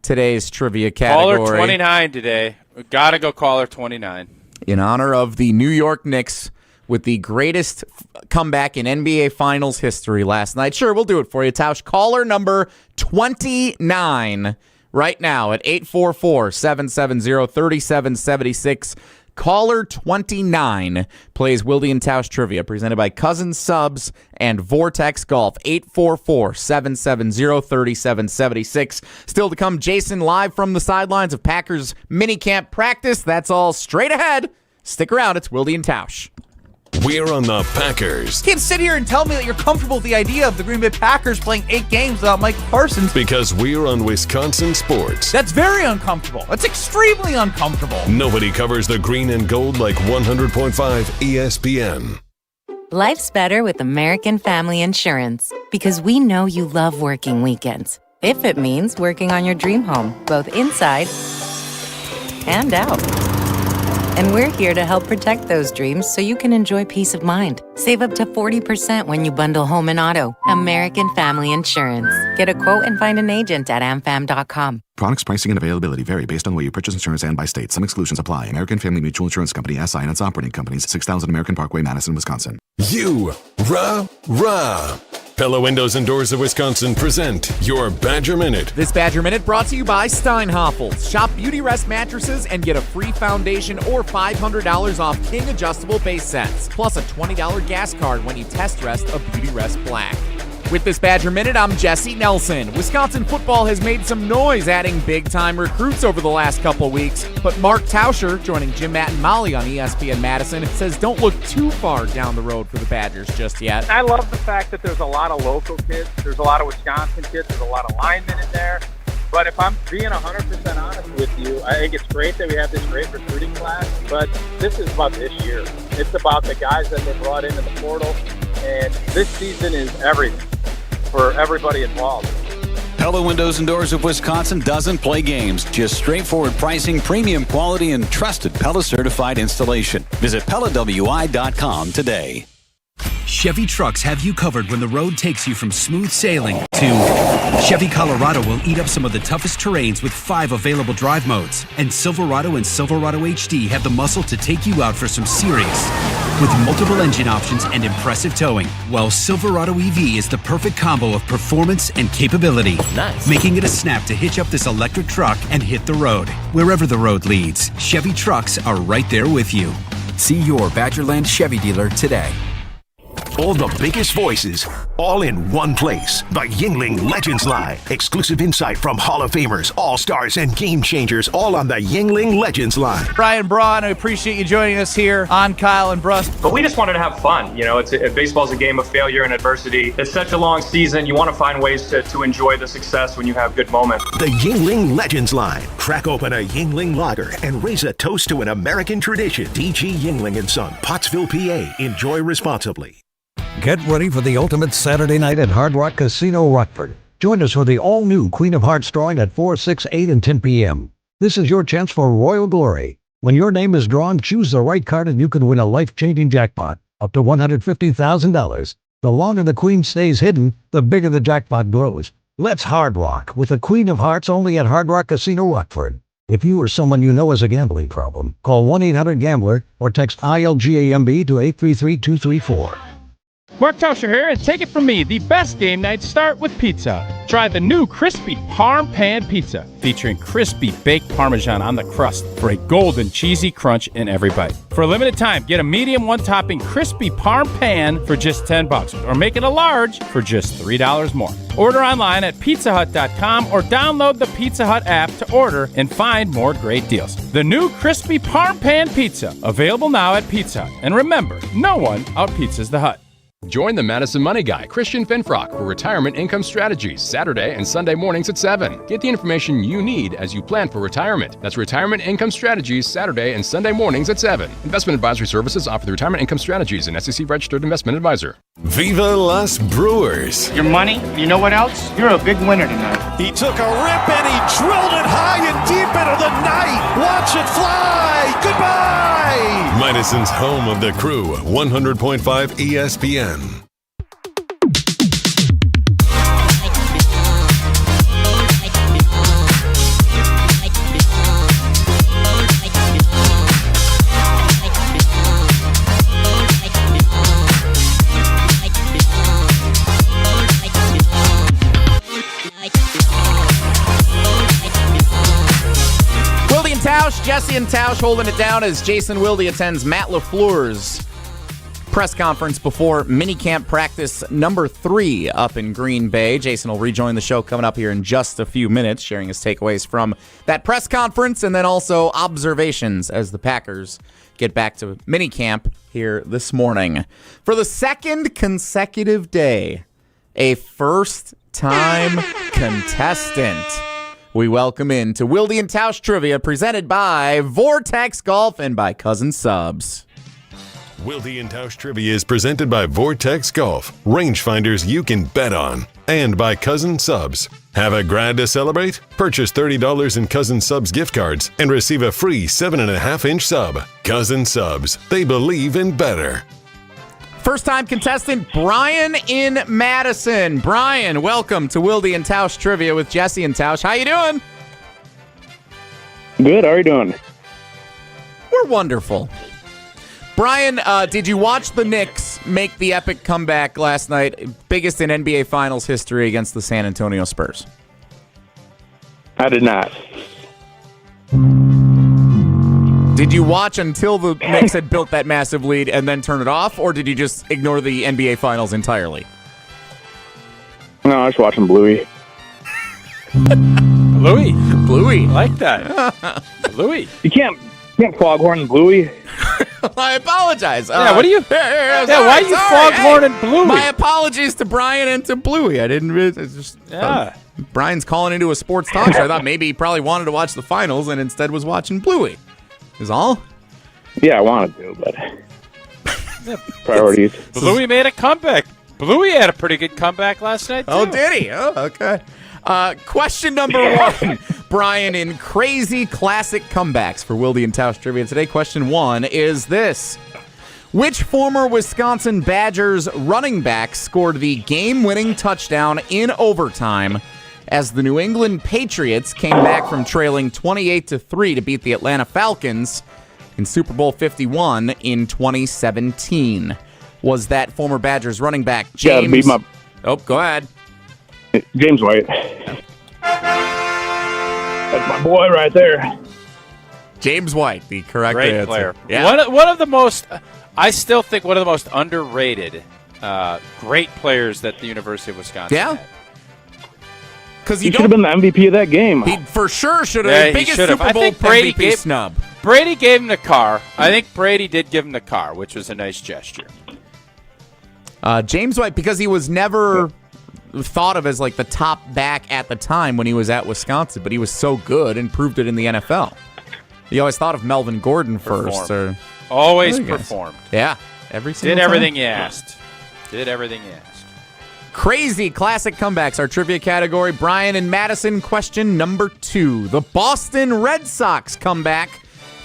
Today's trivia category. Caller 29 today. We got to go caller 29. In honor of the New York Knicks with the greatest comeback in NBA Finals history last night. Sure, we'll do it for you, Tausch. Caller number 29 right now at 844-770-3776. Caller 29 plays Wilde and Tausch Trivia, presented by Cousin Subs and Vortex Golf. 844-770-3776. Still to come, Jason live from the sidelines of Packers minicamp practice. That's all straight ahead. Stick around. It's Wilde and Tausch. We're on the Packers. You can't sit here and tell me that you're comfortable with the idea of the Green Bay Packers playing 8 games without Mike Parsons. Because we're on Wisconsin Sports. That's very uncomfortable. That's extremely uncomfortable. Nobody covers the green and gold like 100.5 ESPN. Life's better with American Family Insurance because we know you love working weekends. If it means working on your dream home, both inside and out. And we're here to help protect those dreams so you can enjoy peace of mind. Save up to 40% when you bundle home and auto. American Family Insurance. Get a quote and find an agent at amfam.com. Products, pricing, and availability vary based on where you purchase insurance and by state. Some exclusions apply. American Family Mutual Insurance Company, SI, and its operating companies. 6000 American Parkway, Madison, Wisconsin. Rah. Pella Windows and Doors of Wisconsin present your Badger Minute. This Badger Minute brought to you by Steinhoffel. Shop Beauty Rest mattresses and get a free foundation or $500 off King adjustable base sets, plus a $20 gas card when you test rest a Beauty Rest Black. With this Badger Minute, I'm Jesse Nelson. Wisconsin football has made some noise adding big-time recruits over the last couple weeks, but Mark Tauscher, joining Jim, Matt, and Molly on ESPN Madison, says don't look too far down the road for the Badgers just yet. I love the fact that there's a lot of local kids, there's a lot of Wisconsin kids, there's a lot of linemen in there. But if I'm being 100% honest with you, I think it's great that we have this great recruiting class, but this is about this year. It's about the guys that they brought into the portal, and this season is everything for everybody involved. Pella Windows and Doors of Wisconsin doesn't play games. Just straightforward pricing, premium quality, and trusted Pella certified installation. Visit PellaWI.com today. Chevy trucks have you covered when the road takes you from smooth sailing to Chevy Colorado will eat up some of the toughest terrains with 5 available drive modes. And Silverado and Silverado HD have the muscle to take you out for some serious. With multiple engine options and impressive towing, while Silverado EV is the perfect combo of performance and capability. Nice. Making it a snap to hitch up this electric truck and hit the road. Wherever the road leads, Chevy trucks are right there with you. See your Badgerland Chevy dealer today. All the biggest voices, all in one place. The Yuengling Legends Line. Exclusive insight from Hall of Famers, All-Stars, and Game Changers, all on the Yuengling Legends Line. Brian Braun, I appreciate you joining us here on Kyle and Brust. But we just wanted to have fun. You know, baseball's a game of failure and adversity. It's such a long season. You want to find ways to enjoy the success when you have good moments. The Yuengling Legends Line. Crack open a Yuengling lager and raise a toast to an American tradition. D.G. Yuengling & Son, Pottsville, PA. Enjoy responsibly. Get ready for the ultimate Saturday night at Hard Rock Casino Rockford. Join us for the all-new Queen of Hearts drawing at 4, 6, 8, and 10 p.m. This is your chance for royal glory. When your name is drawn, choose the right card and you can win a life-changing jackpot, up to $150,000. The longer the Queen stays hidden, the bigger the jackpot grows. Let's Hard Rock with the Queen of Hearts only at Hard Rock Casino Rockford. If you or someone you know has a gambling problem, call 1-800-GAMBLER or text ILGAMB to 833-234. Mark Tauscher here, and take it from me, the best game nights start with pizza. Try the new crispy Parm Pan Pizza, featuring crispy baked Parmesan on the crust for a golden cheesy crunch in every bite. For a limited time, get a medium one-topping crispy Parm Pan for just $10, or make it a large for just $3 more. Order online at pizzahut.com or download the Pizza Hut app to order and find more great deals. The new crispy Parm Pan Pizza, available now at Pizza Hut. And remember, no one out-pizzas the Hut. Join the Madison Money Guy, Christian Finfrock, for Retirement Income Strategies, Saturday and Sunday mornings at 7. Get the information you need as you plan for retirement. That's Retirement Income Strategies, Saturday and Sunday mornings at 7. Investment advisory services offered through Retirement Income Strategies, an SEC-registered investment advisor. Viva Las Brewers. Your money, you know what else? You're a big winner tonight. He took a rip and he drilled it high and deep into the night. Watch it fly. Goodbye. Madison's home of the crew, 100.5 ESPN. Jesse and Tausch holding it down as Jason Wilde attends Matt LaFleur's press conference before minicamp practice number 3 up in Green Bay. Jason will rejoin the show coming up here in just a few minutes, sharing his takeaways from that press conference and then also observations as the Packers get back to minicamp here this morning. For the second consecutive day, a first-time contestant. We welcome in to Wilde and Tausch Trivia, presented by Vortex Golf and by Cousin Subs. Wilde and Tausch Trivia is presented by Vortex Golf, rangefinders you can bet on, and by Cousin Subs. Have a grad to celebrate? Purchase $30 in Cousin Subs gift cards and receive a free 7.5-inch sub. Cousin Subs, they believe in better. First-time contestant Brian in Madison. Brian, welcome to Wilde and Tausch Trivia with Jesse and Tausch. How you doing? Good. How are you doing? We're wonderful. Brian, did you watch the Knicks make the epic comeback last night, biggest in NBA Finals history against the San Antonio Spurs? I did not. Did you watch until the Knicks had built that massive lead and then turn it off, or did you just ignore the NBA Finals entirely? No, I was watching Bluey. Bluey. Like that. Bluey. You can't foghorn Bluey. I apologize. Yeah, what do you... Why are you foghorning Bluey? My apologies to Brian and to Bluey. I didn't really... Brian's calling into a sports talk show. I thought maybe he probably wanted to watch the finals and instead was watching Bluey. Is all? Yeah, I wanted to, but priorities. Bluey made a comeback. Bluey had a pretty good comeback last night, too. Oh, did he? Oh, okay. Question number 1. Brian, in crazy classic comebacks for Wilde and Tausch Trivia today, question 1 is this. Which former Wisconsin Badgers running back scored the game-winning touchdown in overtime as the New England Patriots came back from trailing 28-3 to beat the Atlanta Falcons in Super Bowl 51 in 2017? Was that former Badgers running back James? Oh, go ahead. James White. That's my boy right there. James White, the correct Great answer. player. Yeah. One of the most, I still think one of the most underrated great players that the University of Wisconsin had. Because he should have been the MVP of that game. He for sure should have. Yeah, Biggest he Super I Bowl think Brady MVP snub. Brady gave him the car. I think Brady did give him the car, which was a nice gesture. James White, because he was never thought of as like the top back at the time when he was at Wisconsin, but he was so good and proved it in the NFL. You always thought of Melvin Gordon first. Or always performed. Yeah. Every single Did everything time. you asked. Did everything you asked. Crazy classic comebacks, our trivia category. Brian and Madison, question number 2. The Boston Red Sox come back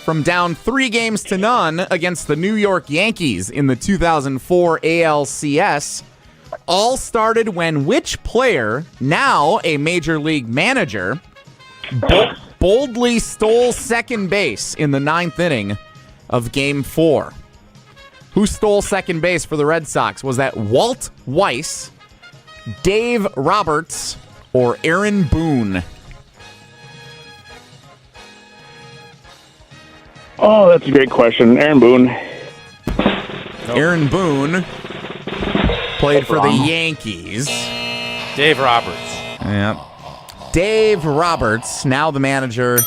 from down 3-0 against the New York Yankees in the 2004 ALCS. All started when which player, now a major league manager, boldly stole second base in the 9th inning of Game 4? Who stole second base for the Red Sox? Was that Walt Weiss, Dave Roberts, or Aaron Boone? Oh, that's a great question. Aaron Boone. Aaron Boone played for the Yankees. Dave Roberts. Yeah. Dave Roberts, now the manager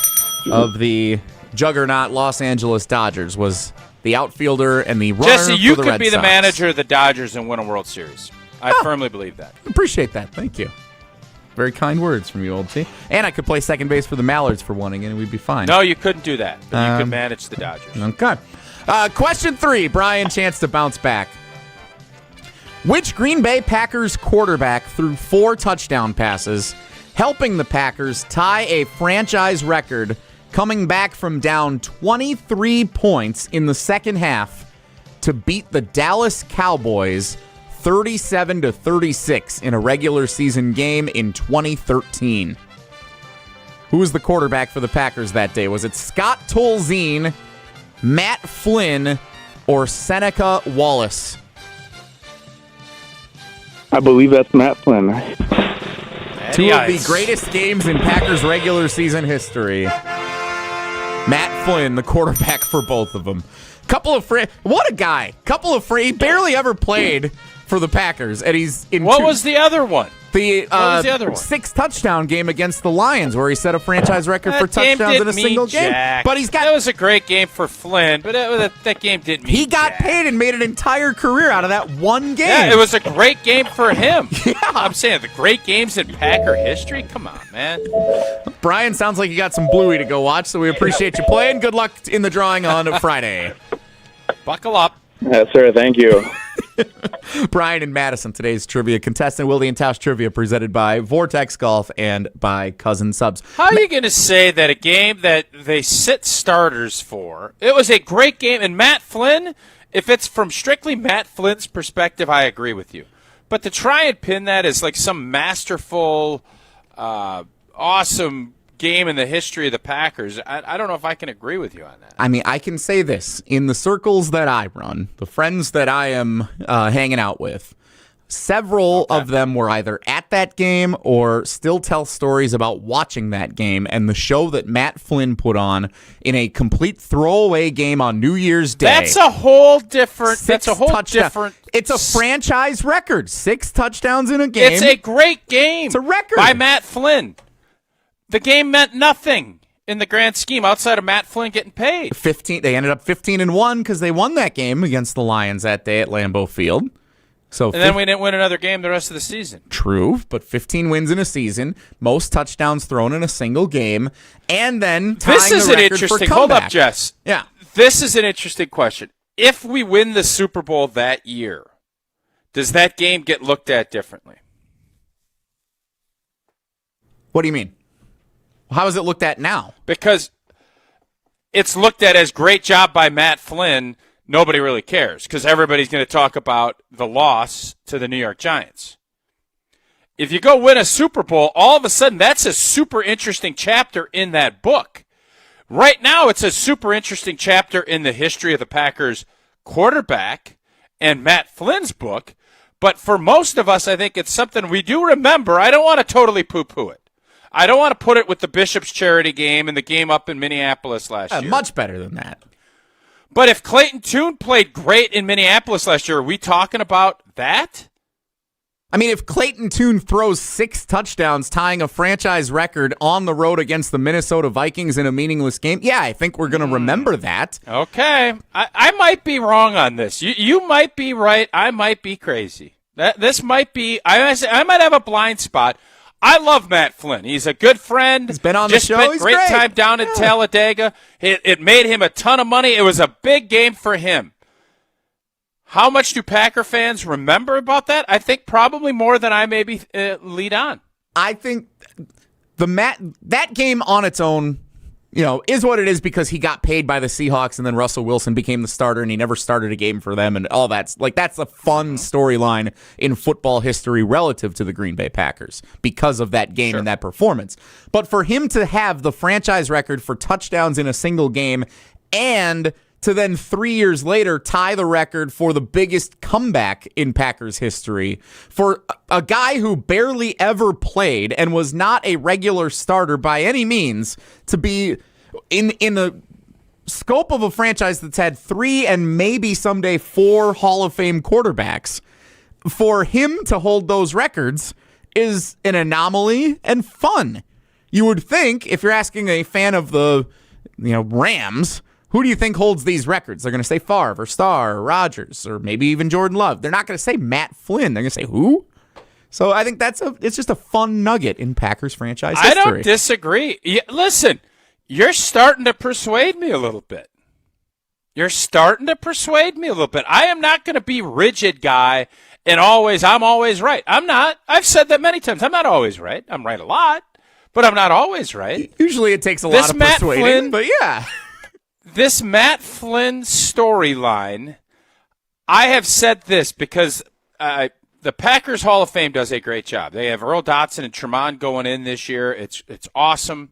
of the juggernaut Los Angeles Dodgers, was the outfielder and the runner Jesse, you for the could Red be the Sox. manager of the Dodgers and win a World Series. I firmly believe that. Appreciate that. Thank you. Very kind words from you, Old T. And I could play second base for the Mallards for one and we'd be fine. No, you couldn't do that. But you could manage the Dodgers. Okay. Question 3. Brian, chance to bounce back. Which Green Bay Packers quarterback threw 4 touchdown passes, helping the Packers tie a franchise record, coming back from down 23 points in the second half to beat the Dallas Cowboys 37-36 in a regular season game in 2013? Who was the quarterback for the Packers that day? Was it Scott Tolzien, Matt Flynn, or Seneca Wallace? I believe that's Matt Flynn. Two of the greatest games in Packers regular season history. Matt Flynn, the quarterback for both of them. What a guy. He barely ever played for the Packers, and he's in. What was the other one? The 6 touchdown game against the Lions, where he set a franchise record for touchdowns in a single game. But that was a great game for Flynn, but that game didn't mean he got paid and made an entire career out of that one game. Yeah, it was a great game for him. Yeah. I'm saying the great games in Packer history. Come on, man. Brian, sounds like you got some Bluey to go watch, so we appreciate you playing. Good luck in the drawing on Friday. Buckle up. Yes, sir. Thank you. Brian and Madison, today's trivia contestant. Wilde and Tausch trivia presented by Vortex Golf and by Cousin Subs. How are you going to say that a game that they sit starters for, it was a great game, and Matt Flynn, if it's from strictly Matt Flynn's perspective, I agree with you. But to try and pin that as like some masterful, awesome game in the history of the Packers, I don't know if I can agree with you on that. I mean, I can say this. In the circles that I run, the friends that I am hanging out with, several of them were either at that game or still tell stories about watching that game and the show that Matt Flynn put on in a complete throwaway game on New Year's Day. That's a whole different. It's a franchise record. 6 touchdowns in a game. It's a great game. It's a record by Matt Flynn. The game meant nothing in the grand scheme outside of Matt Flynn getting paid. 15. They ended up 15-1 because they won that game against the Lions that day at Lambeau Field. And then we didn't win another game the rest of the season. True, but 15 wins in a season, most touchdowns thrown in a single game, and then tying this is the an record interesting. for Hold comeback. up, Jess. Yeah, this is an interesting question. If we win the Super Bowl that year, does that game get looked at differently? What do you mean? How is it looked at now? Because it's looked at as great job by Matt Flynn. Nobody really cares because everybody's going to talk about the loss to the New York Giants. If you go win a Super Bowl, all of a sudden that's a super interesting chapter in that book. Right now it's a super interesting chapter in the history of the Packers quarterback and Matt Flynn's book. But for most of us, I think it's something we do remember. I don't want to totally poo-poo it. I don't want to put it with the Bishop's charity game and the game up in Minneapolis last year. Much better than that. But if Clayton Tune played great in Minneapolis last year, are we talking about that? I mean, if Clayton Tune throws 6 touchdowns, tying a franchise record on the road against the Minnesota Vikings in a meaningless game, yeah, I think we're going to remember that. Okay. I might be wrong on this. You might be right. I might be crazy. This might be – I might have a blind spot. I love Matt Flynn. He's a good friend. He's been on the show. He's great time down in Talladega. It made him a ton of money. It was a big game for him. How much do Packer fans remember about that? I think probably more than I maybe lead on. I think that game on its own, is what it is because he got paid by the Seahawks and then Russell Wilson became the starter and he never started a game for them and all that's a fun storyline in football history relative to the Green Bay Packers because of that game and that performance. But for him to have the franchise record for touchdowns in a single game and to then 3 years later tie the record for the biggest comeback in Packers history for a guy who barely ever played and was not a regular starter by any means to be in the scope of a franchise that's had 3 and maybe someday 4 Hall of Fame quarterbacks. For him to hold those records is an anomaly and fun. You would think, if you're asking a fan of the Rams, who do you think holds these records? They're going to say Favre or Starr or Rodgers or maybe even Jordan Love. They're not going to say Matt Flynn. They're going to say who? So I think it's just a fun nugget in Packers franchise history. I don't disagree. Listen, you're starting to persuade me a little bit. I am not going to be rigid guy and I'm always right. I'm not. I've said that many times. I'm not always right. I'm right a lot, but I'm not always right. Usually it takes a lot of persuading, but yeah. This Matt Flynn storyline, I have said this because the Packers Hall of Fame does a great job. They have Earl Dotson and Tremont going in this year. It's awesome.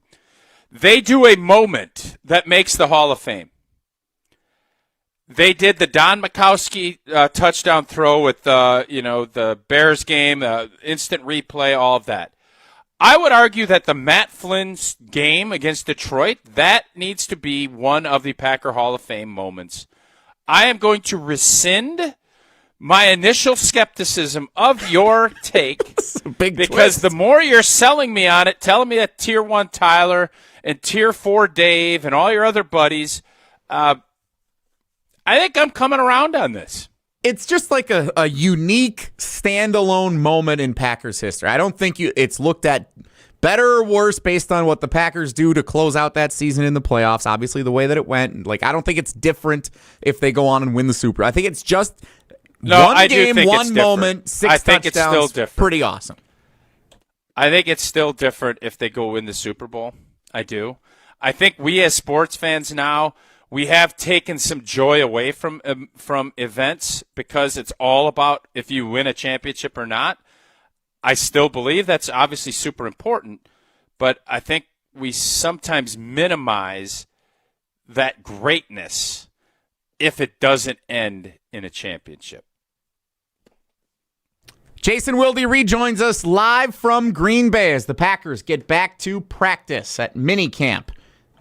They do a moment that makes the Hall of Fame. They did the Don Majkowski touchdown throw with the Bears game, instant replay, all of that. I would argue that the Matt Flynn's game against Detroit, that needs to be one of the Packer Hall of Fame moments. I am going to rescind my initial skepticism of your take because the more you're selling me on it, telling me that Tier 1 Tyler and Tier 4 Dave and all your other buddies, I think I'm coming around on this. It's just like a unique standalone moment in Packers history. I don't think it's looked at better or worse based on what the Packers do to close out that season in the playoffs. Obviously, the way that it went. I don't think it's different if they go on and win the Super. I think it's just one game, one moment, 6 touchdowns. I think it's still different. Pretty awesome. I think it's still different if they go win the Super Bowl. I do. I think we as sports fans now, we have taken some joy away from events because it's all about if you win a championship or not. I still believe that's obviously super important, but I think we sometimes minimize that greatness if it doesn't end in a championship. Jason Wilde rejoins us live from Green Bay as the Packers get back to practice at minicamp.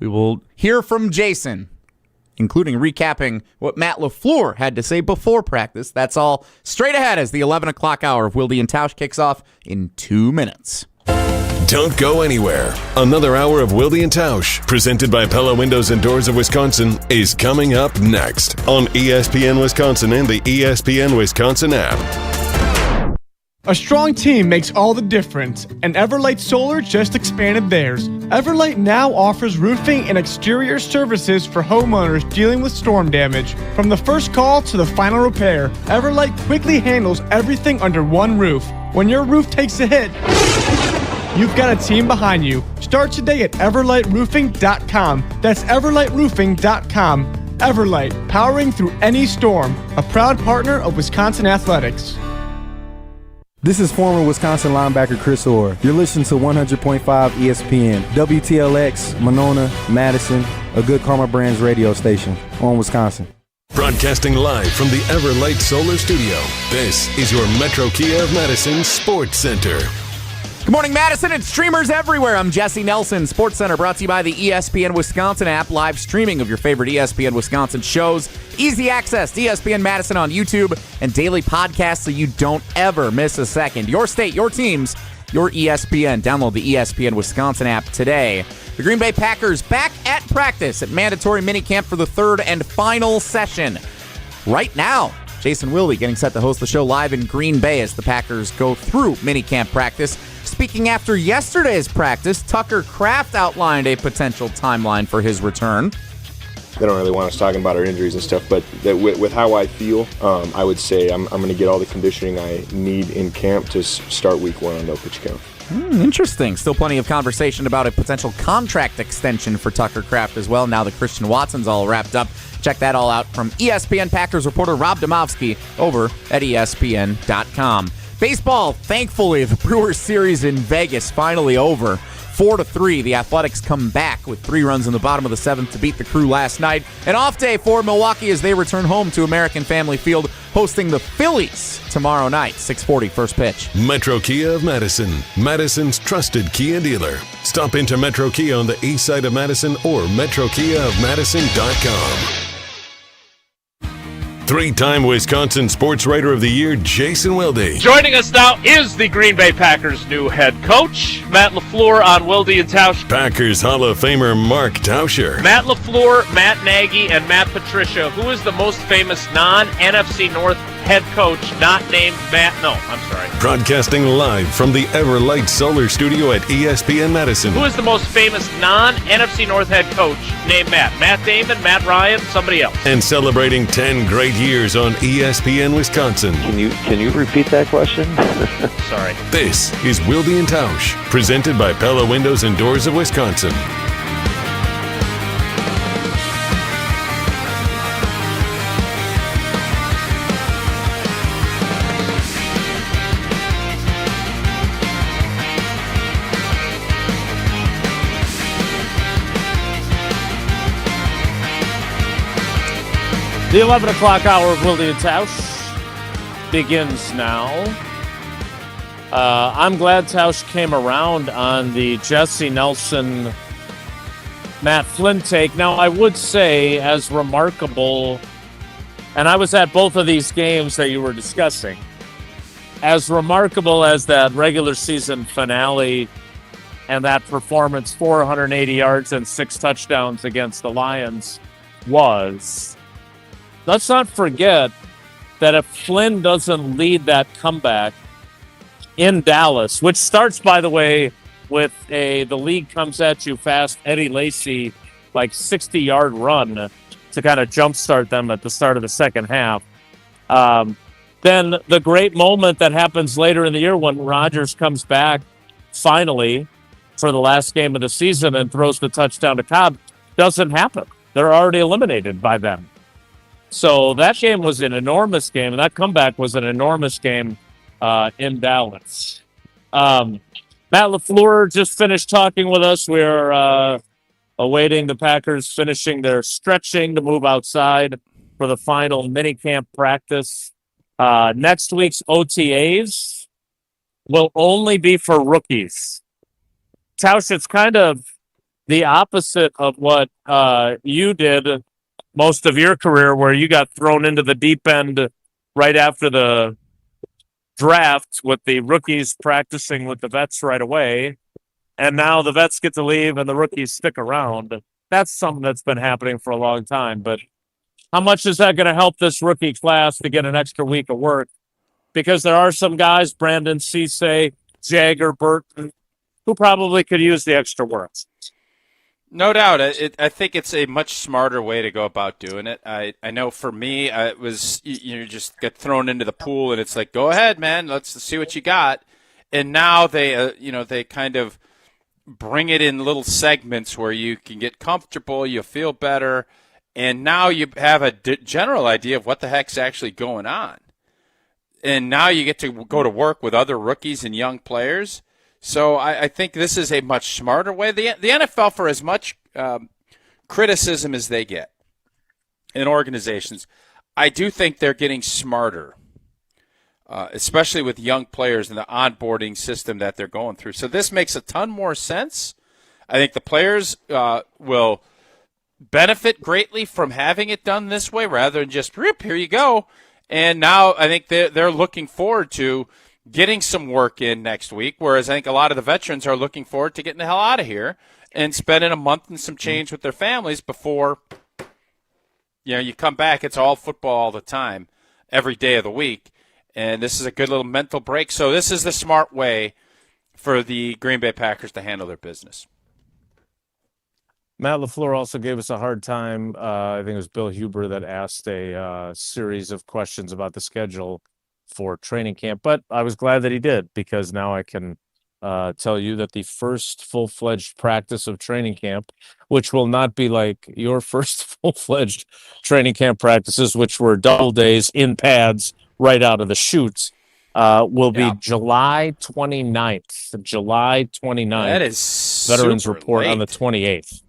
We will hear from Jason, including recapping what Matt LaFleur had to say before practice. That's all straight ahead as the 11 o'clock hour of Wilde and Tausch kicks off in 2 minutes. Don't go anywhere. Another hour of Wilde and Tausch, presented by Pella Windows and Doors of Wisconsin, is coming up next on ESPN Wisconsin and the ESPN Wisconsin app. A strong team makes all the difference, and Everlight Solar just expanded theirs. Everlight now offers roofing and exterior services for homeowners dealing with storm damage. From the first call to the final repair, Everlight quickly handles everything under one roof. When your roof takes a hit, you've got a team behind you. Start today at everlightroofing.com. That's everlightroofing.com. Everlight, powering through any storm. A proud partner of Wisconsin Athletics. This is former Wisconsin linebacker Chris Orr. You're listening to 100.5 ESPN, WTLX, Monona, Madison, a Good Karma Brands radio station on Wisconsin. Broadcasting live from the Everlight Solar Studio, this is your Metro Kia of Madison Sports Center. Good morning, Madison. It's streamers everywhere. I'm Jesse Nelson. Sports Center brought to you by the ESPN Wisconsin app. Live streaming of your favorite ESPN Wisconsin shows. Easy access to ESPN Madison on YouTube and daily podcasts so you don't ever miss a second. Your state, your teams, your ESPN. Download the ESPN Wisconsin app today. The Green Bay Packers back at practice at mandatory minicamp for the third and final session. Right now, Jason Wilde getting set to host the show live in Green Bay as the Packers go through minicamp practice. Speaking after yesterday's practice, Tucker Kraft outlined a potential timeline for his return. They don't really want us talking about our injuries and stuff, but with how I feel, I would say I'm going to get all the conditioning I need in camp to start week 1 on no pitch count. Interesting. Still plenty of conversation about a potential contract extension for Tucker Kraft as well, now that Christian Watson's all wrapped up. Check that all out from ESPN Packers reporter Rob Domofsky over at ESPN.com. Baseball, thankfully, the Brewers series in Vegas finally over. 4-3. The Athletics come back with 3 runs in the bottom of the 7th to beat the Crew last night. An off day for Milwaukee as they return home to American Family Field, hosting the Phillies tomorrow night, 6:40 first pitch. Metro Kia of Madison, Madison's trusted Kia dealer. Stop into Metro Kia on the east side of Madison or metrokiaofmadison.com. 3-time Wisconsin Sports Writer of the Year, Jason Wilde. Joining us now is the Green Bay Packers' new head coach, Matt LaFleur on Wilde and Tausch. Packers Hall of Famer Mark Tauscher. Matt LaFleur, Matt Nagy, and Matt Patricia. Who is the most famous non-NFC North head coach not named Matt? No, I'm sorry. Broadcasting live from the Everlight Solar Studio at ESPN Madison. Who is the most famous non-NFC North head coach named Matt? Matt Damon, Matt Ryan, somebody else. And celebrating 10 great years on ESPN Wisconsin. Can you repeat that question? Sorry. This is Wilde and Tausch, presented by Pella Windows and Doors of Wisconsin. The 11 o'clock hour of Wilde and Tausch begins now. I'm glad Tausch came around on the Jesse Nelson, Matt Flynn take. Now, I would say, as remarkable, and I was at both of these games that you were discussing, as remarkable as that regular season finale and that performance, 480 yards and 6 touchdowns against the Lions was, let's not forget that if Flynn doesn't lead that comeback in Dallas, which starts, by the way, with the league comes at you fast, Eddie Lacy, like 60-yard run to kind of jumpstart them at the start of the second half. Then the great moment that happens later in the year when Rodgers comes back finally for the last game of the season and throws the touchdown to Cobb doesn't happen. They're already eliminated by them. So that game was an enormous game, and that comeback was an enormous game in Dallas. Matt LaFleur just finished talking with us. We're awaiting the Packers finishing their stretching to move outside for the final minicamp practice. Next week's OTAs will only be for rookies. Tausch, it's kind of the opposite of what you did most of your career, where you got thrown into the deep end right after the draft with the rookies practicing with the vets right away. And now the vets get to leave and the rookies stick around. That's something that's been happening for a long time. But how much is that going to help this rookie class to get an extra week of work? Because there are some guys, Brandon Cisse, Jagger, Burton, who probably could use the extra work. No doubt. I think it's a much smarter way to go about doing it. I know for me, it was you just get thrown into the pool and it's like, go ahead, man, let's see what you got. And now they they kind of bring it in little segments where you can get comfortable, you feel better, and now you have a general idea of what the heck's actually going on. And now you get to go to work with other rookies and young players. So I think this is a much smarter way. The NFL, for as much criticism as they get in organizations, I do think they're getting smarter, especially with young players and the onboarding system that they're going through. So this makes a ton more sense. I think the players will benefit greatly from having it done this way rather than just, rip, here you go. And now I think they're looking forward to getting some work in next week, whereas I think a lot of the veterans are looking forward to getting the hell out of here and spending a month and some change with their families before you come back. It's all football all the time, every day of the week, and this is a good little mental break. So this is the smart way for the Green Bay Packers to handle their business. Matt LaFleur also gave us a hard time. I think it was Bill Huber that asked a series of questions about the schedule for training camp, but I was glad that he did, because now I can tell you that the first full-fledged practice of training camp, which will not be like your first full-fledged training camp practices, which were double days in pads right out of the chute, will be July 29th. July 29th. That is Veterans super report late. on the 28th.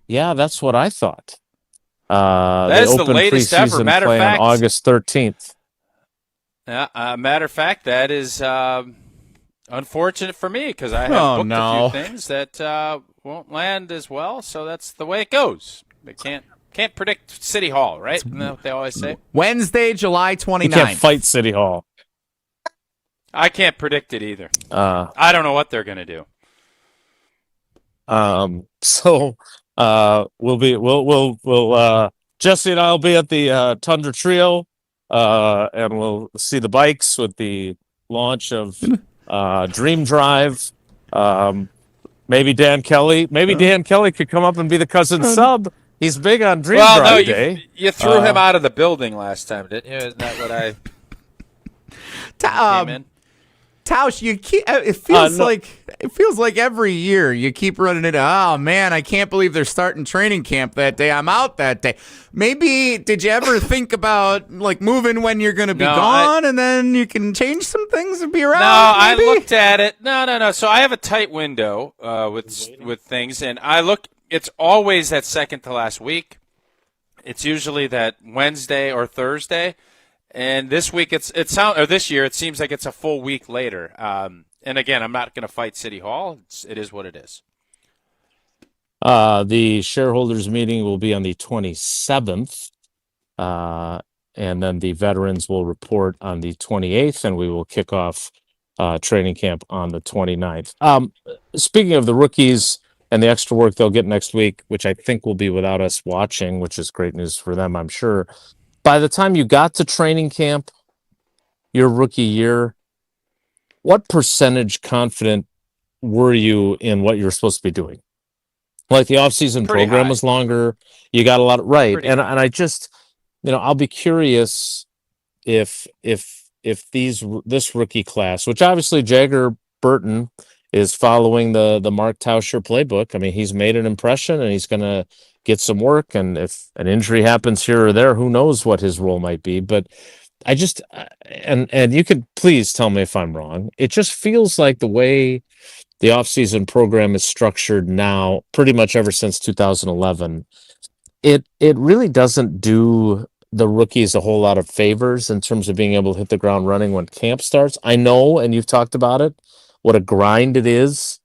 Yeah, that's what I thought. That is the latest ever. Preseason Matter of play fact, on August 13th. Matter of fact, that is unfortunate for me because I have booked a few things that won't land as well. So that's the way it goes. They can't predict City Hall, right? Isn't that what they always say? Wednesday, July 29th. You can't fight City Hall. I can't predict it either. I don't know what they're going to do. So we'll Jesse and I'll be at the Tundra Trio, and we'll see the bikes with the launch of Dream Drive. Maybe Dan Kelly could come up and be the cousin sub. He's big on Dream Drive Day. You threw him out of the building last time, didn't you? Isn't that what I came in? Tausch, you keep, it feels like every year you keep running into, oh man, I can't believe they're starting training camp that day. I'm out that day. Maybe did you ever think about like moving when you're going to be gone, and then you can change some things and be around? No, maybe? I looked at it. No. So I have a tight window with things, and I look. It's always that second to last week. It's usually that Wednesday or Thursday. And this week this year it seems like it's a full week later. And again, I'm not going to fight City Hall. It is what it is. The shareholders meeting will be on the 27th, and then the veterans will report on the 28th, and we will kick off training camp on the 29th. Speaking of the rookies and the extra work they'll get next week, which I think will be without us watching, which is great news for them, I'm sure. By the time you got to training camp, your rookie year, what percentage confident were you in what you were supposed to be doing? Like the offseason program was longer. You got a lot of and I just, I'll be curious if this rookie class, which obviously Jagger Burton is following the Mark Tauscher playbook. I mean, he's made an impression and he's going to get some work, and if an injury happens here or there, who knows what his role might be. But I just and you could please tell me if I'm wrong. It just feels like the way the offseason program is structured now, pretty much ever since 2011, it really doesn't do the rookies a whole lot of favors in terms of being able to hit the ground running when camp starts. I know, and you've talked about it, what a grind it is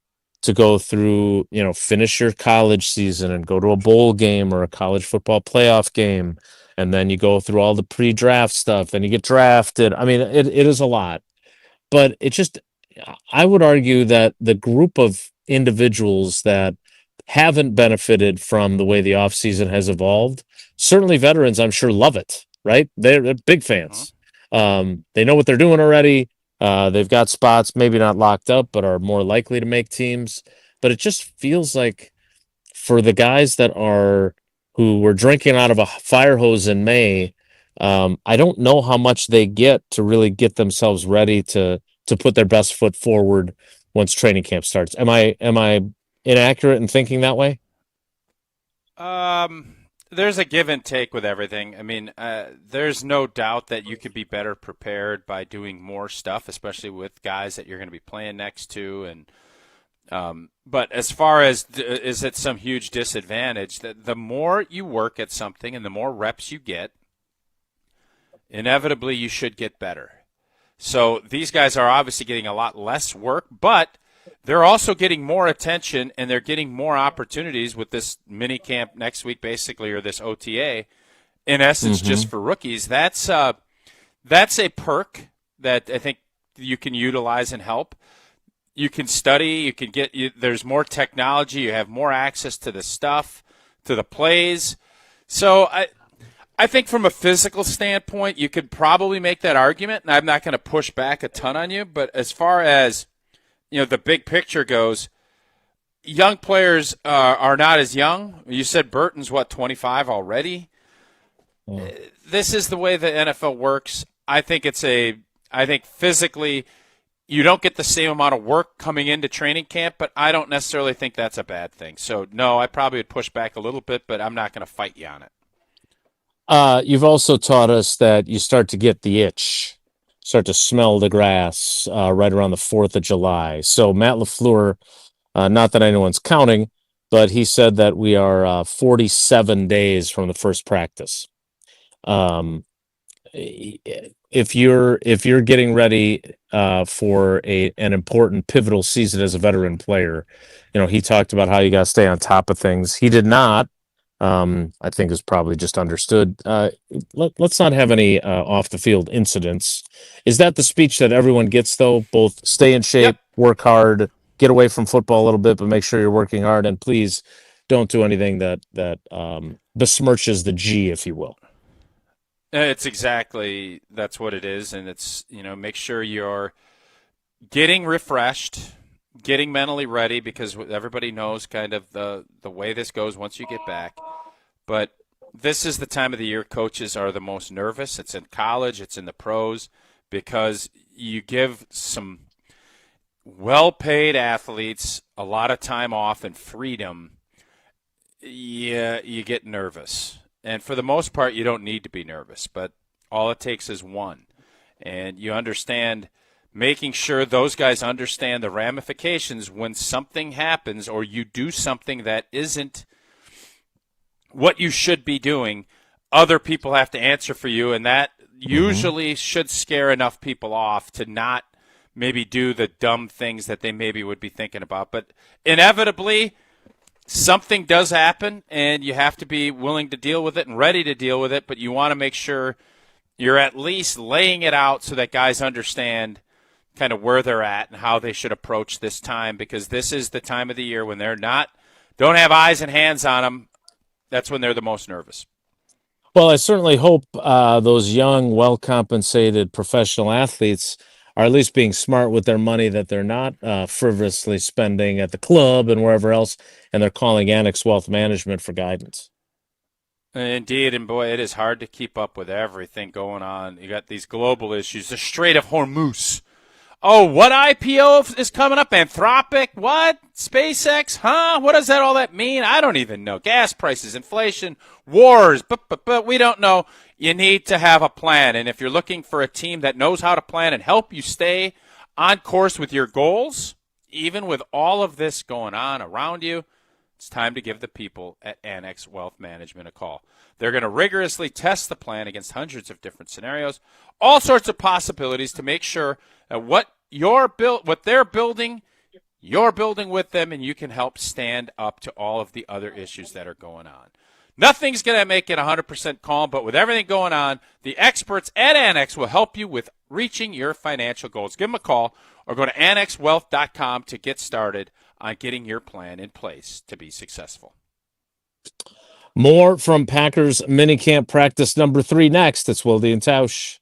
to go through, finish your college season and go to a bowl game or a college football playoff game. And then you go through all the pre-draft stuff and you get drafted. I mean, it is a lot, but I would argue that the group of individuals that haven't benefited from the way the offseason has evolved, certainly veterans, I'm sure, love it, right? They're big fans. They know what they're doing already. They've got spots, maybe not locked up, but are more likely to make teams. But it just feels like for the guys who were drinking out of a fire hose in May, I don't know how much they get to really get themselves ready to put their best foot forward once training camp starts. Am I inaccurate in thinking that way? There's a give and take with everything. I mean, there's no doubt that you could be better prepared by doing more stuff, especially with guys that you're going to be playing next to. And but as far as is it some huge disadvantage, that the more you work at something and the more reps you get, inevitably you should get better. So these guys are obviously getting a lot less work, but they're also getting more attention and they're getting more opportunities with this mini camp next week, basically, or this OTA, in essence, just for rookies. That's a perk that I think you can utilize and help. You can study. You can there's more technology. You have more access to the stuff, to the plays. So I think from a physical standpoint, you could probably make that argument, and I'm not going to push back a ton on you. But as far as the big picture goes, young players are not as young. You said Burton's, 25 already? This is the way the NFL works. I think physically you don't get the same amount of work coming into training camp, but I don't necessarily think that's a bad thing. So, no, I probably would push back a little bit, but I'm not going to fight you on it. You've also taught us that you start to get the itch start to smell the grass right around the 4th of July. So Matt LaFleur, not that anyone's counting, but he said that we are 47 days from the first practice. If you're getting ready for an important pivotal season as a veteran player, he talked about how you got to stay on top of things. He did not. I think is probably just understood. Let's not have any off the field incidents. Is that the speech that everyone gets though? Both stay in shape, work hard, get away from football a little bit, but make sure you're working hard, and please don't do anything that besmirches the G, if you will. It's exactly, that's what it is. And it's, make sure you're getting refreshed, getting mentally ready, because everybody knows kind of the way this goes once you get back. But this is the time of the year coaches are the most nervous. It's in college, it's in the pros, because you give some well-paid athletes a lot of time off and freedom. Yeah, you get nervous. And for the most part, you don't need to be nervous, but all it takes is one. And you understand, making sure those guys understand the ramifications when something happens or you do something that isn't what you should be doing. Other people have to answer for you, and that usually should scare enough people off to not maybe do the dumb things that they maybe would be thinking about. But inevitably, something does happen, and you have to be willing to deal with it and ready to deal with it, but you want to make sure you're at least laying it out so that guys understand kind of where they're at and how they should approach this time, because this is the time of the year when they're don't have eyes and hands on them. That's when they're the most nervous. Well, I certainly hope those young, well-compensated professional athletes are at least being smart with their money, that they're not frivolously spending at the club and wherever else, and they're calling Annex Wealth Management for guidance. Indeed, and boy, it is hard to keep up with everything going on. You got these global issues, the Strait of Hormuz. Oh, what IPO is coming up? Anthropic? What? SpaceX? Huh? What does all that mean? I don't even know. Gas prices, inflation, wars, but we don't know. You need to have a plan, and if you're looking for a team that knows how to plan and help you stay on course with your goals, even with all of this going on around you, it's time to give the people at Annex Wealth Management a call. They're going to rigorously test the plan against hundreds of different scenarios, all sorts of possibilities to make sure that what they're building, you're building with them, and you can help stand up to all of the other issues that are going on. Nothing's going to make it 100% calm, but with everything going on, the experts at Annex will help you with reaching your financial goals. Give them a call or go to annexwealth.com to get started on getting your plan in place to be successful. More from Packers minicamp practice number 3 next. It's Wilde and Tausch.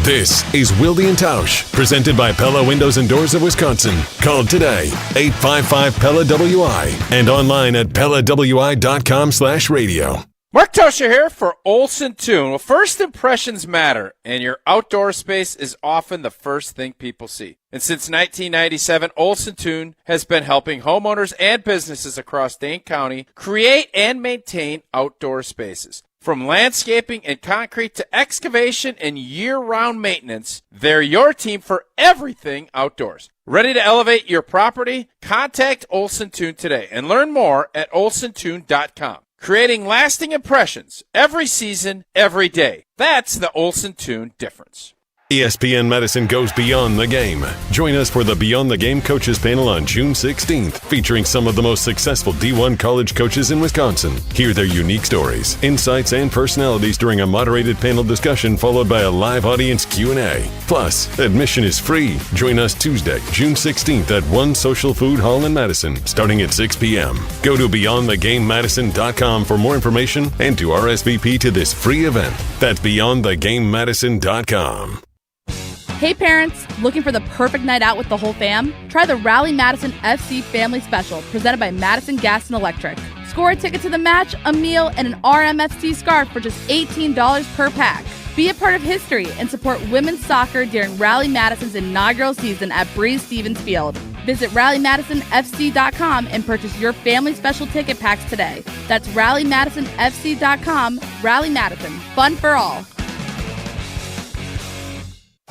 This is Wilde and Tausch, presented by Pella Windows and Doors of Wisconsin. Call today, 855-PELLA-WI, and online at PellaWI.com/radio. Mark Tosher here for Olson Toon. Well, first impressions matter, and your outdoor space is often the first thing people see. And since 1997, Olson Toon has been helping homeowners and businesses across Dane County create and maintain outdoor spaces. From landscaping and concrete to excavation and year-round maintenance, they're your team for everything outdoors. Ready to elevate your property? Contact Olson Toon today and learn more at olsontoon.com. Creating lasting impressions every season, every day. That's the Olson Toon difference. ESPN Madison goes beyond the game. Join us for the Beyond the Game Coaches Panel on June 16th, featuring some of the most successful D1 college coaches in Wisconsin. Hear their unique stories, insights, and personalities during a moderated panel discussion followed by a live audience Q&A. Plus, admission is free. Join us Tuesday, June 16th at One Social Food Hall in Madison, starting at 6 p.m. Go to BeyondTheGameMadison.com for more information and to RSVP to this free event. That's BeyondTheGameMadison.com. Hey parents, looking for the perfect night out with the whole fam? Try the Rally Madison FC Family Special, presented by Madison Gas and Electric. Score a ticket to the match, a meal, and an RMFC scarf for just $18 per pack. Be a part of history and support women's soccer during Rally Madison's inaugural season at Breeze Stevens Field. Visit RallyMadisonFC.com and purchase your family special ticket packs today. That's RallyMadisonFC.com. Rally Madison, fun for all.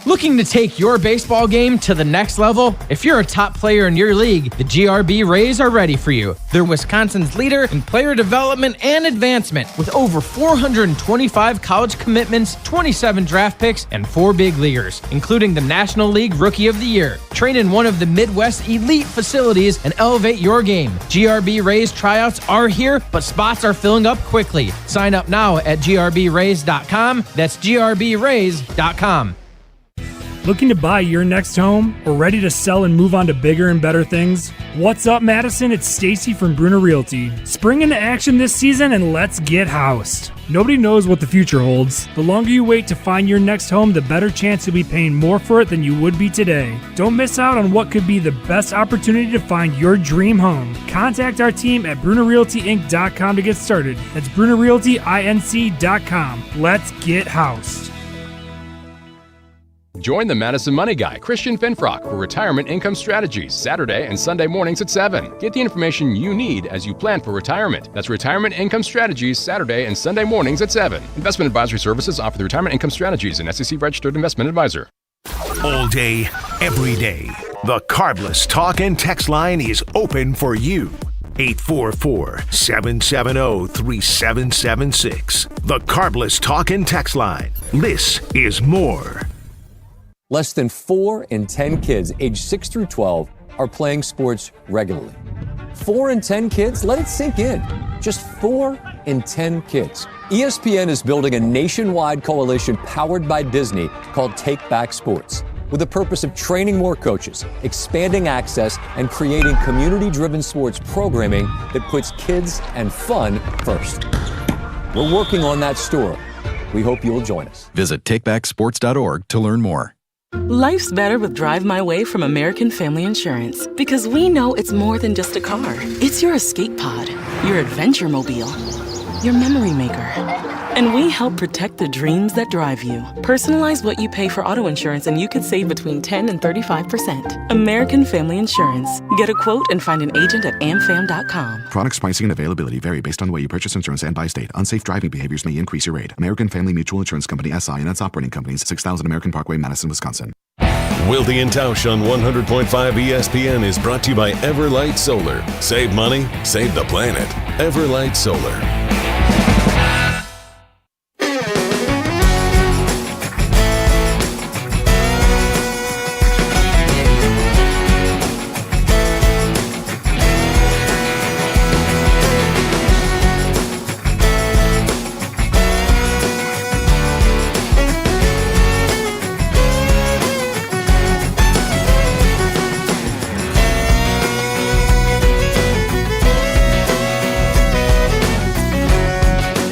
Looking to take your baseball game to the next level? If you're a top player in your league, the GRB Rays are ready for you. They're Wisconsin's leader in player development and advancement, with over 425 college commitments, 27 draft picks, and 4 big leaguers, including the National League Rookie of the Year. Train in one of the Midwest elite facilities and elevate your game. GRB Rays tryouts are here, but spots are filling up quickly. Sign up now at grbrays.com. That's grbrays.com. Looking to buy your next home or ready to sell and move on to bigger and better things? What's up, Madison? It's Stacy from Bruner Realty. Spring into action this season and let's get housed. Nobody knows what the future holds. The longer you wait to find your next home, the better chance you'll be paying more for it than you would be today. Don't miss out on what could be the best opportunity to find your dream home. Contact our team at BrunerRealtyInc.com to get started. That's BrunerRealtyInc.com. Let's get housed. Join the Madison Money Guy, Christian Finfrock, for Retirement Income Strategies, Saturday and Sunday mornings at 7. Get the information you need as you plan for retirement. That's Retirement Income Strategies, Saturday and Sunday mornings at 7. Investment advisory services offered through Retirement Income Strategies, an SEC-registered investment advisor. All day, every day, the Carbless Talk and Text line is open for you. 844-770-3776. The Carbless Talk and Text line. This is more. Less than 4 in 10 kids aged 6 through 12 are playing sports regularly. 4 in 10 kids? Let it sink in. Just 4 in 10 kids. ESPN is building a nationwide coalition powered by Disney called Take Back Sports, with the purpose of training more coaches, expanding access, and creating community-driven sports programming that puts kids and fun first. We're working on that story. We hope you'll join us. Visit takebacksports.org to learn more. Life's better with Drive My Way from American Family Insurance, because we know it's more than just a car. It's your escape pod, your adventure mobile, your memory maker. And we help protect the dreams that drive you. Personalize what you pay for auto insurance and you could save between 10 and 35%. American Family Insurance. Get a quote and find an agent at amfam.com. Products, pricing, and availability vary based on the way you purchase insurance and by state. Unsafe driving behaviors may increase your rate. American Family Mutual Insurance Company, SI, and its operating companies, 6000 American Parkway, Madison, Wisconsin. Wilde and Tausch on 100.5 ESPN is brought to you by Everlight Solar. Save money, save the planet. Everlight Solar.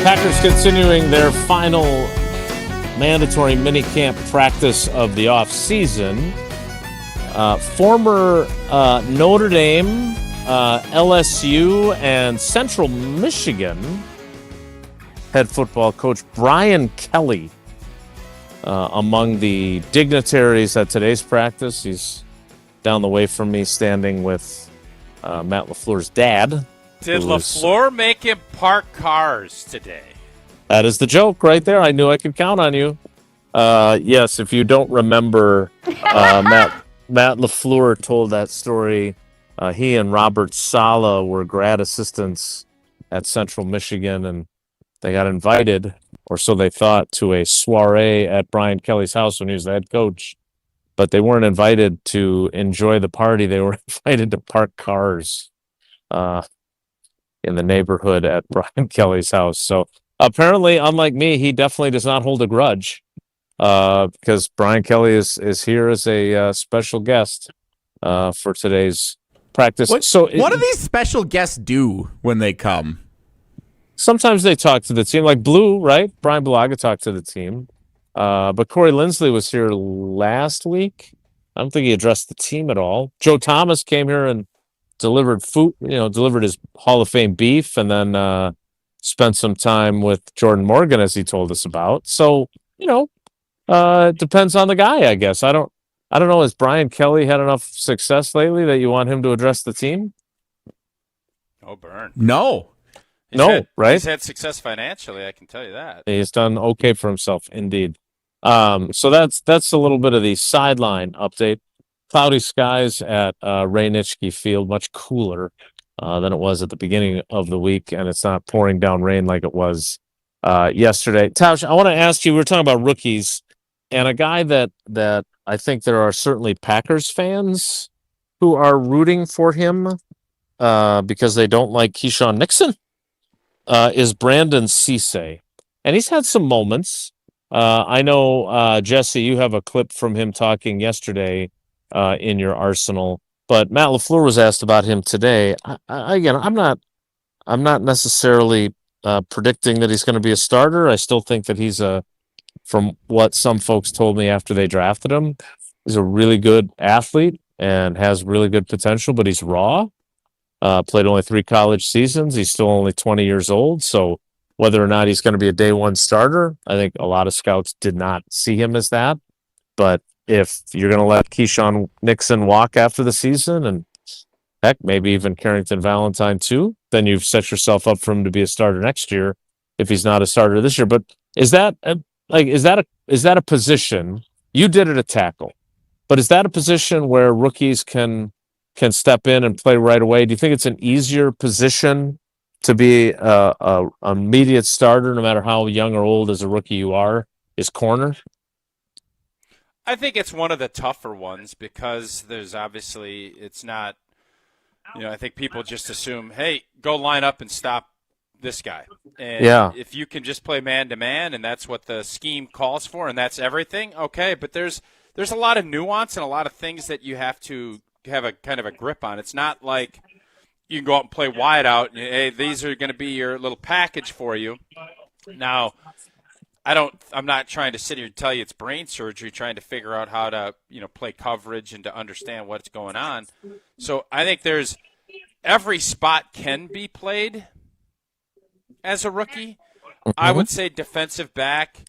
Packers continuing their final mandatory minicamp practice of the offseason. Former Notre Dame, LSU, and Central Michigan head football coach Brian Kelly among the dignitaries at today's practice. He's down the way from me standing with Matt LaFleur's dad. Did LaFleur make him park cars today? That is the joke right there. I knew I could count on you. Yes, if you don't remember, Matt LaFleur told that story. He and Robert Saleh were grad assistants at Central Michigan, and they got invited, or so they thought, to a soiree at Brian Kelly's house when he was the head coach. But they weren't invited to enjoy the party. They were invited to park cars in the neighborhood at Brian Kelly's house. So apparently, unlike me, he definitely does not hold a grudge because Brian Kelly is here as a special guest for today's practice. What do these special guests do when they come? Sometimes they talk to the team, like Blue, right? Brian Bulaga talked to the team. But Corey Lindsley was here last week. I don't think he addressed the team at all. Joe Thomas came here and delivered food, delivered his Hall of Fame beef, and then spent some time with Jordan Morgan, as he told us about. So, it depends on the guy, I guess. I don't know. Has Brian Kelly had enough success lately that you want him to address the team? Oh, burn. No. Right? He's had success financially, I can tell you that. He's done okay for himself, indeed. So that's a little bit of the sideline update. Cloudy skies at Ray Nitschke Field, much cooler than it was at the beginning of the week, and it's not pouring down rain like it was yesterday. Tausch, I want to ask you, we were talking about rookies, and a guy that I think there are certainly Packers fans who are rooting for him because they don't like Keyshawn Nixon, is Brandon Cisse. And he's had some moments. I know, Jesse, you have a clip from him talking yesterday in your arsenal, but Matt LaFleur was asked about him today. Again, I'm not necessarily predicting that he's going to be a starter. I still think that he's from what some folks told me after they drafted him, he's a really good athlete and has really good potential, but he's raw. Played only 3 college seasons. He's still only 20 years old. So whether or not he's going to be a day one starter, I think a lot of scouts did not see him as that. But if you're going to let Keyshawn Nixon walk after the season, and heck, maybe even Carrington Valentine too, then you've set yourself up for him to be a starter next year if he's not a starter this year. But is that a position? You did it at tackle, but is that a position where rookies can step in and play right away? Do you think it's an easier position to be a immediate starter, no matter how young or old as a rookie you are, is corner? I think it's one of the tougher ones because there's obviously it's not. I think people just assume, hey, go line up and stop this guy. And if you can just play man to man, and that's what the scheme calls for, and that's everything, okay. But there's a lot of nuance and a lot of things that you have to have a kind of a grip on. It's not like you can go out and play wide out and, hey, these are going to be your little package for you. Now, I'm not trying to sit here and tell you it's brain surgery, trying to figure out how to, play coverage and to understand what's going on. So I think every spot can be played as a rookie. Mm-hmm. I would say defensive back,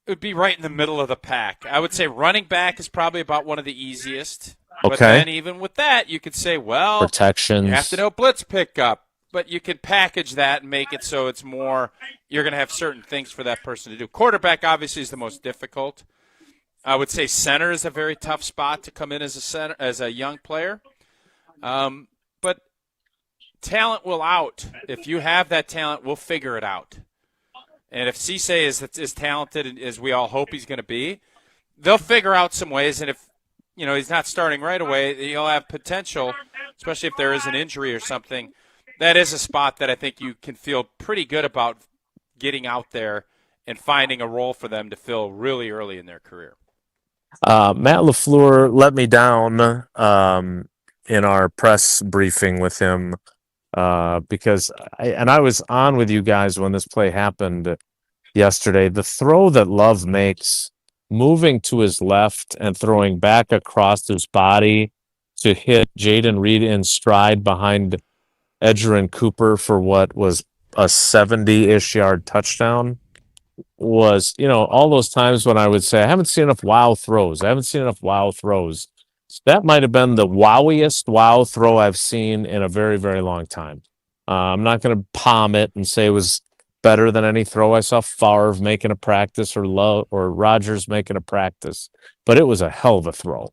it would be right in the middle of the pack. I would say running back is probably about one of the easiest. Okay. But then even with that, you could say, well, protections. You have to know blitz pickup, but you can package that and make it so it's more, you're going to have certain things for that person to do. Quarterback obviously is the most difficult. I would say center is a very tough spot to come in as a young player. But talent will out. If you have that talent, we'll figure it out. And if Cisse is as talented as we all hope he's going to be, they'll figure out some ways. And if he's not starting right away, he'll have potential, especially if there is an injury or something. That is a spot that I think you can feel pretty good about getting out there and finding a role for them to fill really early in their career. Matt LaFleur let me down in our press briefing with him because I was on with you guys when this play happened yesterday. The throw that Love makes, moving to his left and throwing back across his body to hit Jaden Reed in stride behind Edgerrin Cooper for what was a 70-ish yard touchdown, was, all those times when I would say, I haven't seen enough wow throws. That might have been the wowiest wow throw I've seen in a very, very long time. I'm not going to palm it and say it was better than any throw I saw Favre making a practice or Rodgers making a practice, but it was a hell of a throw.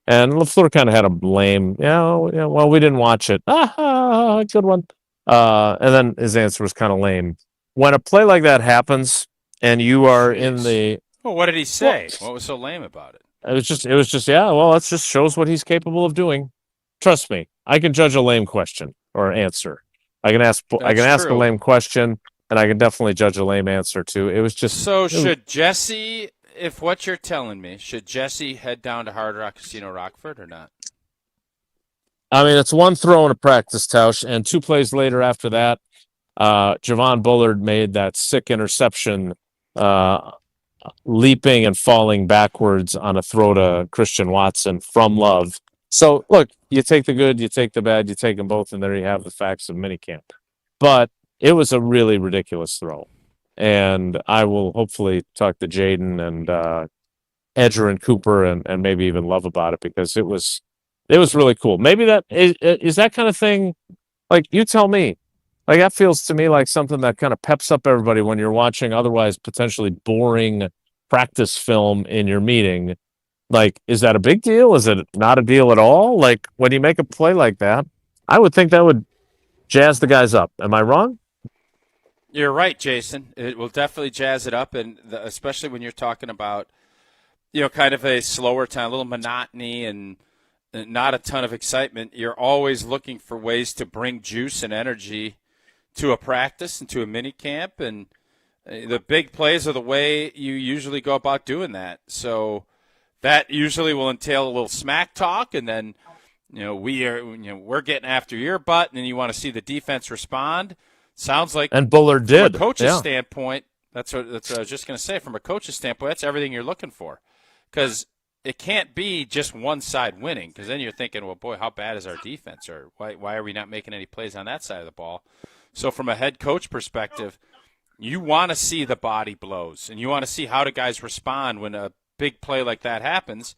And LaFleur kind of had a lame, well, we didn't watch it. Good one. And then his answer was kind of lame. When a play like that happens and you are in the... Well, what did he say? What was so lame about it? It was just, that just shows what he's capable of doing. Trust me, I can judge a lame question or answer. I can ask a lame question, and I can definitely judge a lame answer too. It was just... So should Jesse... If what you're telling me, should Jesse head down to Hard Rock Casino Rockford or not? I mean, it's one throw in a practice, Tausch, and 2 plays later after that, Javon Bullard made that sick interception, leaping and falling backwards on a throw to Christian Watson from Love. So, look, you take the good, you take the bad, you take them both, and there you have the facts of minicamp. But it was a really ridiculous throw. And I will hopefully talk to Jaden and Edgerrin Cooper and maybe even Love about it, because it was really cool. Maybe that is that kind of thing. Like, you tell me. Like, that feels to me like something that kind of peps up everybody when you're watching otherwise potentially boring practice film in your meeting. Like, is that a big deal? Is it not a deal at all? Like, when you make a play like that, I would think that would jazz the guys up. Am I wrong? You're right, Jason. It will definitely jazz it up, and especially when you're talking about, kind of a slower time, a little monotony and not a ton of excitement. You're always looking for ways to bring juice and energy to a practice and to a mini camp, and the big plays are the way you usually go about doing that. So that usually will entail a little smack talk, and then we're getting after your butt, and then you want to see the defense respond. Sounds like, and Bullard did. From a coach's standpoint, that's what I was just going to say. From a coach's standpoint, that's everything you're looking for, because it can't be just one side winning. Because then you're thinking, well, boy, how bad is our defense, or why are we not making any plays on that side of the ball? So from a head coach perspective, you want to see the body blows, and you want to see how the guys respond when a big play like that happens.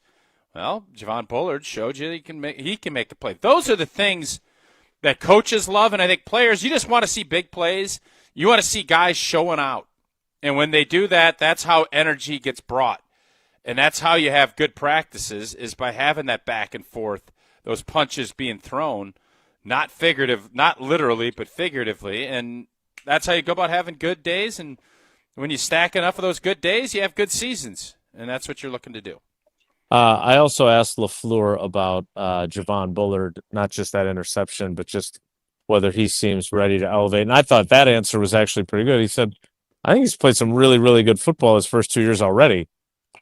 Well, Javon Bullard showed you he can make the play. Those are the things that coaches love, and I think players, you just want to see big plays. You want to see guys showing out. And when they do that, that's how energy gets brought. And that's how you have good practices, is by having that back and forth, those punches being thrown, not literally, but figuratively. And that's how you go about having good days. And when you stack enough of those good days, you have good seasons. And that's what you're looking to do. I also asked LaFleur about Javon Bullard, not just that interception, but just whether he seems ready to elevate. And I thought that answer was actually pretty good. He said, I think he's played some really, really good football his first 2 years already.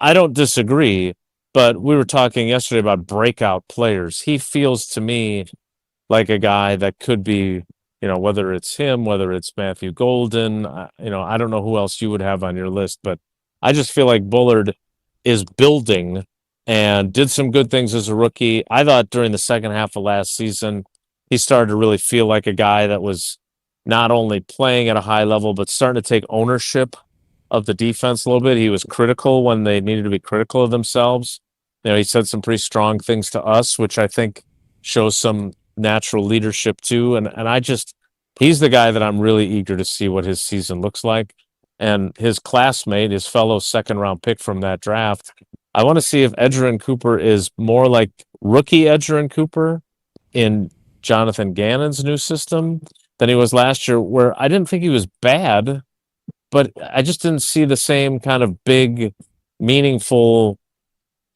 I don't disagree, but we were talking yesterday about breakout players. He feels to me like a guy that could be, whether it's him, whether it's Matthew Golden, I don't know who else you would have on your list, but I just feel like Bullard is building and did some good things as a rookie. I thought during the second half of last season, he started to really feel like a guy that was not only playing at a high level, but starting to take ownership of the defense a little bit. He was critical when they needed to be critical of themselves. He said some pretty strong things to us, which I think shows some natural leadership too. And he's the guy that I'm really eager to see what his season looks like. And his classmate, his fellow second-round pick from that draft, I want to see if Edgerrin Cooper is more like rookie Edgerrin Cooper in Jonathan Gannon's new system than he was last year, where I didn't think he was bad, but I just didn't see the same kind of big, meaningful,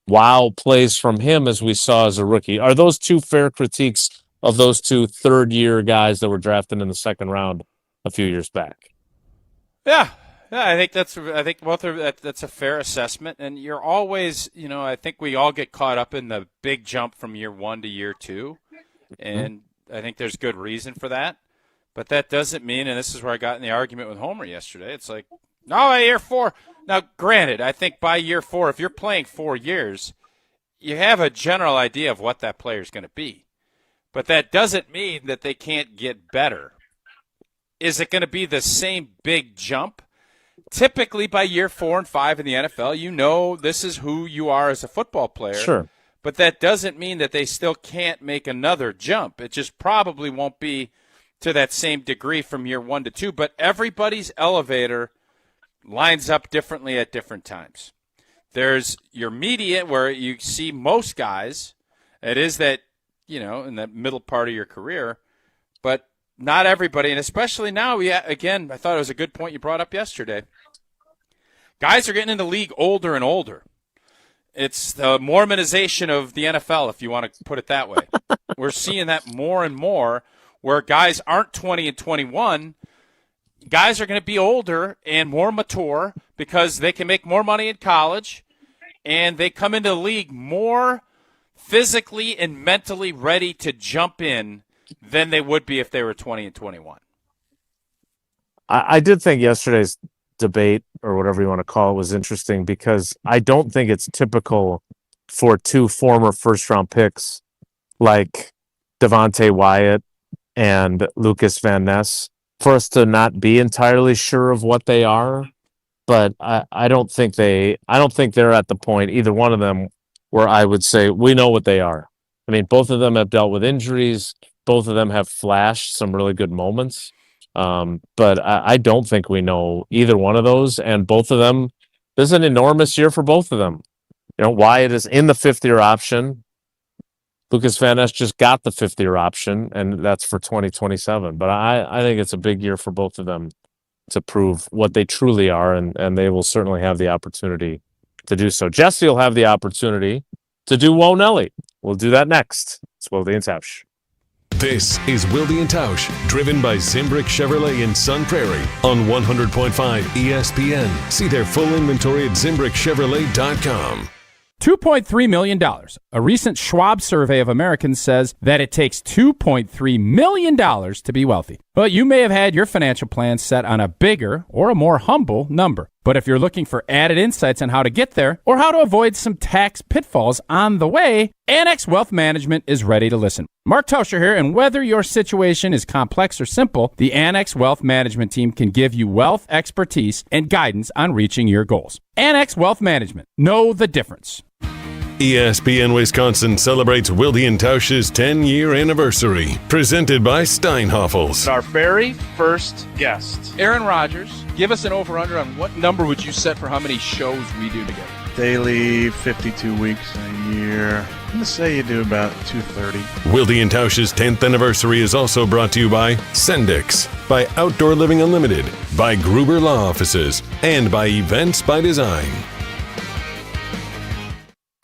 wow plays from him as we saw as a rookie. Are those two fair critiques of those two third-year guys that were drafted in the second round a few years back? Yeah. Yeah, I think that's a fair assessment, and you're always, I think we all get caught up in the big jump from year 1 to year 2, and I think there's good reason for that, but that doesn't mean, and this is where I got in the argument with Homer yesterday, it's like, no, year 4. Now, granted, I think by year 4, if you're playing 4 years, you have a general idea of what that player is going to be, but that doesn't mean that they can't get better. Is it going to be the same big jump? Typically, by year 4 and 5 in the NFL, this is who you are as a football player. Sure. But that doesn't mean that they still can't make another jump. It just probably won't be to that same degree from year 1 to 2. But everybody's elevator lines up differently at different times. There's your median, where you see most guys. It is that, in that middle part of your career. But not everybody, and especially now, again, I thought it was a good point you brought up yesterday. Guys are getting in the league older and older. It's the Mormonization of the NFL, if you want to put it that way. We're seeing that more and more, where guys aren't 20 and 21. Guys are going to be older and more mature because they can make more money in college, and they come into the league more physically and mentally ready to jump in than they would be if they were 20 and 21. I did think yesterday's debate, or whatever you want to call it, was interesting, because I don't think it's typical for two former first-round picks like Devontae Wyatt and Lucas Van Ness for us to not be entirely sure of what they are. But I don't think they're at the point, either one of them, where I would say we know what they are. I mean, both of them have dealt with injuries. Both of them have flashed some really good moments. But I don't think we know either one of those. And both of them, This is an enormous year for both of them. Wyatt is in the fifth-year option. Lucas Van Ness just got the fifth-year option, and that's for 2027. But I think it's a big year for both of them to prove what they truly are, and they will certainly have the opportunity to do so. Jesse will have the opportunity to do Whoa Nelly. We'll do that next. It's Wilde and Tausch. This is Wilde and Tausch, driven by Zimbrick Chevrolet in Sun Prairie on 100.5 ESPN. See their full inventory at ZimbrickChevrolet.com. $2.3 million. A recent Schwab survey of Americans says that it takes $2.3 million to be wealthy. Well, you may have had your financial plan set on a bigger or a more humble number. But if you're looking for added insights on how to get there or how to avoid some tax pitfalls on the way, Annex Wealth Management is ready to listen. Mark Tauscher here, and whether your situation is complex or simple, the Annex Wealth Management team can give you wealth expertise and guidance on reaching your goals. Annex Wealth Management. Know the difference. ESPN Wisconsin celebrates Wilde and Tausch's 10-year anniversary, presented by Steinhoffels. Our very first guest, Aaron Rodgers. Give us an over-under on what number would you set for how many shows we do together? Daily, 52 weeks a year. I'm going to say you do about 230. Wilde and Tausch's 10th anniversary is also brought to you by Sendix, by Outdoor Living Unlimited, by Gruber Law Offices, and by Events by Design.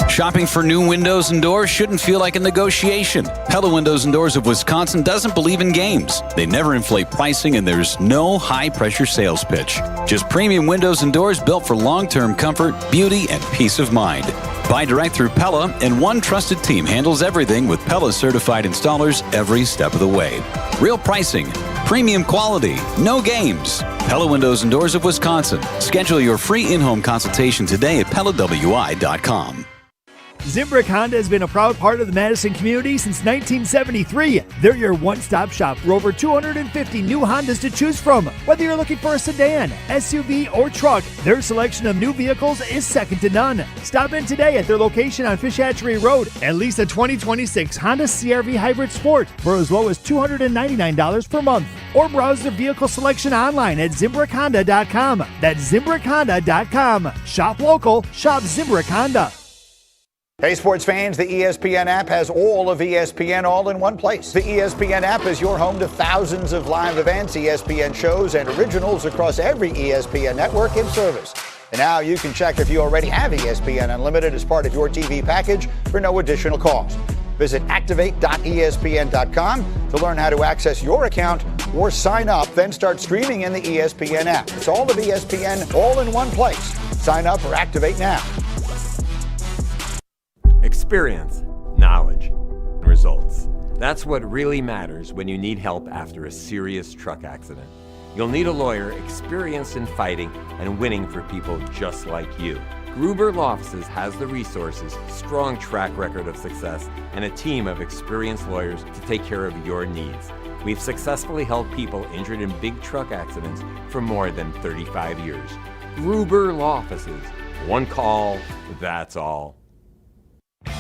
Shopping for new windows and doors shouldn't feel like a negotiation. Pella Windows and Doors of Wisconsin doesn't believe in games. They never inflate pricing, and there's no high-pressure sales pitch. Just premium windows and doors built for long-term comfort, beauty, and peace of mind. Buy direct through Pella, and one trusted team handles everything with Pella-certified installers every step of the way. Real pricing, premium quality, no games. Pella Windows and Doors of Wisconsin. Schedule your free in-home consultation today at PellaWI.com. Zimbrick Honda has been a proud part of the Madison community since 1973. They're your one-stop shop for over 250 new Hondas to choose from. Whether you're looking for a sedan, SUV, or truck, their selection of new vehicles is second to none. Stop in today at their location on Fish Hatchery Road and lease a 2026 Honda CR-V Hybrid Sport for as low as $299 per month. Or browse their vehicle selection online at ZimbrickHonda.com. That's ZimbrickHonda.com. Shop local, shop Zimbrick Honda. Hey, sports fans, the ESPN app has all of ESPN all in one place. The ESPN app is your home to thousands of live events, ESPN shows, and originals across every ESPN network in service. And now you can check if you already have ESPN Unlimited as part of your TV package for no additional cost. Visit activate.espn.com to learn how to access your account or sign up, then start streaming in the ESPN app. It's all of ESPN all in one place. Sign up or activate now. Experience, knowledge, and results. That's what really matters when you need help after a serious truck accident. You'll need a lawyer experienced in fighting and winning for people just like you. Gruber Law Offices has the resources, strong track record of success, and a team of experienced lawyers to take care of your needs. We've successfully helped people injured in big truck accidents for more than 35 years. Gruber Law Offices. One call, that's all.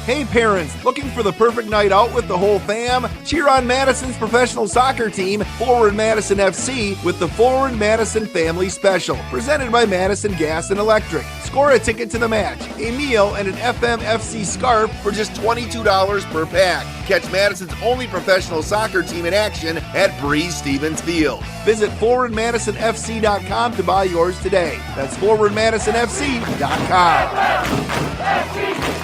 Hey parents, looking for the perfect night out with the whole fam? Cheer on Madison's professional soccer team, Forward Madison FC, with the Forward Madison Family Special, presented by Madison Gas and Electric. Score a ticket to the match, a meal, and an FMFC scarf for just $22 per pack. Catch Madison's only professional soccer team in action at Breeze Stevens Field. Visit ForwardMadisonFC.com to buy yours today. That's ForwardMadisonFC.com.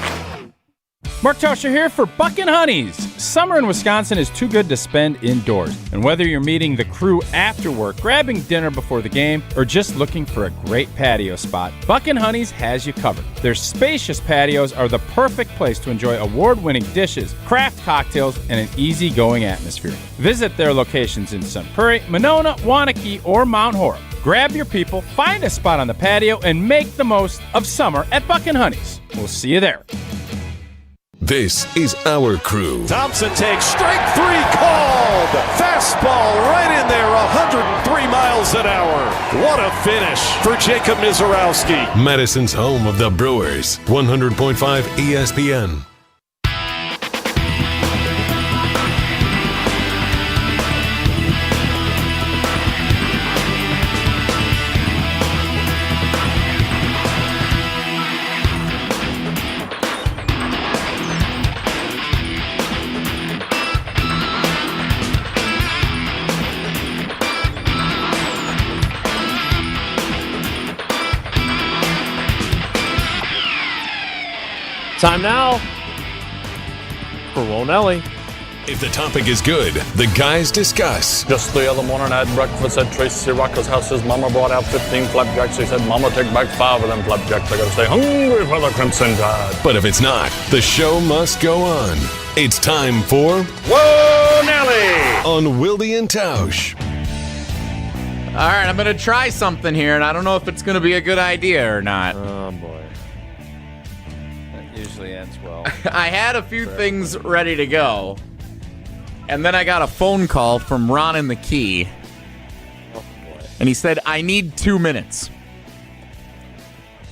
Mark Tauscher here for Buckin' Honeys. Summer in Wisconsin is too good to spend indoors. And whether you're meeting the crew after work, grabbing dinner before the game, or just looking for a great patio spot, Buckin' Honeys has you covered. Their spacious patios are the perfect place to enjoy award-winning dishes, craft cocktails, and an easygoing atmosphere. Visit their locations in Sun Prairie, Monona, Waunakee, or Mount Horeb. Grab your people, find a spot on the patio, and make the most of summer at Buckin' Honeys. We'll see you there. This is our crew. Thompson takes strike three called. Fastball right in there, 103 miles an hour. What a finish for Jacob Mizorowski. Madison's home of the Brewers, 100.5 ESPN. Time now for Wonelli. If the topic is good, the guys discuss. Just the other morning I had breakfast at Tracy Rocker's house. His mama brought out 15 flapjacks. He said, Mama, take back 5 of them flapjacks. I gotta stay hungry for the Crimson Tide. But if it's not, the show must go on. It's time for Wonelli on Wilde and Tausch. All right, I'm going to try something here, and I don't know if it's going to be a good idea or not. Oh, boy. That usually ends well. I had a few things ready to go, and then I got a phone call from Ron in the Key, and he said, I need 2 minutes.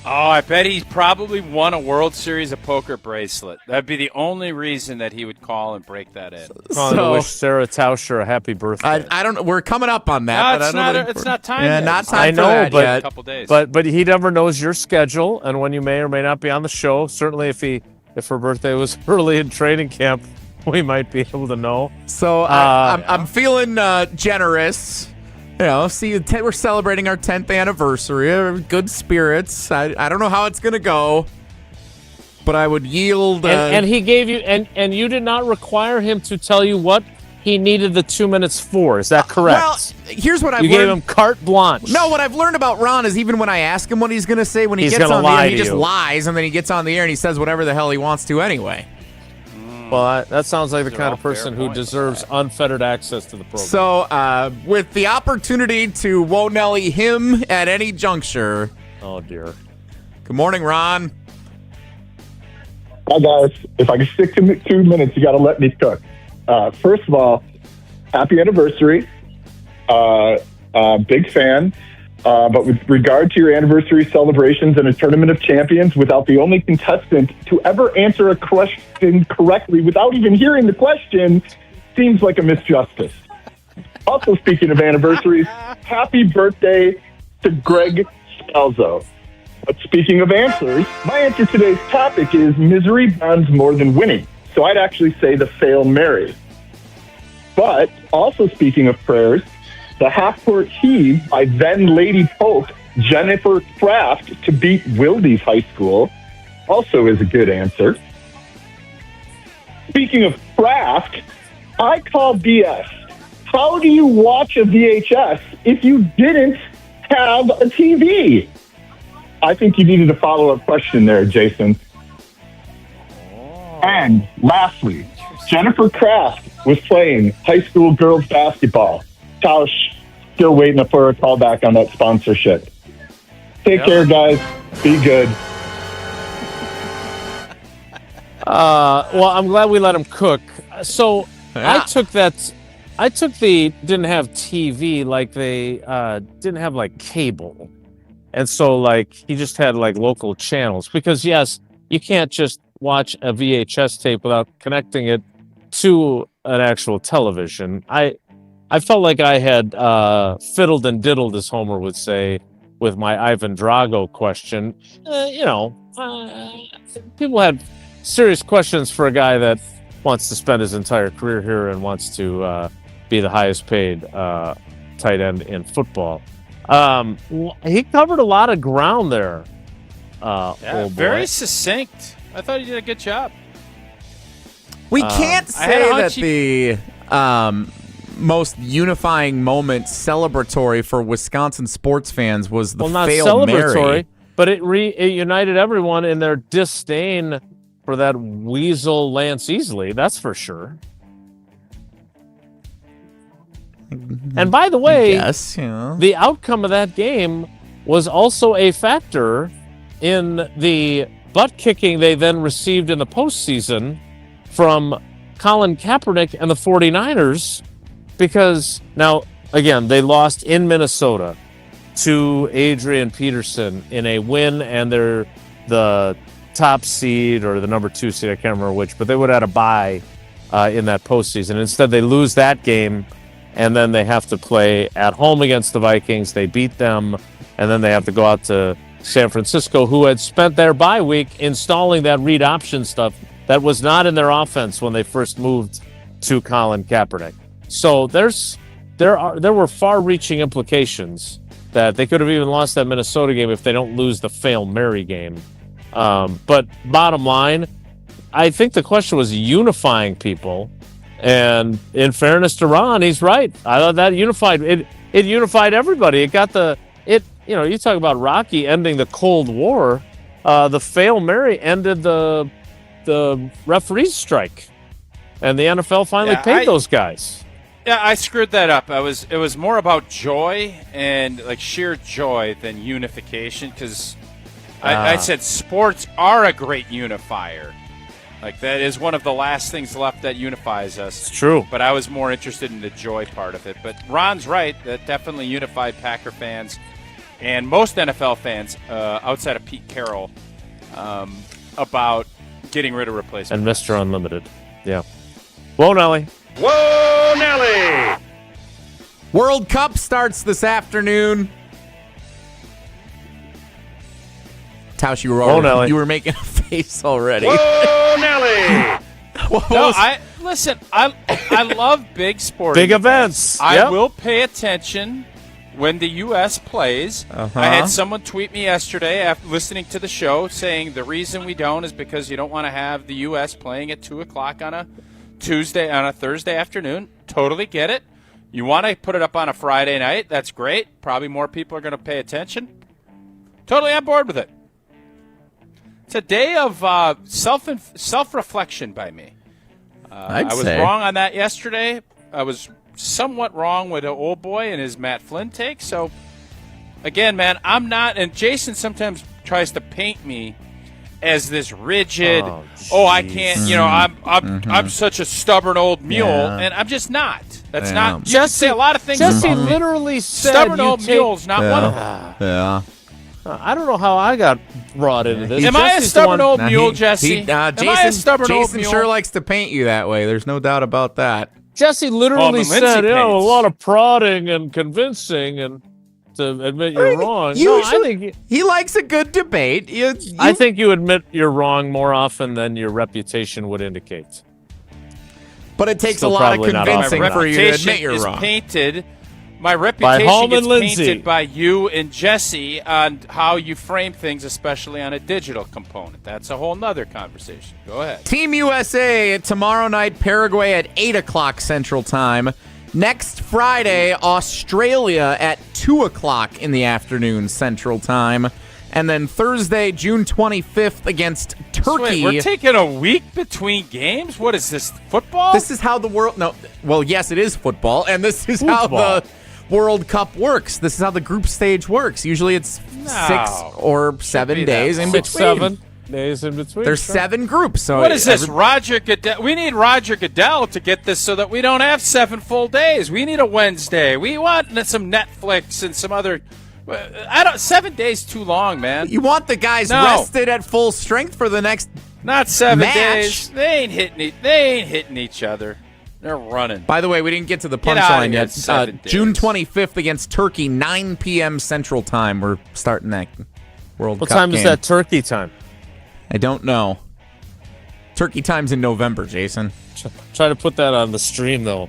Oh, I bet he probably won a World Series of Poker bracelet. That'd be the only reason that he would call and break that in. Calling to wish Sarah Tauscher a happy birthday. I don't know. We're coming up on that. No, it's not time yet. Not time I for know, that but yet. A couple days. But he never knows your schedule and when you may or may not be on the show. Certainly, if her birthday was early in training camp, we might be able to know. So I'm feeling generous. You know, we're celebrating our 10th anniversary. Good spirits. I don't know how it's going to go, but I would yield. And he gave you, and you did not require him to tell you what he needed the 2 minutes for. Is that correct? Well, here's what I've learned. You gave him carte blanche. No, what I've learned about Ron is even when I ask him what he's going to say, when he gets on the air, he just lies, and then he gets on the air and he says whatever the hell he wants to anyway. Well, that sounds like the kind of person who deserves unfettered access to the program. So, with the opportunity to Wonelli him at any juncture. Oh, dear. Good morning, Ron. Hi, guys. If I can stick to 2 minutes, you got to let me cook. First of all, happy anniversary. Big fan. But with regard to your anniversary celebrations and a tournament of champions, without the only contestant to ever answer a question correctly without even hearing the question, seems like a misjustice. Also, speaking of anniversaries, happy birthday to Greg Scalzo. But speaking of answers, my answer to today's topic is misery bonds more than winning. So I'd actually say the Fail Mary. But also speaking of prayers, the half-court heave by then Lady Pope Jennifer Kraft to beat Wilde's high school also is a good answer. Speaking of Kraft, I call BS. How do you watch a VHS if you didn't have a TV? I think you needed a follow-up question there, Jason. And lastly, Jennifer Kraft was playing high school girls basketball. Tausch, still waiting for a call back on that sponsorship. Take care, guys. Be good. Well, I'm glad we let him cook. So I took the didn't have TV, like they didn't have like cable. And so like he just had like local channels because yes, you can't just watch a VHS tape without connecting it to an actual television. I felt like I had fiddled and diddled, as Homer would say, with my Ivan Drago question. People had serious questions for a guy that wants to spend his entire career here and wants to be the highest paid tight end in football. He covered a lot of ground there. Very succinct. I thought he did a good job. We can't say that the most unifying moment celebratory for Wisconsin sports fans was the Fail Mary. But it united everyone in their disdain for that weasel Lance Easley. That's for sure. And by the way, the outcome of that game was also a factor in the butt kicking they then received in the postseason from Colin Kaepernick and the 49ers, because now, again, they lost in Minnesota to Adrian Peterson in a win, and they're the top seed or the number 2 seed, I can't remember which, but they would have had a bye in that postseason. Instead, they lose that game, and then they have to play at home against the Vikings. They beat them, and then they have to go out to San Francisco, who had spent their bye week installing that read option stuff that was not in their offense when they first moved to Colin Kaepernick. So there were far-reaching implications that they could have even lost that Minnesota game if they don't lose the Fail Mary game. But bottom line, I think the question was unifying people. And in fairness to Ron, he's right. I thought that unified it unified everybody. It got you talk about Rocky ending the Cold War. The Fail Mary ended the referees strike. And the NFL finally paid those guys. Yeah, I screwed that up. It was more about joy and like sheer joy than unification, because I said sports are a great unifier. Like, that is one of the last things left that unifies us. It's true. But I was more interested in the joy part of it. But Ron's right. That definitely unified Packer fans and most NFL fans outside of Pete Carroll about getting rid of replacement. And Mr. Unlimited. Yeah. Whoa, Nelly. Whoa, Nelly! World Cup starts this afternoon. Tausch, you were making a face already. Whoa, Nelly! Listen. I love big sports, big events. I will pay attention when the U.S. plays. I had someone tweet me yesterday after listening to the show saying the reason we don't is because you don't want to have the U.S. playing at 2:00 on a Thursday afternoon. Totally get it. You want to put it up on a Friday night. That's great. Probably more people are going to pay attention. Totally on board with it. It's a day of self-reflection by me. I was wrong on that yesterday. I was somewhat wrong with an old boy and his Matt Flynn take. So, again, man, I'm not – and Jason sometimes tries to paint me as this rigid, I can't, I'm such a stubborn old mule, and I'm just not. That's not – you can say a lot of things. Jesse literally said stubborn old mule's not one of them. Yeah. I don't know how I got brought into this. Am I a stubborn old mule, Jesse? Jason sure likes to paint you that way. There's no doubt about that. Jesse literally said, a lot of prodding and convincing and to admit you're wrong. I think he likes a good debate. I think you admit you're wrong more often than your reputation would indicate. But it takes a lot of convincing for you to admit you're wrong. My reputation gets painted by you and Jesse on how you frame things, especially on a digital component. That's a whole nother conversation. Go ahead. Team USA tomorrow night, Paraguay at 8:00 Central Time. Next Friday, Australia at 2:00 in the afternoon Central Time. And then Thursday, June 25th against Turkey. Wait, we're taking a week between games? What is this, football? This is how the world... No, well, yes, it is football, and this is how the World Cup works. This is how the group stage works. Usually it's 6 or 7 days in between. 7 days in between. There's 7 groups. So what is this, Roger Goodell? We need Roger Goodell to get this so that we don't have 7 full days. We need a Wednesday. We want some Netflix and some other... 7 days too long, man. You want the guys rested at full strength for the next Not 7 match. days. They ain't hitting each other. They're running. By the way, we didn't get to the punchline yet. June 25th against Turkey, 9 p.m. Central Time. We're starting that World Cup What time game. is that Turkey time? I don't know. Turkey time's in November, Jason. Try to put that on the stream, though.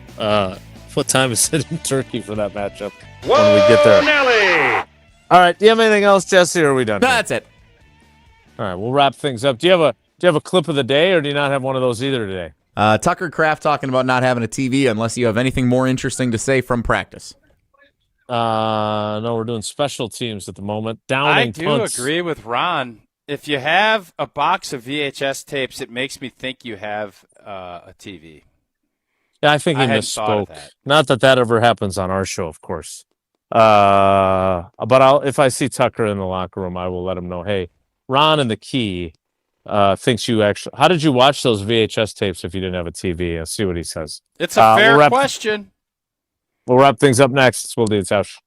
What time is it in Turkey for that matchup when we get there? Nelly! All right. Do you have anything else, Jesse, or are we done? No, that's it. All right. We'll wrap things up. Do you have a clip of the day, or do you not have one of those either today? Tucker Kraft talking about not having a TV unless you have anything more interesting to say from practice. No, we're doing special teams at the moment. Downing punts. I do agree with Ron. If you have a box of VHS tapes, it makes me think you have a TV. Yeah, I think he misspoke. Not that ever happens on our show, of course. But if I see Tucker in the locker room, I will let him know, hey, Ron in the key thinks you actually... How did you watch those VHS tapes if you didn't have a TV? I'll see what he says. It's a fair question. We'll wrap things up next. It's Wilde and Tausch.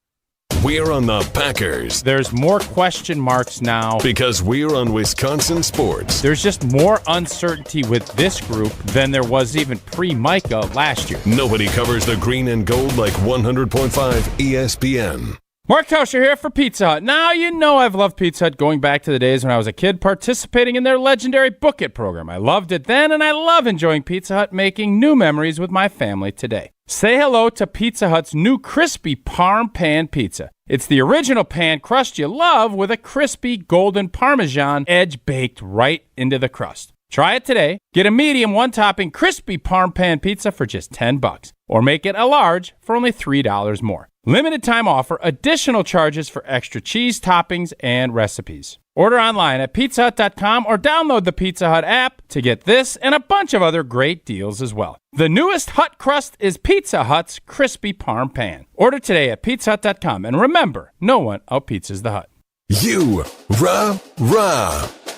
We're on the Packers. There's more question marks now. Because we're on Wisconsin sports. There's just more uncertainty with this group than there was even pre-Micah last year. Nobody covers the green and gold like 100.5 ESPN. Mark Tauscher here for Pizza Hut. Now, you know I've loved Pizza Hut going back to the days when I was a kid participating in their legendary Book It program. I loved it then, and I love enjoying Pizza Hut, making new memories with my family today. Say hello to Pizza Hut's new crispy Parm Pan Pizza. It's the original pan crust you love with a crispy golden Parmesan edge baked right into the crust. Try it today. Get a medium one-topping crispy parm pan pizza for just $10, or make it a large for only $3 more. Limited time offer, additional charges for extra cheese, toppings, and recipes. Order online at pizzahut.com or download the Pizza Hut app to get this and a bunch of other great deals as well. The newest Hut crust is Pizza Hut's crispy parm pan. Order today at pizzahut.com, and remember, no one out-pizzas the Hut. You, rah.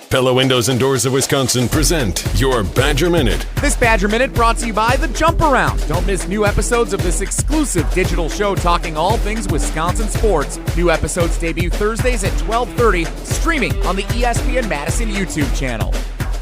Pella Windows and Doors of Wisconsin present your Badger Minute. This Badger Minute brought to you by The Jump Around. Don't miss new episodes of this exclusive digital show talking all things Wisconsin sports. New episodes debut Thursdays at 12:30, streaming on the ESPN Madison YouTube channel.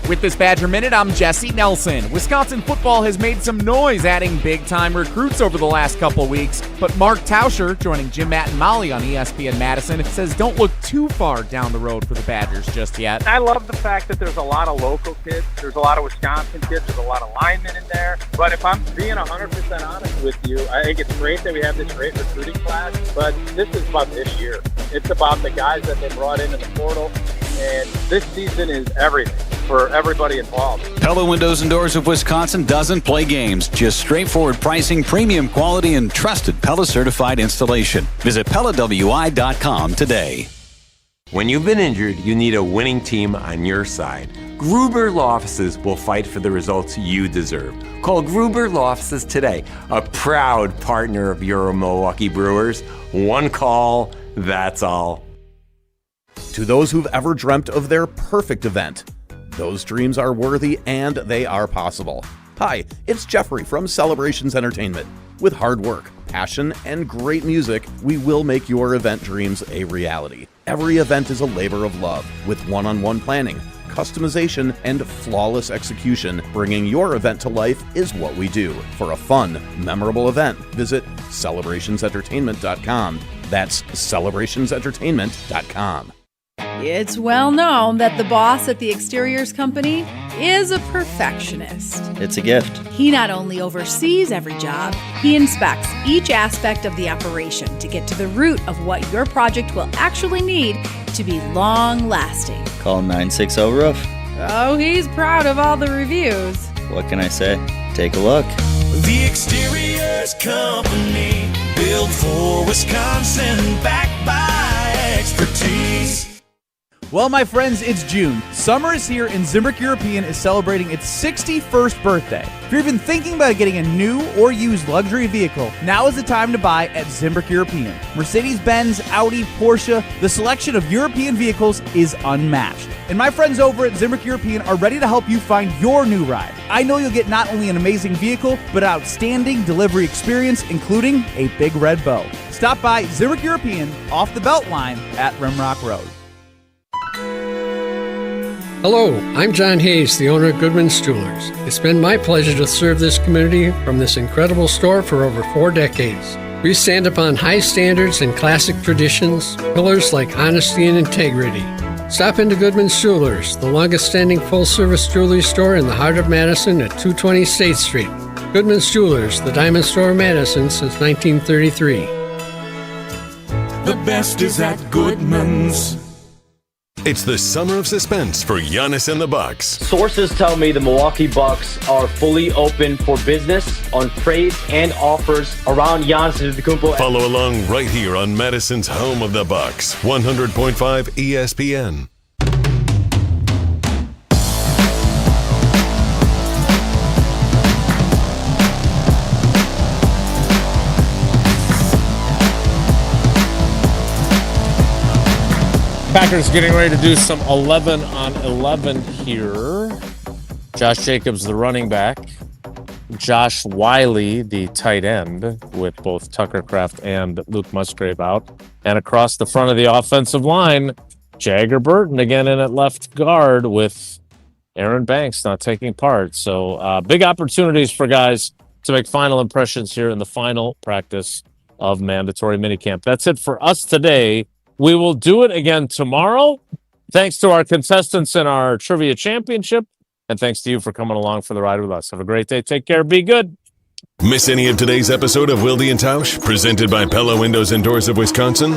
With this Badger Minute, I'm Jesse Nelson. Wisconsin football has made some noise adding big-time recruits over the last couple weeks, but Mark Tauscher, joining Jim, Matt, and Molly on ESPN Madison, says don't look too far down the road for the Badgers just yet. I love the fact that there's a lot of local kids, there's a lot of Wisconsin kids, there's a lot of linemen in there, but if I'm being 100% honest with you, I think it's great that we have this great recruiting class, but this is about this year. It's about the guys that they brought into the portal, and this season is everything for everybody involved. Pella Windows and Doors of Wisconsin doesn't play games, just straightforward pricing, premium quality, and trusted Pella certified installation. Visit PellaWI.com today. When you've been injured, you need a winning team on your side. Gruber Law Offices will fight for the results you deserve. Call Gruber Law Offices today, a proud partner of your Milwaukee Brewers. One call, that's all. To those who've ever dreamt of their perfect event, those dreams are worthy and they are possible. Hi, it's Jeffrey from Celebrations Entertainment. With hard work, passion, and great music, we will make your event dreams a reality. Every event is a labor of love, with one-on-one planning, customization, and flawless execution. Bringing your event to life is what we do. For a fun, memorable event, visit celebrationsentertainment.com. That's celebrationsentertainment.com. It's well known that the boss at the exteriors company is a perfectionist. It's a gift. He not only oversees every job, he inspects each aspect of the operation to get to the root of what your project will actually need to be long-lasting. Call 960-ROOF. Oh, he's proud of all the reviews. What can I say? Take a look. The Exteriors Company, built for Wisconsin, backed by expertise. Well, my friends, it's June. Summer is here, and Zimbrick European is celebrating its 61st birthday. If you're even thinking about getting a new or used luxury vehicle, now is the time to buy at Zimbrick European. Mercedes-Benz, Audi, Porsche, the selection of European vehicles is unmatched. And my friends over at Zimbrick European are ready to help you find your new ride. I know you'll get not only an amazing vehicle, but an outstanding delivery experience, including a big red bow. Stop by Zimbrick European off the Beltline at Rimrock Road. Hello, I'm John Hayes, the owner of Goodman's Jewelers. It's been my pleasure to serve this community from this incredible store for over 4 decades. We stand upon high standards and classic traditions, pillars like honesty and integrity. Stop into Goodman's Jewelers, the longest-standing full-service jewelry store in the heart of Madison at 220 State Street. Goodman's Jewelers, the diamond store of Madison since 1933. The best is at Goodman's. It's the summer of suspense for Giannis and the Bucks. Sources tell me the Milwaukee Bucks are fully open for business on trades and offers around Giannis Antetokounmpo. Follow along right here on Madison's home of the Bucks, 100.5 ESPN. Packers getting ready to do some 11 on 11 here. Josh Jacobs, the running back. Josh Wiley, the tight end, with both Tucker Kraft and Luke Musgrave out. And across the front of the offensive line, Jagger Burton again in at left guard with Aaron Banks not taking part. So big opportunities for guys to make final impressions here in the final practice of mandatory minicamp. That's it for us today. We will do it again tomorrow. Thanks to our contestants in our Trivia Championship. And thanks to you for coming along for the ride with us. Have a great day. Take care. Be good. Miss any of today's episode of Wilde and Tausch, presented by Pella Windows and Doors of Wisconsin?